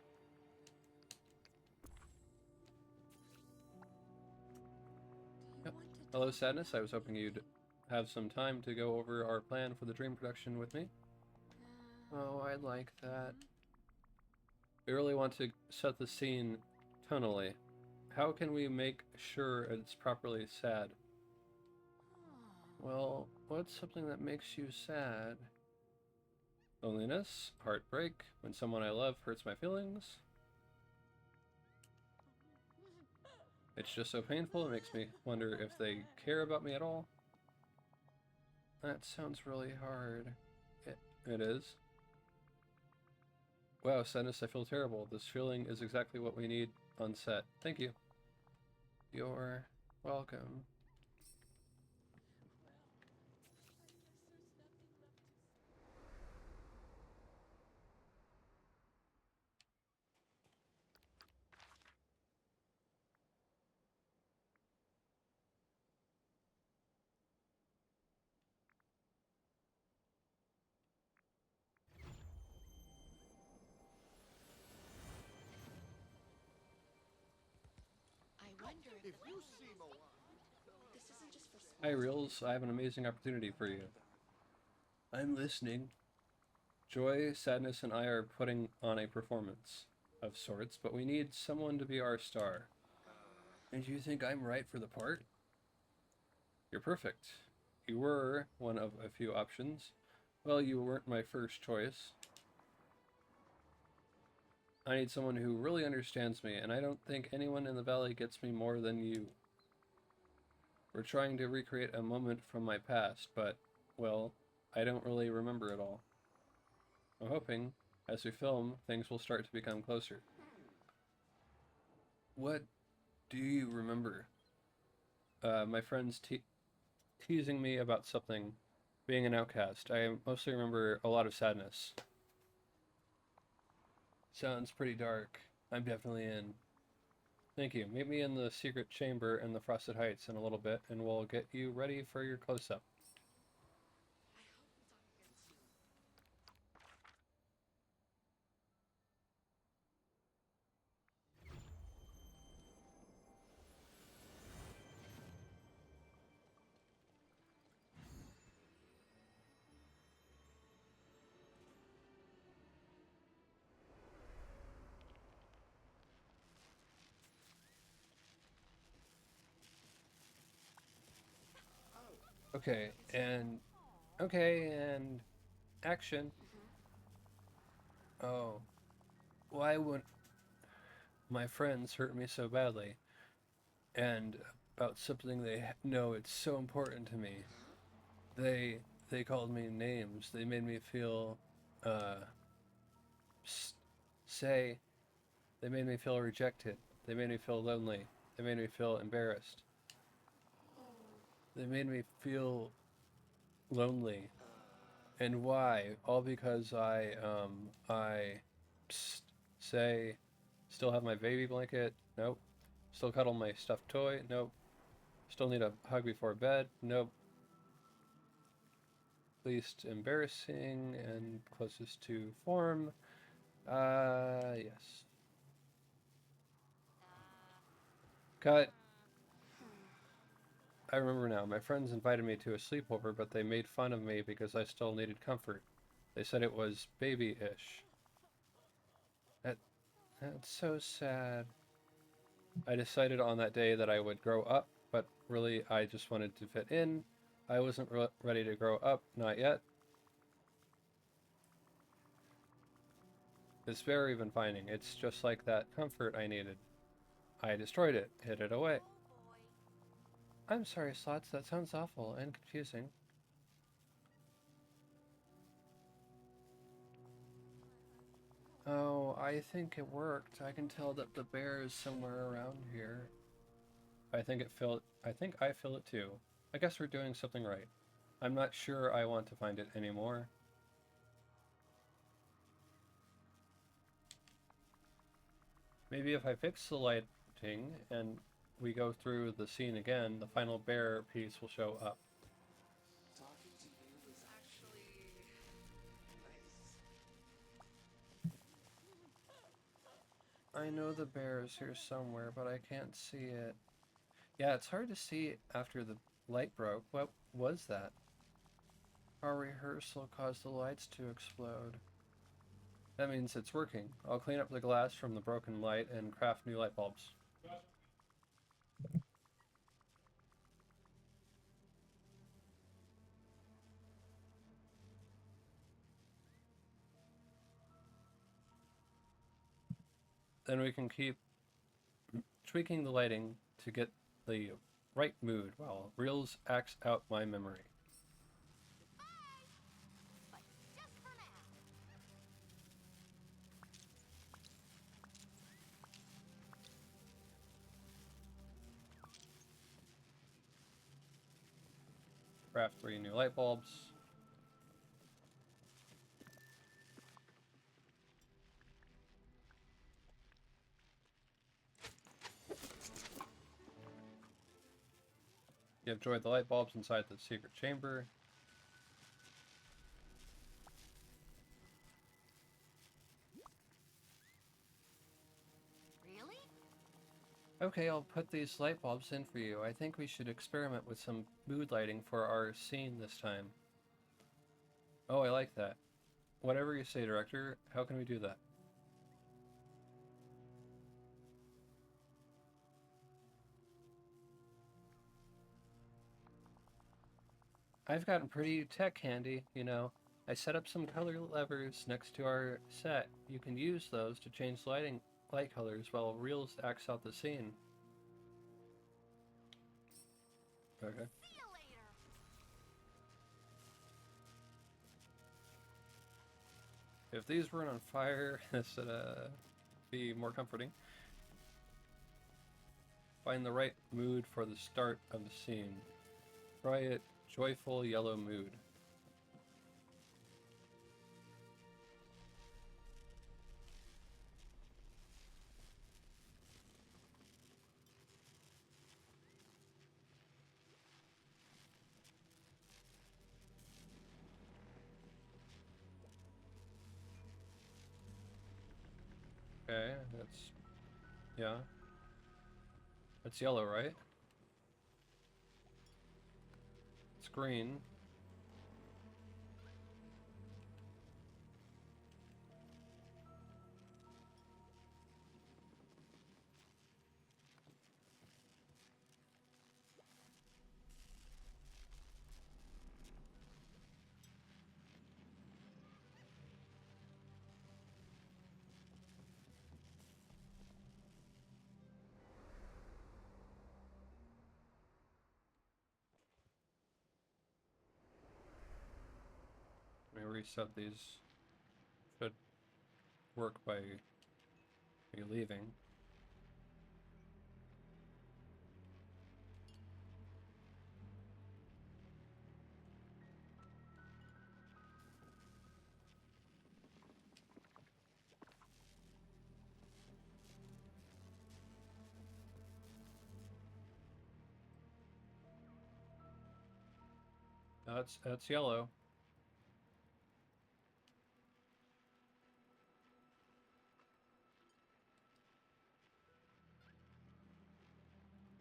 Yep. Hello, Sadness. I was hoping you'd have some time to go over our plan for the dream production with me. Oh, I like that. We really want to set the scene tonally. How can we make sure it's properly sad? Well, what's something that makes you sad? Loneliness, heartbreak, when someone I love hurts my feelings. It's just so painful, it makes me wonder if they care about me at all. That sounds really hard. It is. Wow, Sadness, I feel terrible. This feeling is exactly what we need on set. Thank you. You're welcome. If you see Moana, Hi, Reels. I have an amazing opportunity for you. I'm listening. Joy, Sadness, and I are putting on a performance of sorts, but we need someone to be our star. And you think I'm right for the part? You're perfect. You were one of a few options. Well, you weren't my first choice. I need someone who really understands me, and I don't think anyone in the valley gets me more than you. We're trying to recreate a moment from my past, but, well, I don't really remember it all. I'm hoping, as we film, things will start to become closer. What do you remember? My friends teasing me about something, being an outcast. I mostly remember a lot of sadness. Sounds pretty dark. I'm definitely in. Thank you. Meet me in the secret chamber in the Frosted Heights in a little bit, and we'll get you ready for your close-up. Okay, and action. Oh, why would my friends hurt me so badly? And about something they know it's so important to me. They called me names. They made me feel say they made me feel rejected. They made me feel lonely. They made me feel embarrassed. They made me feel lonely. And why? All because I say, still have my baby blanket? Nope. Still cuddle my stuffed toy? Nope. Still need a hug before bed? Nope. Least embarrassing and closest to form? Yes. Cut. I remember now. My friends invited me to a sleepover, but they made fun of me because I still needed comfort. They said it was baby-ish. That's so sad. I decided on that day that I would grow up, but really I just wanted to fit in. I wasn't ready to grow up, not yet. This bear we've been finding, it's just like that comfort I needed. I destroyed it, hid it away. Oh boy. I'm sorry, Slots, that sounds awful and confusing. Oh, I think it worked. I can tell that the bear is somewhere around here. I think I feel it too. I guess we're doing something right. I'm not sure I want to find it anymore. Maybe if I fix the lighting and we go through the scene again, the final bear piece will show up. Talking to you is actually nice. I know the bear is here somewhere, but I can't see it. Yeah, it's hard to see after the light broke. What was that? Our rehearsal caused the lights to explode. That means it's working. I'll clean up the glass from the broken light and craft new light bulbs. Then we can keep tweaking the lighting to get the right mood while Reels acts out my memory. Goodbye. But just for now. Craft 3 new light bulbs. You have enjoyed the light bulbs inside the secret chamber. Really? Okay, I'll put these light bulbs in for you. I think we should experiment with some mood lighting for our scene this time. Oh, I like that. Whatever you say, director. How can we do that? I've gotten pretty tech handy, you know. I set up some color levers next to our set. You can use those to change light colors while Reels acts out the scene. Okay. See you later. If these weren't on fire, this would be more comforting. Find the right mood for the start of the scene. Try it, joyful yellow mood. Okay, yeah. That's yellow, right? It's green. Let me reset these. Should work by me leaving. That's yellow.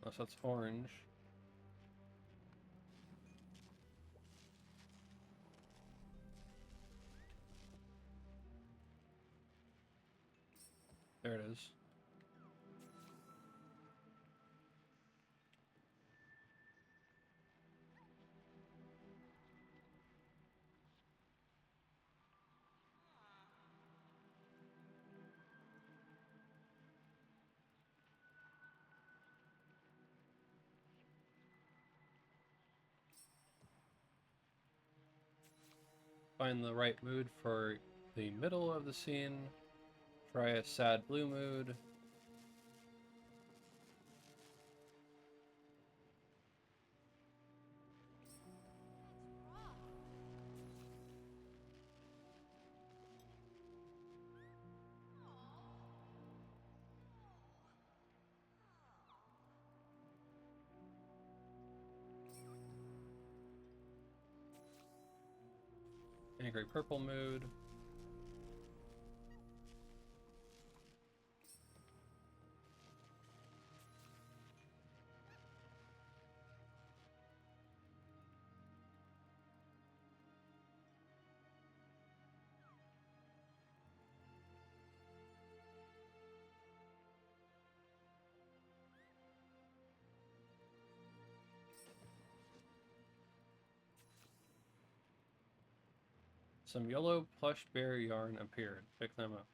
Unless that's orange. There it is. find the right mood for the middle of the scene. Try a sad blue mood. Angry purple mood. Some yellow plush bear yarn appeared. Pick them up.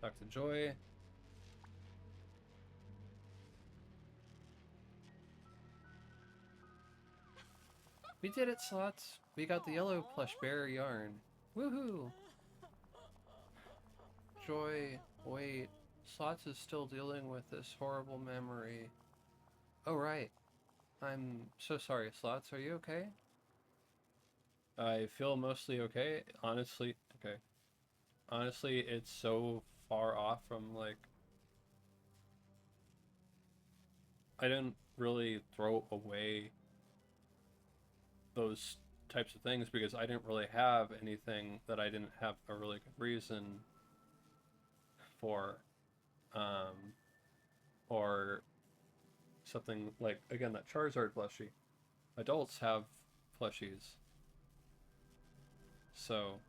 Talk to Joy. We did it, Slots. We got the yellow plush bear yarn. Woohoo! Joy, wait. Slots is still dealing with this horrible memory. Oh, right. I'm so sorry, Slots. Are you okay? I feel mostly okay. Honestly, okay. Honestly, it's so far off from, like... I didn't really throw away those types of things because I didn't really have anything that I didn't have a really good reason for. Or something like, again, that Charizard plushie. Adults have plushies. So,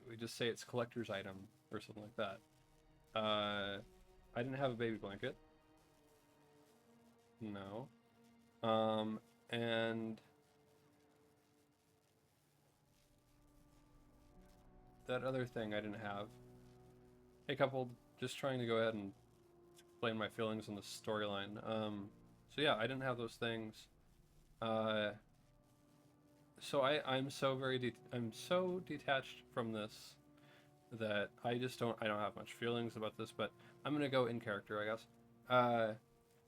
we just say it's collector's item or something like that. I didn't have a baby blanket. No. And that other thing I didn't have. Hey, couple, just trying to go ahead and explain my feelings on the storyline. So yeah, I didn't have those things. So I'm so detached from this that I don't have much feelings about this, but I'm gonna go in character, I guess.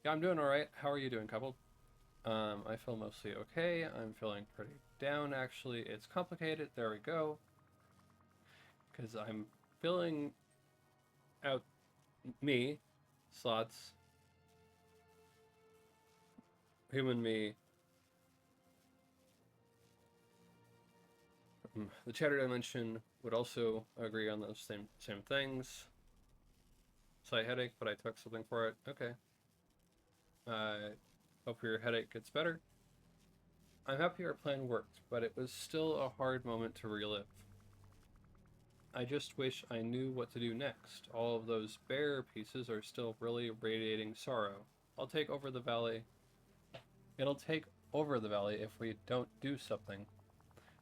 Yeah, I'm doing alright. How are you doing, couple? I feel mostly okay. I'm feeling pretty down, actually. It's complicated. There we go. Because I'm filling out me, Slots, human me. The chatter dimension would also agree on those same things. Slight headache, but I took something for it. Okay. Hope your headache gets better. I'm happy our plan worked, but it was still a hard moment to relive. I just wish I knew what to do next. All of those bear pieces are still really radiating sorrow. I'll take over the valley. It'll take over the valley if we don't do something.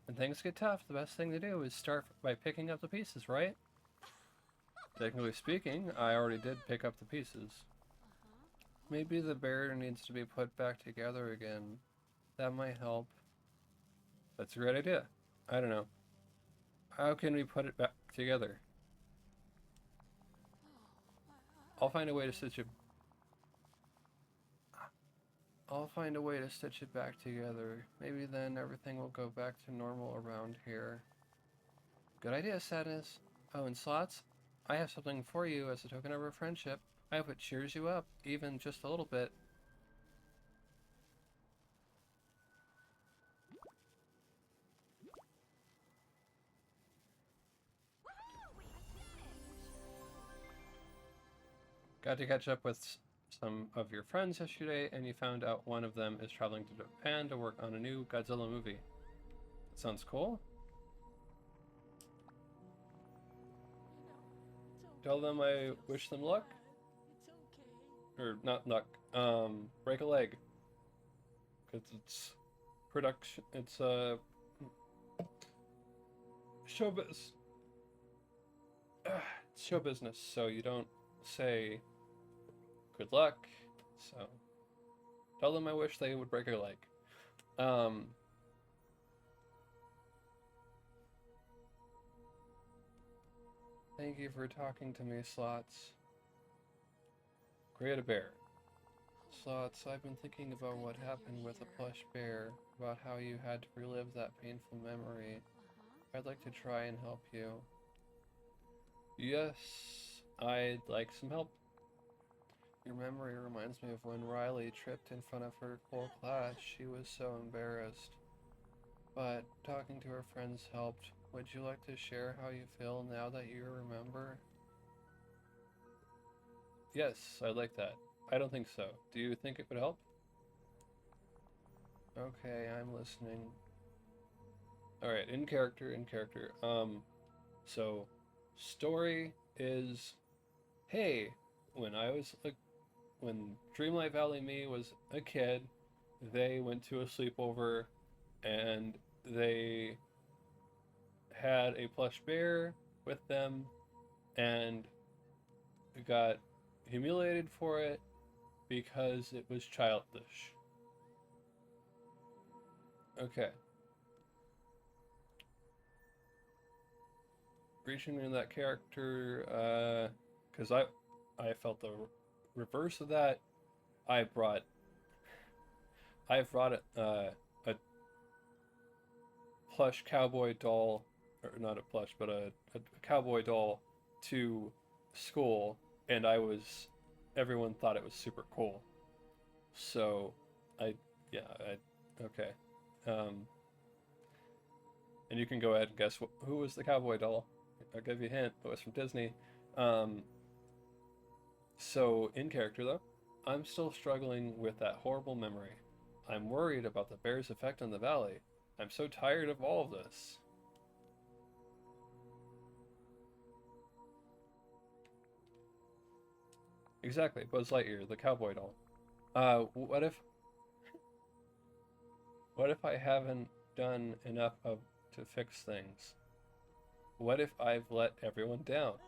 When things get tough, the best thing to do is start by picking up the pieces, right? Technically speaking, I already did pick up the pieces. Maybe the bear needs to be put back together again. That might help. That's a great idea. I don't know. How can we put it back together? I'll find a way to stitch it. I'll find a way to stitch it back together. Maybe then everything will go back to normal around here. Good idea, Sadness. Oh, and Slots, I have something for you as a token of our friendship. I hope it cheers you up, even just a little bit. Got to catch up with some of your friends yesterday, and you found out one of them is traveling to Japan to work on a new Godzilla movie. That sounds cool. Tell them I wish them luck. Or not luck. Break a leg. Because it's production. It's showbiz. It's show business, so you don't say good luck. So tell them I wish they would break your leg. Thank you for talking to me, Slots. Create a bear. Slots, I've been thinking about what happened with the plush bear, about how you had to relive that painful memory. I'd like to try and help you. Yes, I'd like some help. Your memory reminds me of when Riley tripped in front of her whole class. She was so embarrassed. But talking to her friends helped. Would you like to share how you feel now that you remember? Yes, I'd like that. I don't think so. Do you think it would help? Okay, I'm listening. Alright, in character. So, story is, hey, when Dreamlight Valley me was a kid, they went to a sleepover, and they had a plush bear with them, and got humiliated for it because it was childish. Okay. Reaching into that character, because I felt the reverse of that. I brought a plush cowboy doll, or not a plush, but a cowboy doll to school, and everyone thought it was super cool. So, okay. And you can go ahead and guess who was the cowboy doll. I'll give you a hint. It was from Disney. So, in character though, I'm still struggling with that horrible memory. I'm worried about the bear's effect on the valley. I'm so tired of all of this. Exactly, Buzz Lightyear, the cowboy doll. What if I haven't done enough to fix things? What if I've let everyone down?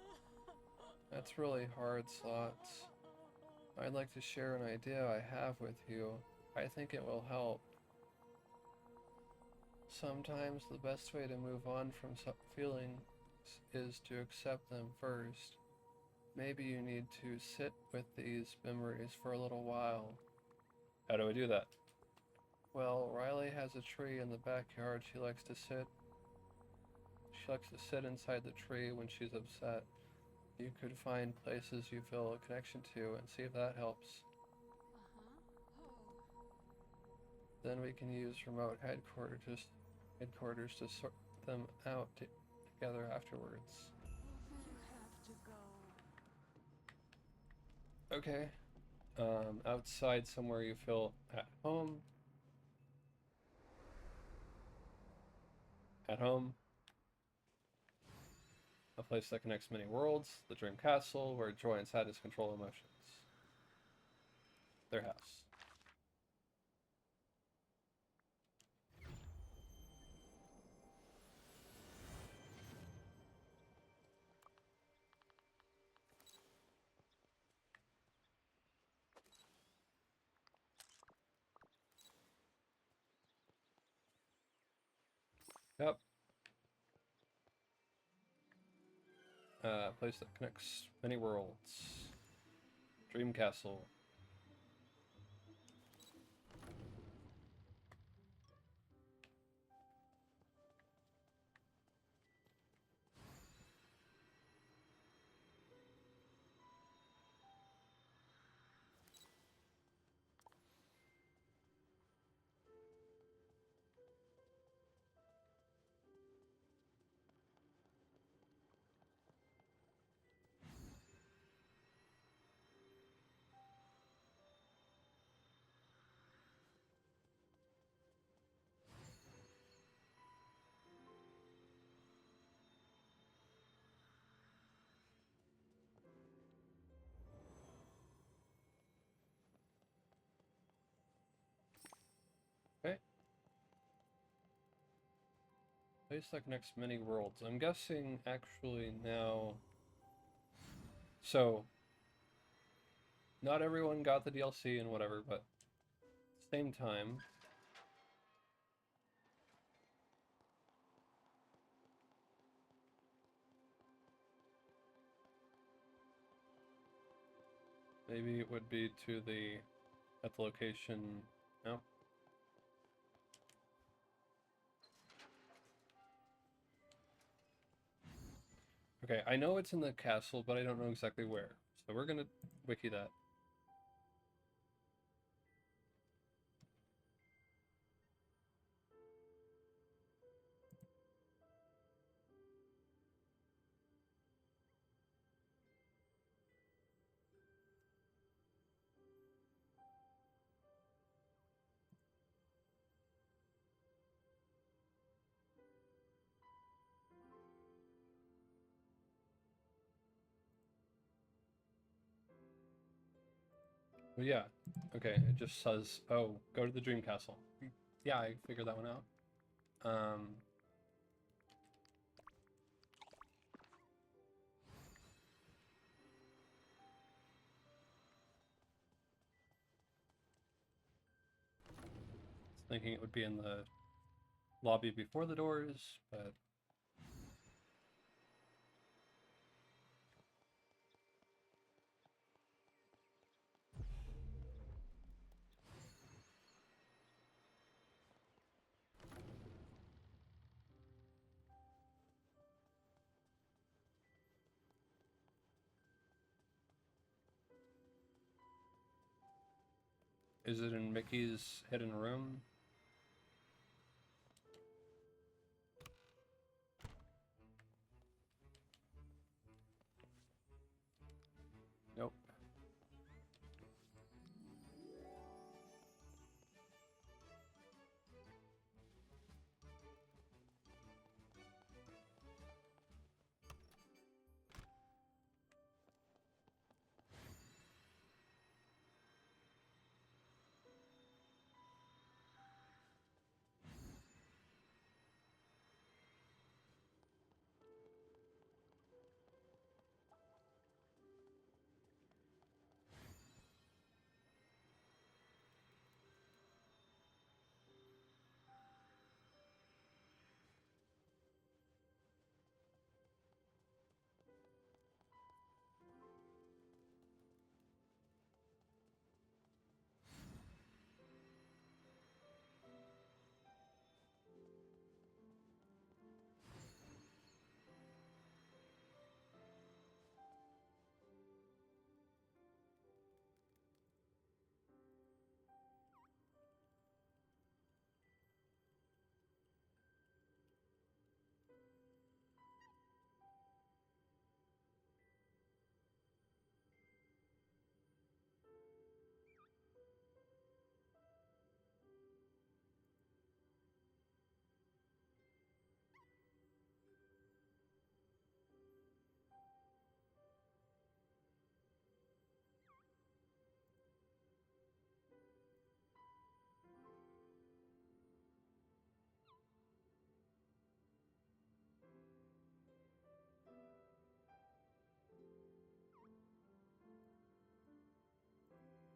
That's really hard, Slots. I'd like to share an idea I have with you. I think it will help. Sometimes the best way to move on from feelings is to accept them first. Maybe you need to sit with these memories for a little while. How do I do that? Well, Riley has a tree in the backyard she likes to sit inside the tree when she's upset. You could find places you feel a connection to and see if that helps. Then we can use remote headquarters to sort them out together afterwards. Okay. Outside somewhere you feel at home. At home. A place that connects many worlds. The Dream Castle, where joy and sadness control emotions. Their house. Yep. Place that connects many worlds. Dream Castle. Okay. Place that connects many worlds. I'm guessing actually now So, not everyone got the DLC and whatever, but at the same time, maybe it would be to the, at the location, no? Okay, I know it's in the castle, but I don't know exactly where. So we're gonna wiki that. Well, yeah. Okay, it just says, oh, go to the Dream Castle. Yeah, I figured that one out. Thinking it would be in the lobby before the doors, but is it in Mickey's hidden room? Nope.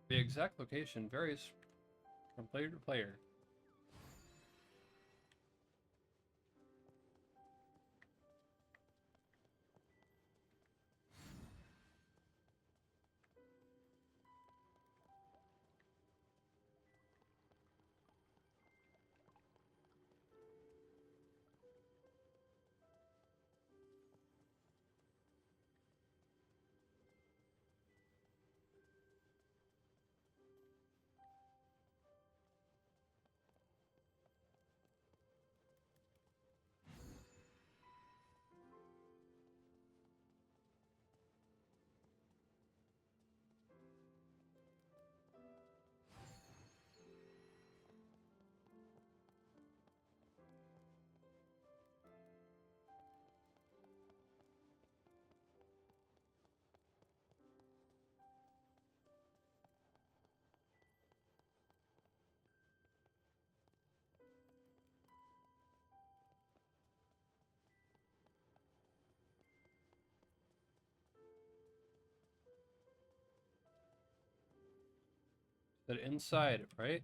The exact location varies from player to player. Said inside, right?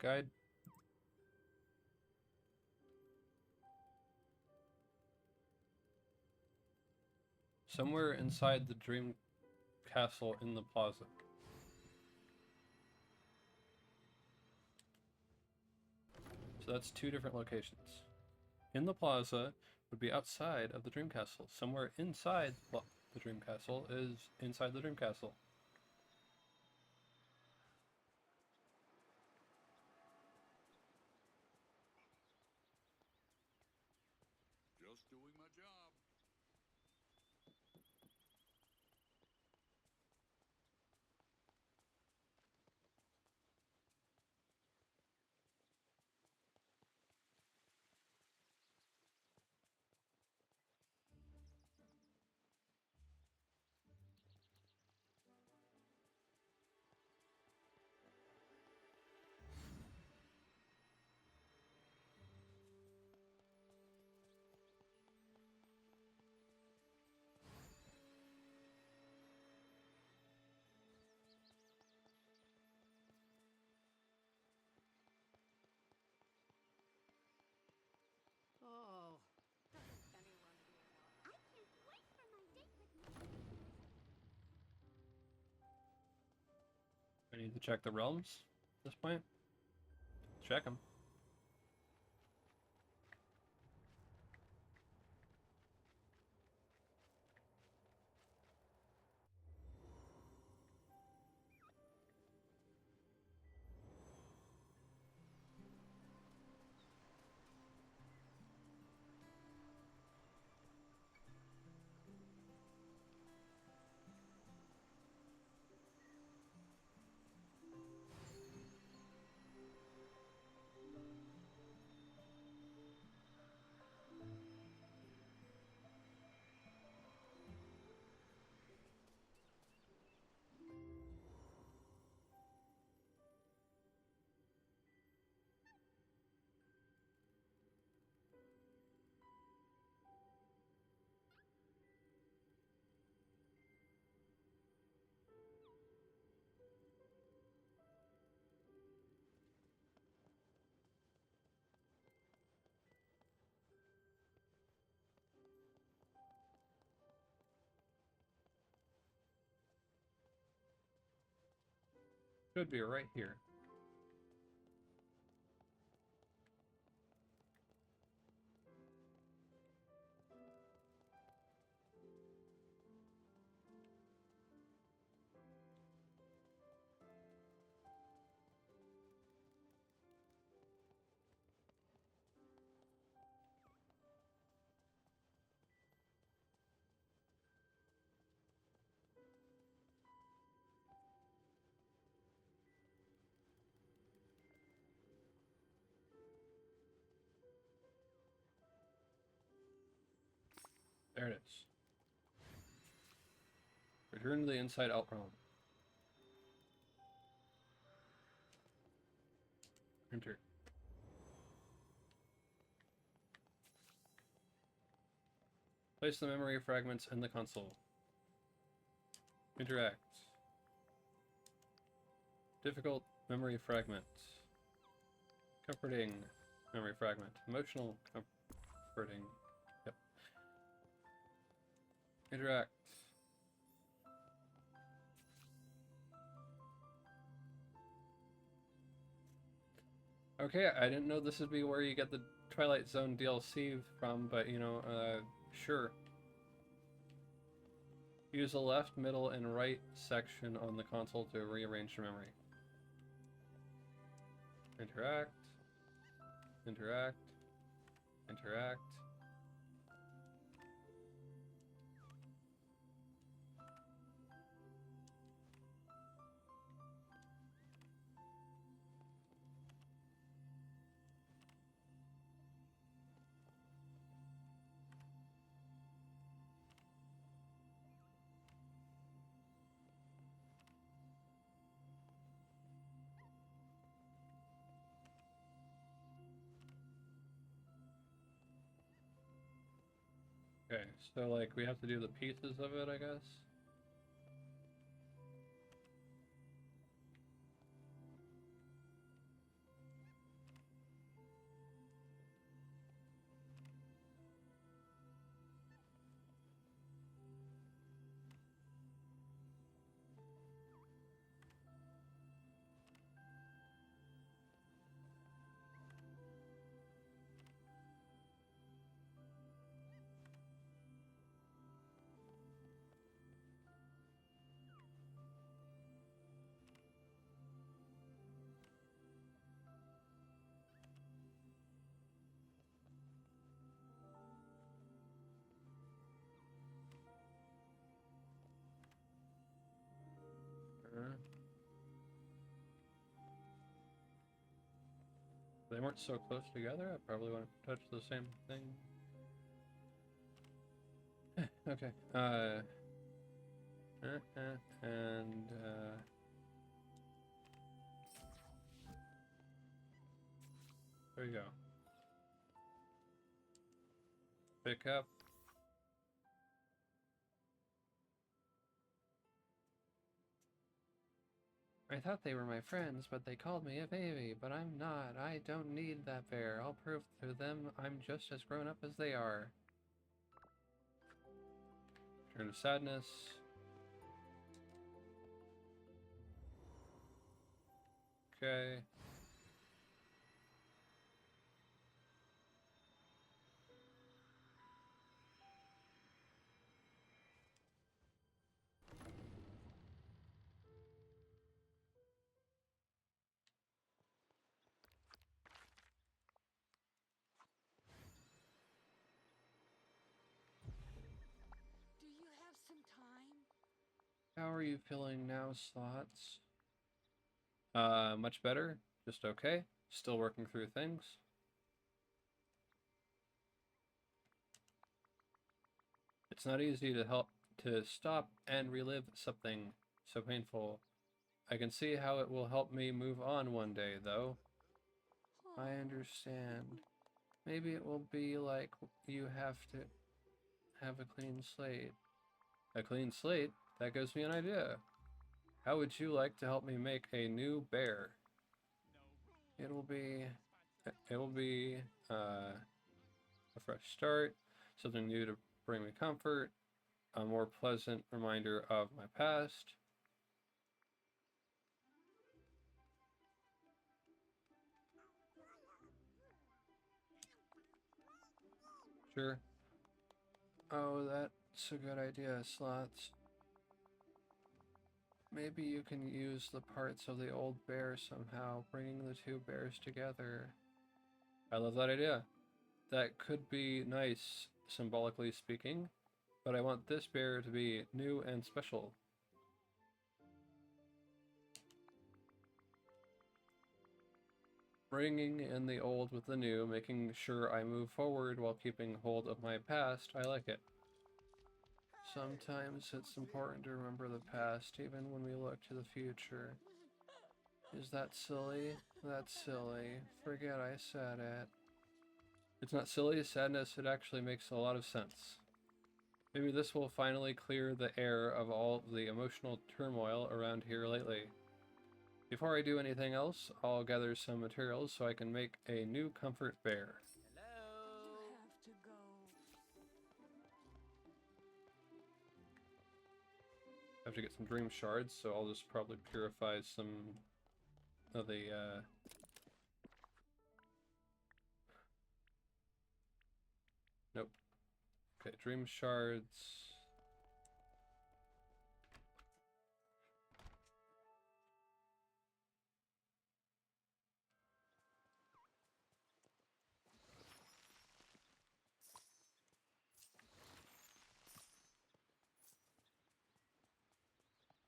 Guide. Somewhere inside the dream castle in the plaza. So that's two different locations. In the plaza would be outside of the dream castle. Somewhere inside the dream castle is inside the dream castle. Just doing my job. Oh, I can't wait for my date with I need to check the realms at this point. Check them. Should be right here. There it is. Return to the inside out realm. Enter. Place the memory fragments in the console. Interact. Difficult memory fragment. Comforting memory fragment. Emotional comforting. Yep. Interact. Okay, I didn't know this would be where you get the Twilight Zone DLC from, but you know, sure. Use the left, middle, and right section on the console to rearrange your memory. Interact. Interact. Interact. Okay, so like we have to do the pieces of it, I guess. weren't so close together, I probably wouldn't touch the same thing. Okay. And there you go. Pick up. I thought they were my friends, but they called me a baby, but I'm not. I don't need that bear. I'll prove to them I'm just as grown up as they are. Turn to sadness. Okay. Do you have some time? How are you feeling now, Slots? Much better. Just okay. Still working through things. It's not easy to stop and relive something so painful. I can see how it will help me move on one day, though. I understand. Maybe it will be like you have to have a clean slate. A clean slate? That gives me an idea. How would you like to help me make a new bear? It will be a fresh start, something new to bring me comfort, a more pleasant reminder of my past. Sure. Oh, that's a good idea, Slots. Maybe you can use the parts of the old bear somehow, bringing the two bears together. I love that idea. That could be nice, symbolically speaking, but I want this bear to be new and special. Bringing in the old with the new, making sure I move forward while keeping hold of my past, I like it. Sometimes it's important to remember the past, even when we look to the future. Is that silly? That's silly. Forget I said it. It's not silly, sadness, it actually makes a lot of sense. Maybe this will finally clear the air of all the emotional turmoil around here lately. Before I do anything else, I'll gather some materials so I can make a new comfort bear. You have to go. I have to get some dream shards, so I'll just probably purify some of the nope. Okay, dream shards.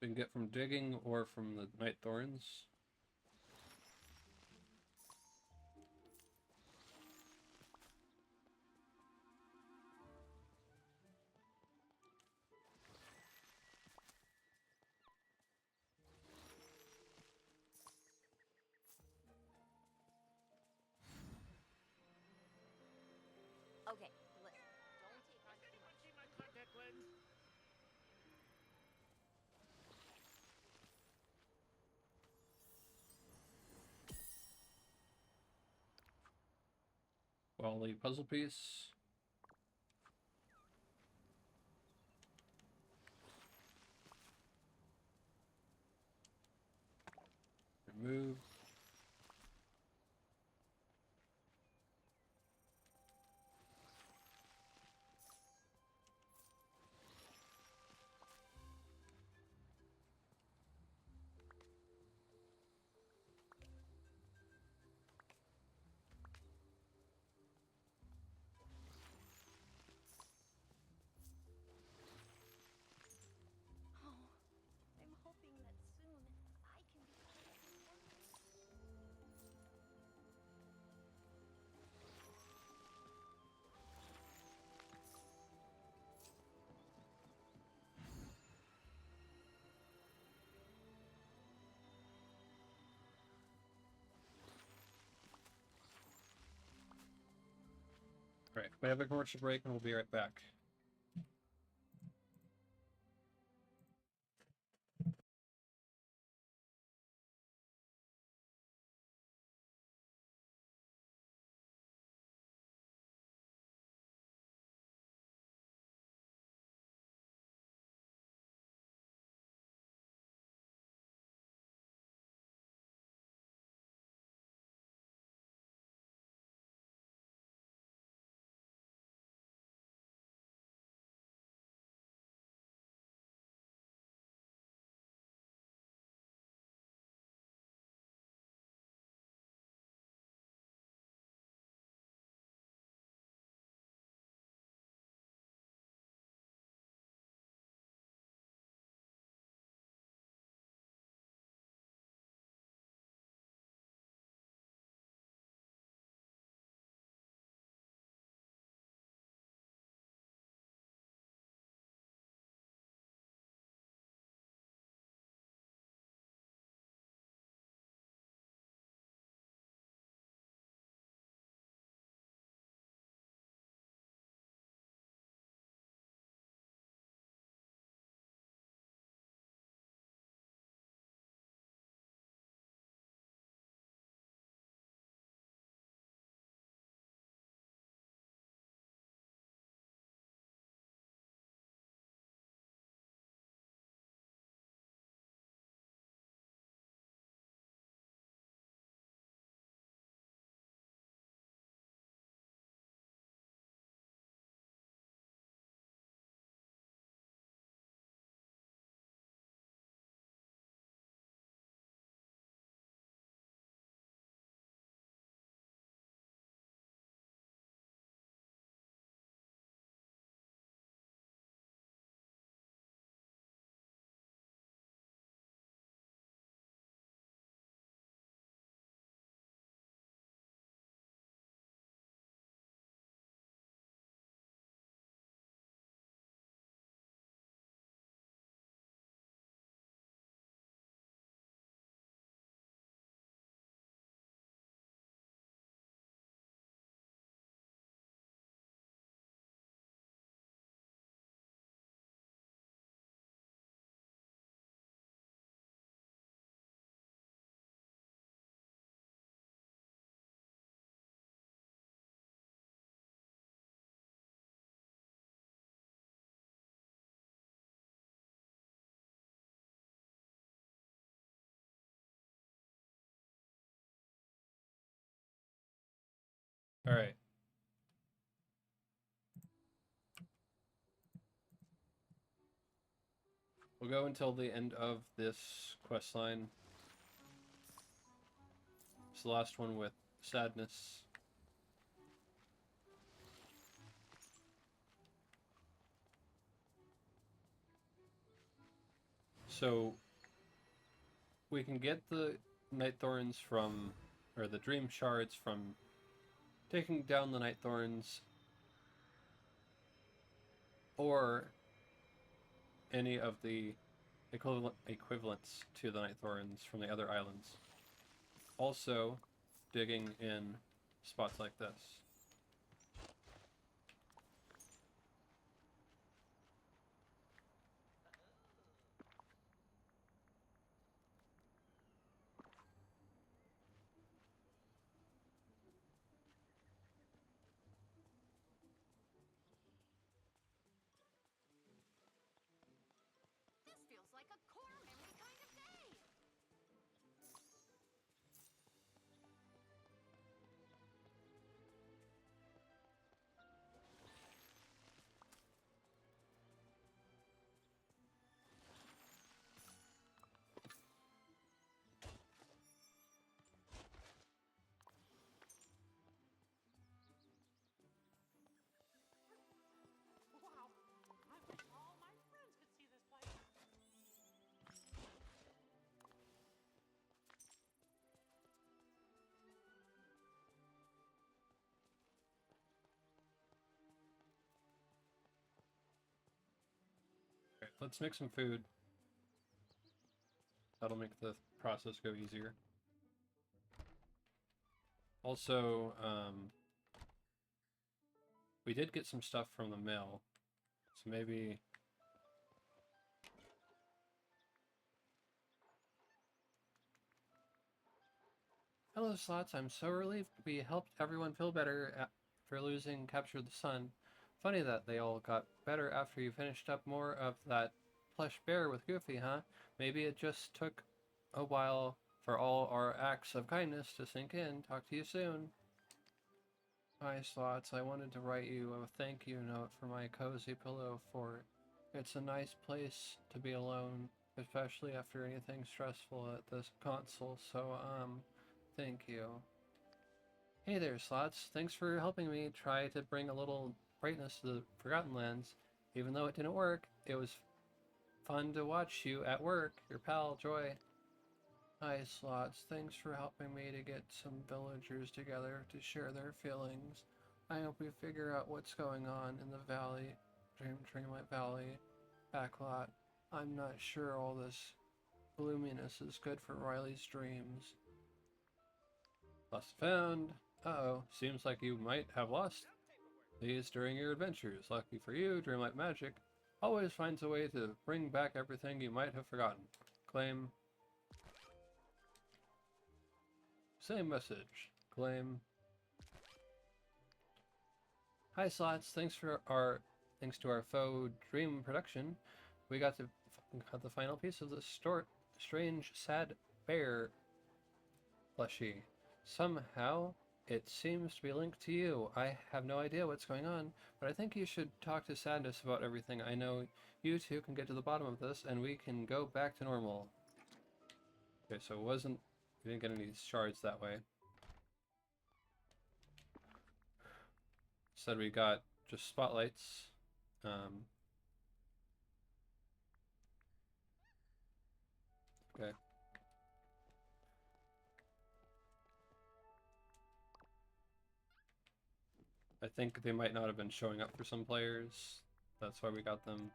We can get from digging or from the night thorns. Okay, listen. Don't take on too much. See my contact lens? Quality puzzle piece. Remove. Right, we have a commercial break and we'll be right back. Alright. We'll go until the end of this quest line. It's the last one with sadness. So we can get the night thorns from, or the dream shards from taking down the night thorns, or any of the equivalents to the night thorns from the other islands. Also, digging in spots like this. This feels like a core memory kind of day. Wow. I wish all my friends could see this place. Alright, let's make some food. That'll make the process go easier. Also, We did get some stuff from the mail, so maybe... Hello, Slots. I'm so relieved we helped everyone feel better for losing Capture the Sun. Funny that they all got better after you finished up more of that plush bear with Goofy, huh? Maybe it just took a while for all our acts of kindness to sink in. Talk to you soon. Hi, Slots. I wanted to write you a thank you note for my cozy pillow fort. It's a nice place to be alone, especially after anything stressful at this console, so, thank you. Hey there, Slots. Thanks for helping me try to bring a little brightness to the Forgotten Lands. Even though it didn't work, it was fun to watch you at work. Your pal, Joy. Hi, Slots. Thanks for helping me to get some villagers together to share their feelings. I hope we figure out what's going on in the valley, Dreamlight Valley backlot. I'm not sure all this gloominess is good for Riley's dreams. Lost found. Uh-oh, seems like you might have lost these during your adventures. Lucky for you, Dreamlight Magic always finds a way to bring back everything you might have forgotten. Claim. Same message. Claim. Hi, Slots. Thanks to our faux dream production, we got the final piece of the strange, sad bear plushie. Somehow, it seems to be linked to you. I have no idea what's going on, but I think you should talk to Sadness about everything. I know you two can get to the bottom of this, and we can go back to normal. Okay, so we didn't get any shards that way. Instead we got just spotlights. Okay. I think they might not have been showing up for some players. That's why we got them.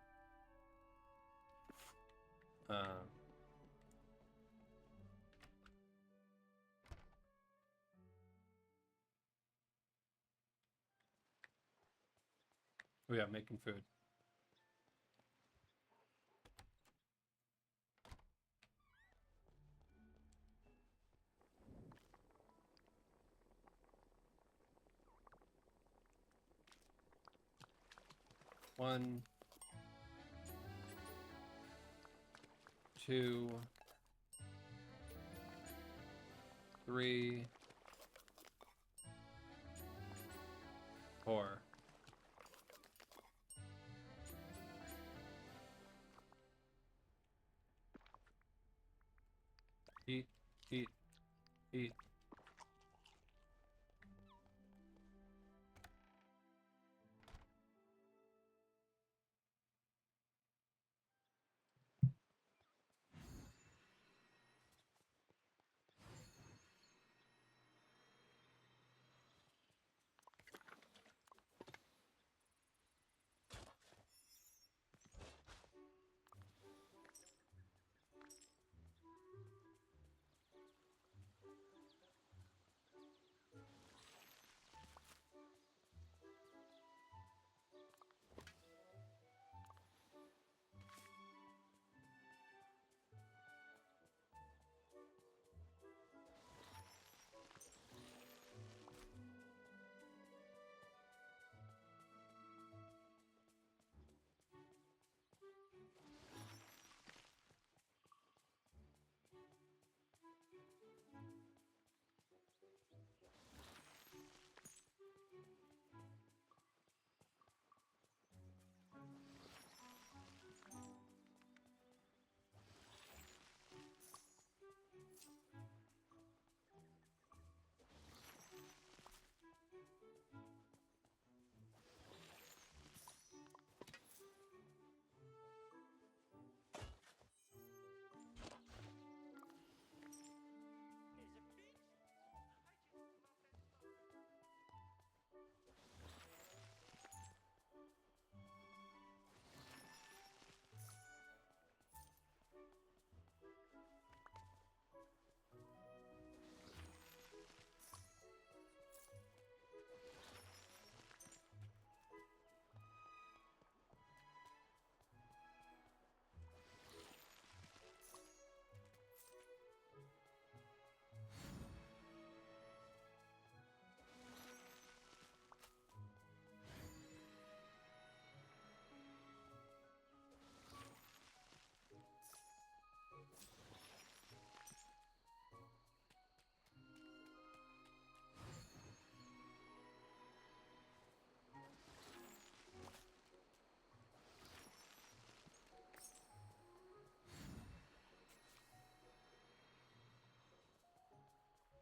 Oh yeah, making food. One, two, three, four. Eat, eat, eat.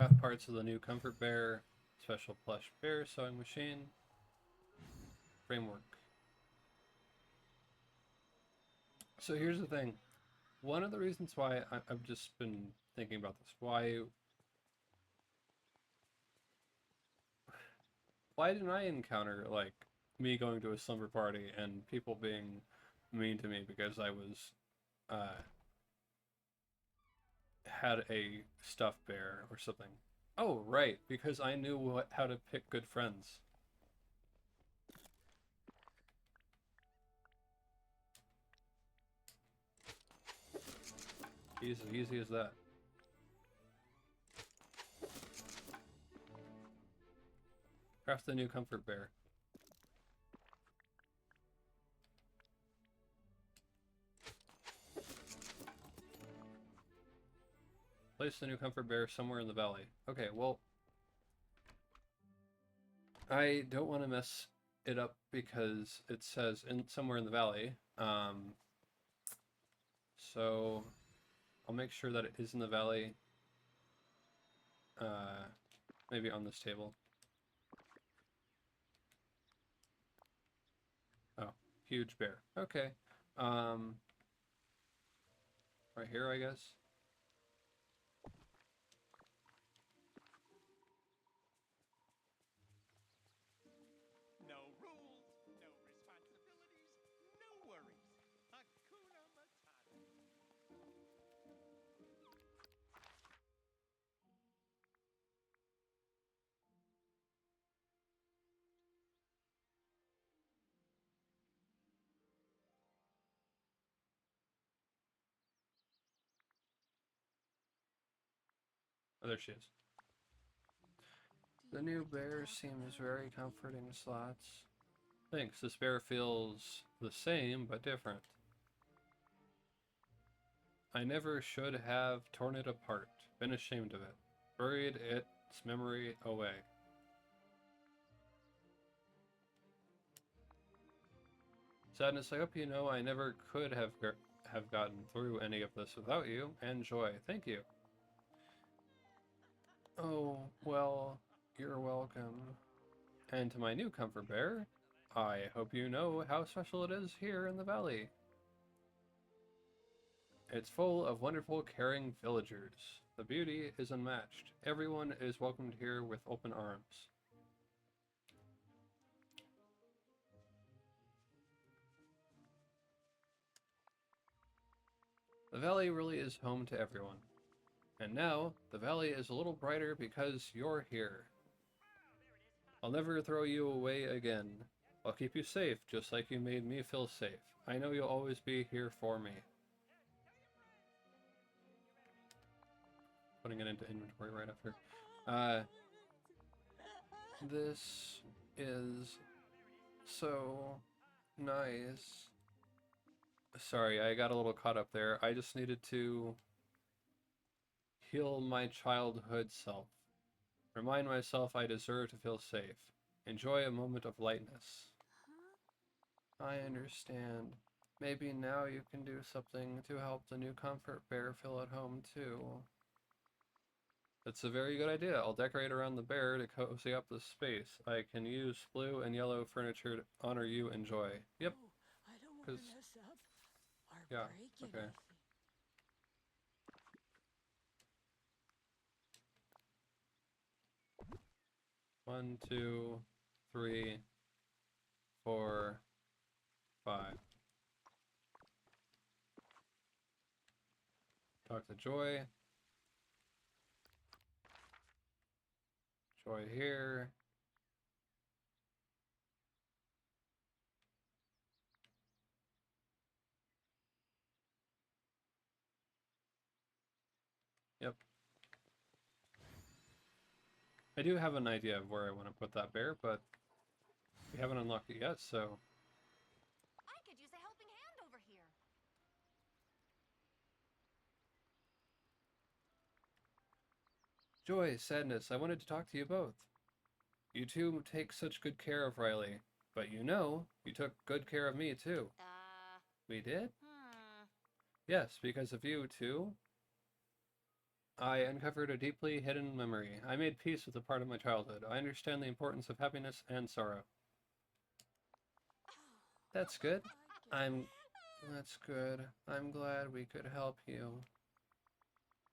Craft parts of the new Comfort Bear, special plush bear sewing machine, framework. So here's the thing. One of the reasons why I've just been thinking about this, why didn't I encounter, like, me going to a slumber party and people being mean to me because I was, had a stuffed bear or something? Oh, right, because I knew how to pick good friends. Easy as that. Craft the new Comfort Bear. Place the new Comfort Bear somewhere in the valley. Okay, well, I don't want to mess it up because it says somewhere in the valley. So I'll make sure that it is in the valley. Maybe on this table. Oh, huge bear. Okay. Right here, I guess. No rules, no responsibilities, no worries. Hakuna Matata. Oh, there she is. The new bear seems very comforting, Slots. Thanks. This bear feels the same, but different. I never should have torn it apart. Been ashamed of it. Buried its memory away. Sadness, I hope you know I never could have gotten through any of this without you. And joy. Thank you. Oh, well, you're welcome. And to my new Comfort Bear, I hope you know how special it is here in the valley. It's full of wonderful, caring villagers. The beauty is unmatched. Everyone is welcomed here with open arms. The valley really is home to everyone. And now, the valley is a little brighter because you're here. I'll never throw you away again. I'll keep you safe, just like you made me feel safe. I know you'll always be here for me. Putting it into inventory right after. This is so nice. Sorry, I got a little caught up there. I just needed to heal my childhood self. Remind myself I deserve to feel safe. Enjoy a moment of lightness. I understand. Maybe now you can do something to help the new Comfort Bear feel at home too. That's a very good idea. I'll decorate around the bear to cozy up the space. I can use blue and yellow furniture to honor you and joy. Yep. Oh, I don't want to mess up or Yeah, break okay. anything. 1, 2, 3, 4, 5. Talk to Joy. Joy here. Yep. I do have an idea of where I want to put that bear, but we haven't unlocked it yet, so... I could use a helping hand over here. Joy, Sadness, I wanted to talk to you both. You two take such good care of Riley, but you know, you took good care of me too. We did? Yes, because of you too. I uncovered a deeply hidden memory. I made peace with a part of my childhood. I understand the importance of happiness and sorrow. That's good. That's good. I'm glad we could help you.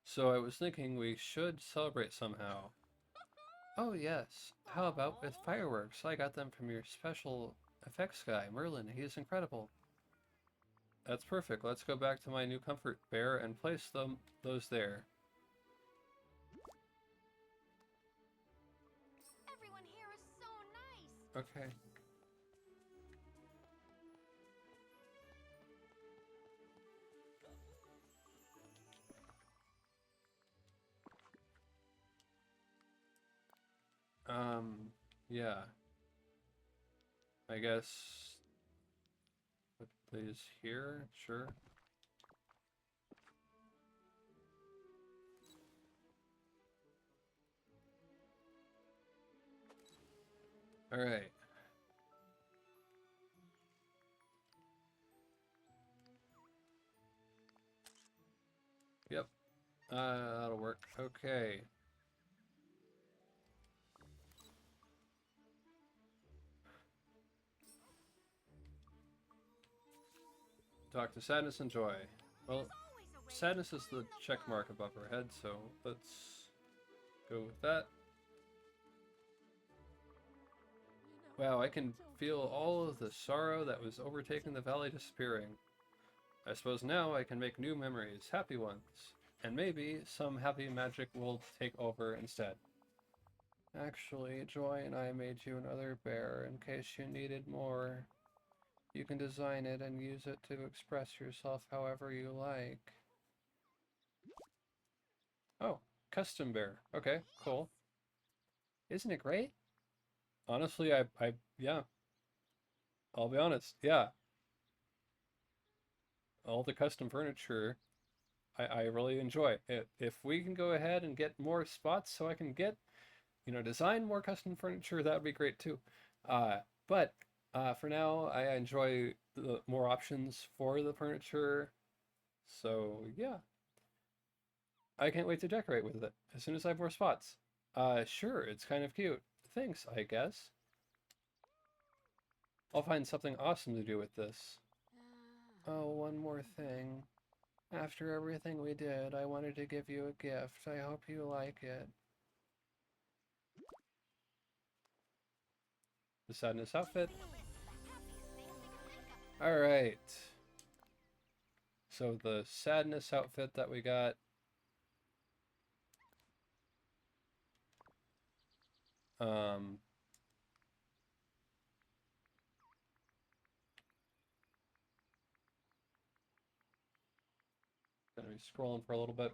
So I was thinking we should celebrate somehow. Oh yes. How about with fireworks? I got them from your special effects guy, Merlin. He is incredible. That's perfect. Let's go back to my new comfort bear and place those there. Everyone here is so nice. Okay. Yeah. I guess put these here, sure. All right. Yep. That'll work. Okay. Talk to Sadness and Joy. Well, Sadness is the check mark above her head, so let's go with that. Wow, I can feel all of the sorrow that was overtaking the valley disappearing. I suppose now I can make new memories, happy ones, and maybe some happy magic will take over instead. Actually, Joy and I made you another bear in case you needed more. You can design it and use it to express yourself however you like. Oh, custom bear. Okay, cool. Isn't it great? Honestly, yeah. I'll be honest, yeah. All the custom furniture, I really enjoy it. If we can go ahead and get more spots so I can get, design more custom furniture, that would be great too. But for now, I enjoy the more options for the furniture. So yeah, I can't wait to decorate with it as soon as I have more spots. Sure, it's kind of cute. Thanks, I guess. I'll find something awesome to do with this. Oh, one more thing. After everything we did, I wanted to give you a gift. I hope you like it. The Sadness outfit. Alright. So the Sadness outfit that we got. Gonna be scrolling for a little bit.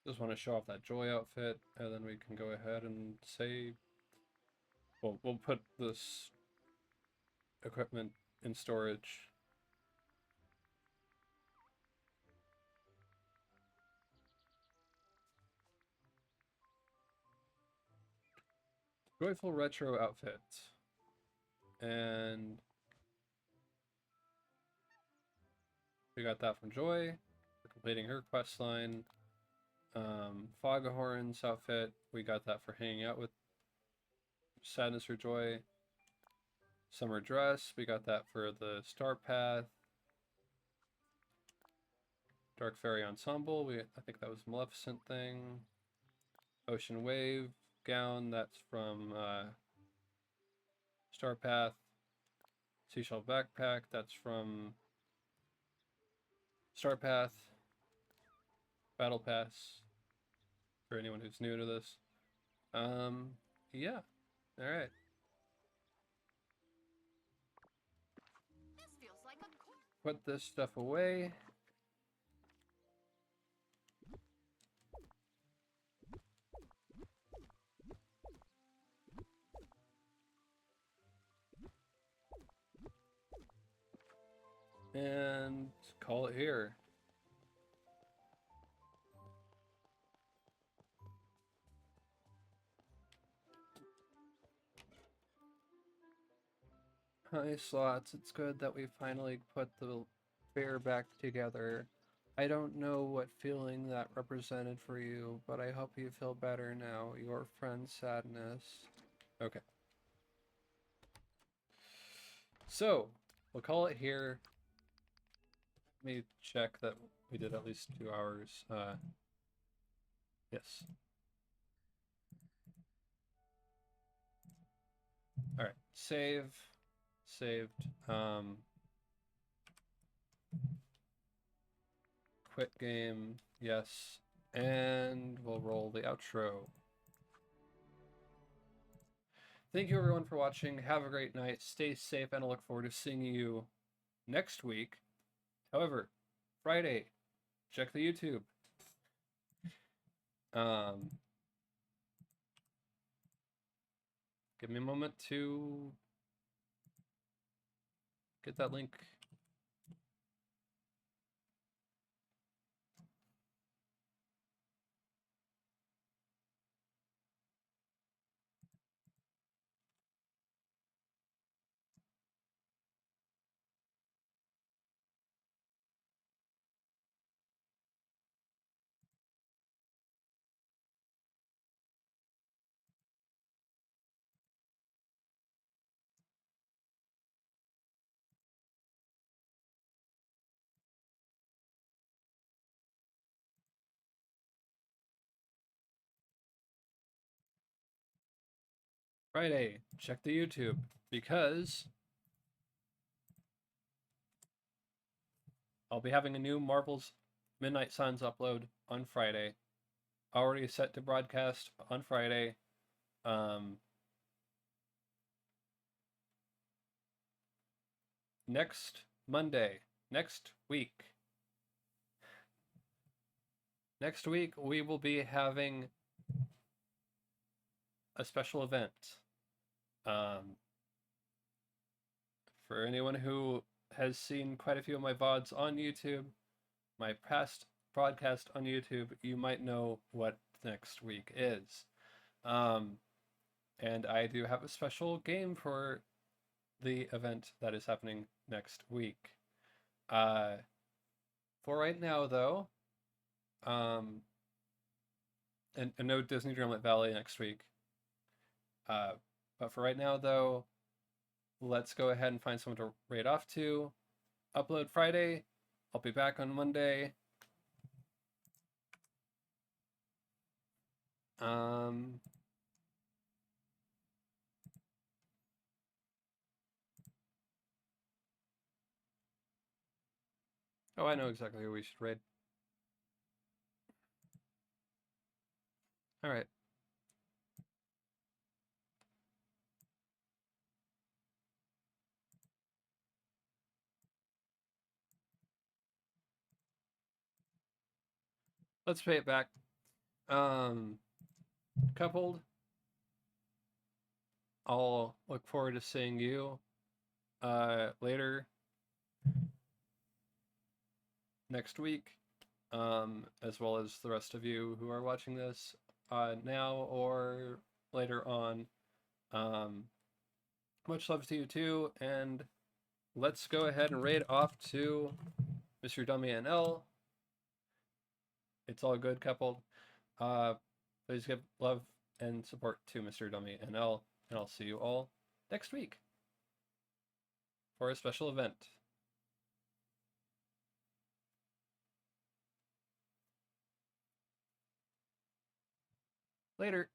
Just want to show off that Joy outfit, and then we can go ahead and say, well, we'll put this equipment in storage. Joyful retro outfit. And we got that from Joy for completing her quest line. Foghorn's outfit, we got that for hanging out with Sadness or Joy. Summer dress, we got that for the Star Path. Dark Fairy ensemble, I think that was Maleficent thing. Ocean Wave gown, that's from Star Path. Seashell backpack, that's from Star Path. Battle Pass, for anyone who's new to this. Yeah. Alright. This feels like a cool. Put this stuff away. and call it here. Hi, Slots. It's good that we finally put the fair back together. I don't know what feeling that represented for you, but I hope you feel better now. Your friend Sadness. Okay. So, we'll call it here. Let me check that we did at least 2 hours. Yes. All right. Save. Saved. Quit game. Yes. And we'll roll the outro. Thank you everyone for watching. Have a great night. Stay safe, and I look forward to seeing you next week. However, Friday, check the YouTube. Give me a moment to get that link. Friday, check the YouTube, because I'll be having a new Marvel's Midnight Suns upload on Friday. Already set to broadcast on Friday. Next Monday, next week, we will be having a special event. For anyone who has seen quite a few of my VODs on YouTube, my past broadcast on YouTube, you might know what next week is. And I do have a special game for the event that is happening next week. For right now, though, and no Disney Dreamlight Valley next week. But for right now, though, let's go ahead and find someone to raid off to. Upload Friday. I'll be back on Monday. Oh, I know exactly who we should raid. All right. Let's pay it back. Coupled. I'll look forward to seeing you later next week, as well as the rest of you who are watching this now or later on. Much love to you too, and let's go ahead and raid off to Mr. Dummy NL. It's all good, coupled. Please give love and support to Mr. Dummy NL, and I'll see you all next week for a special event. Later.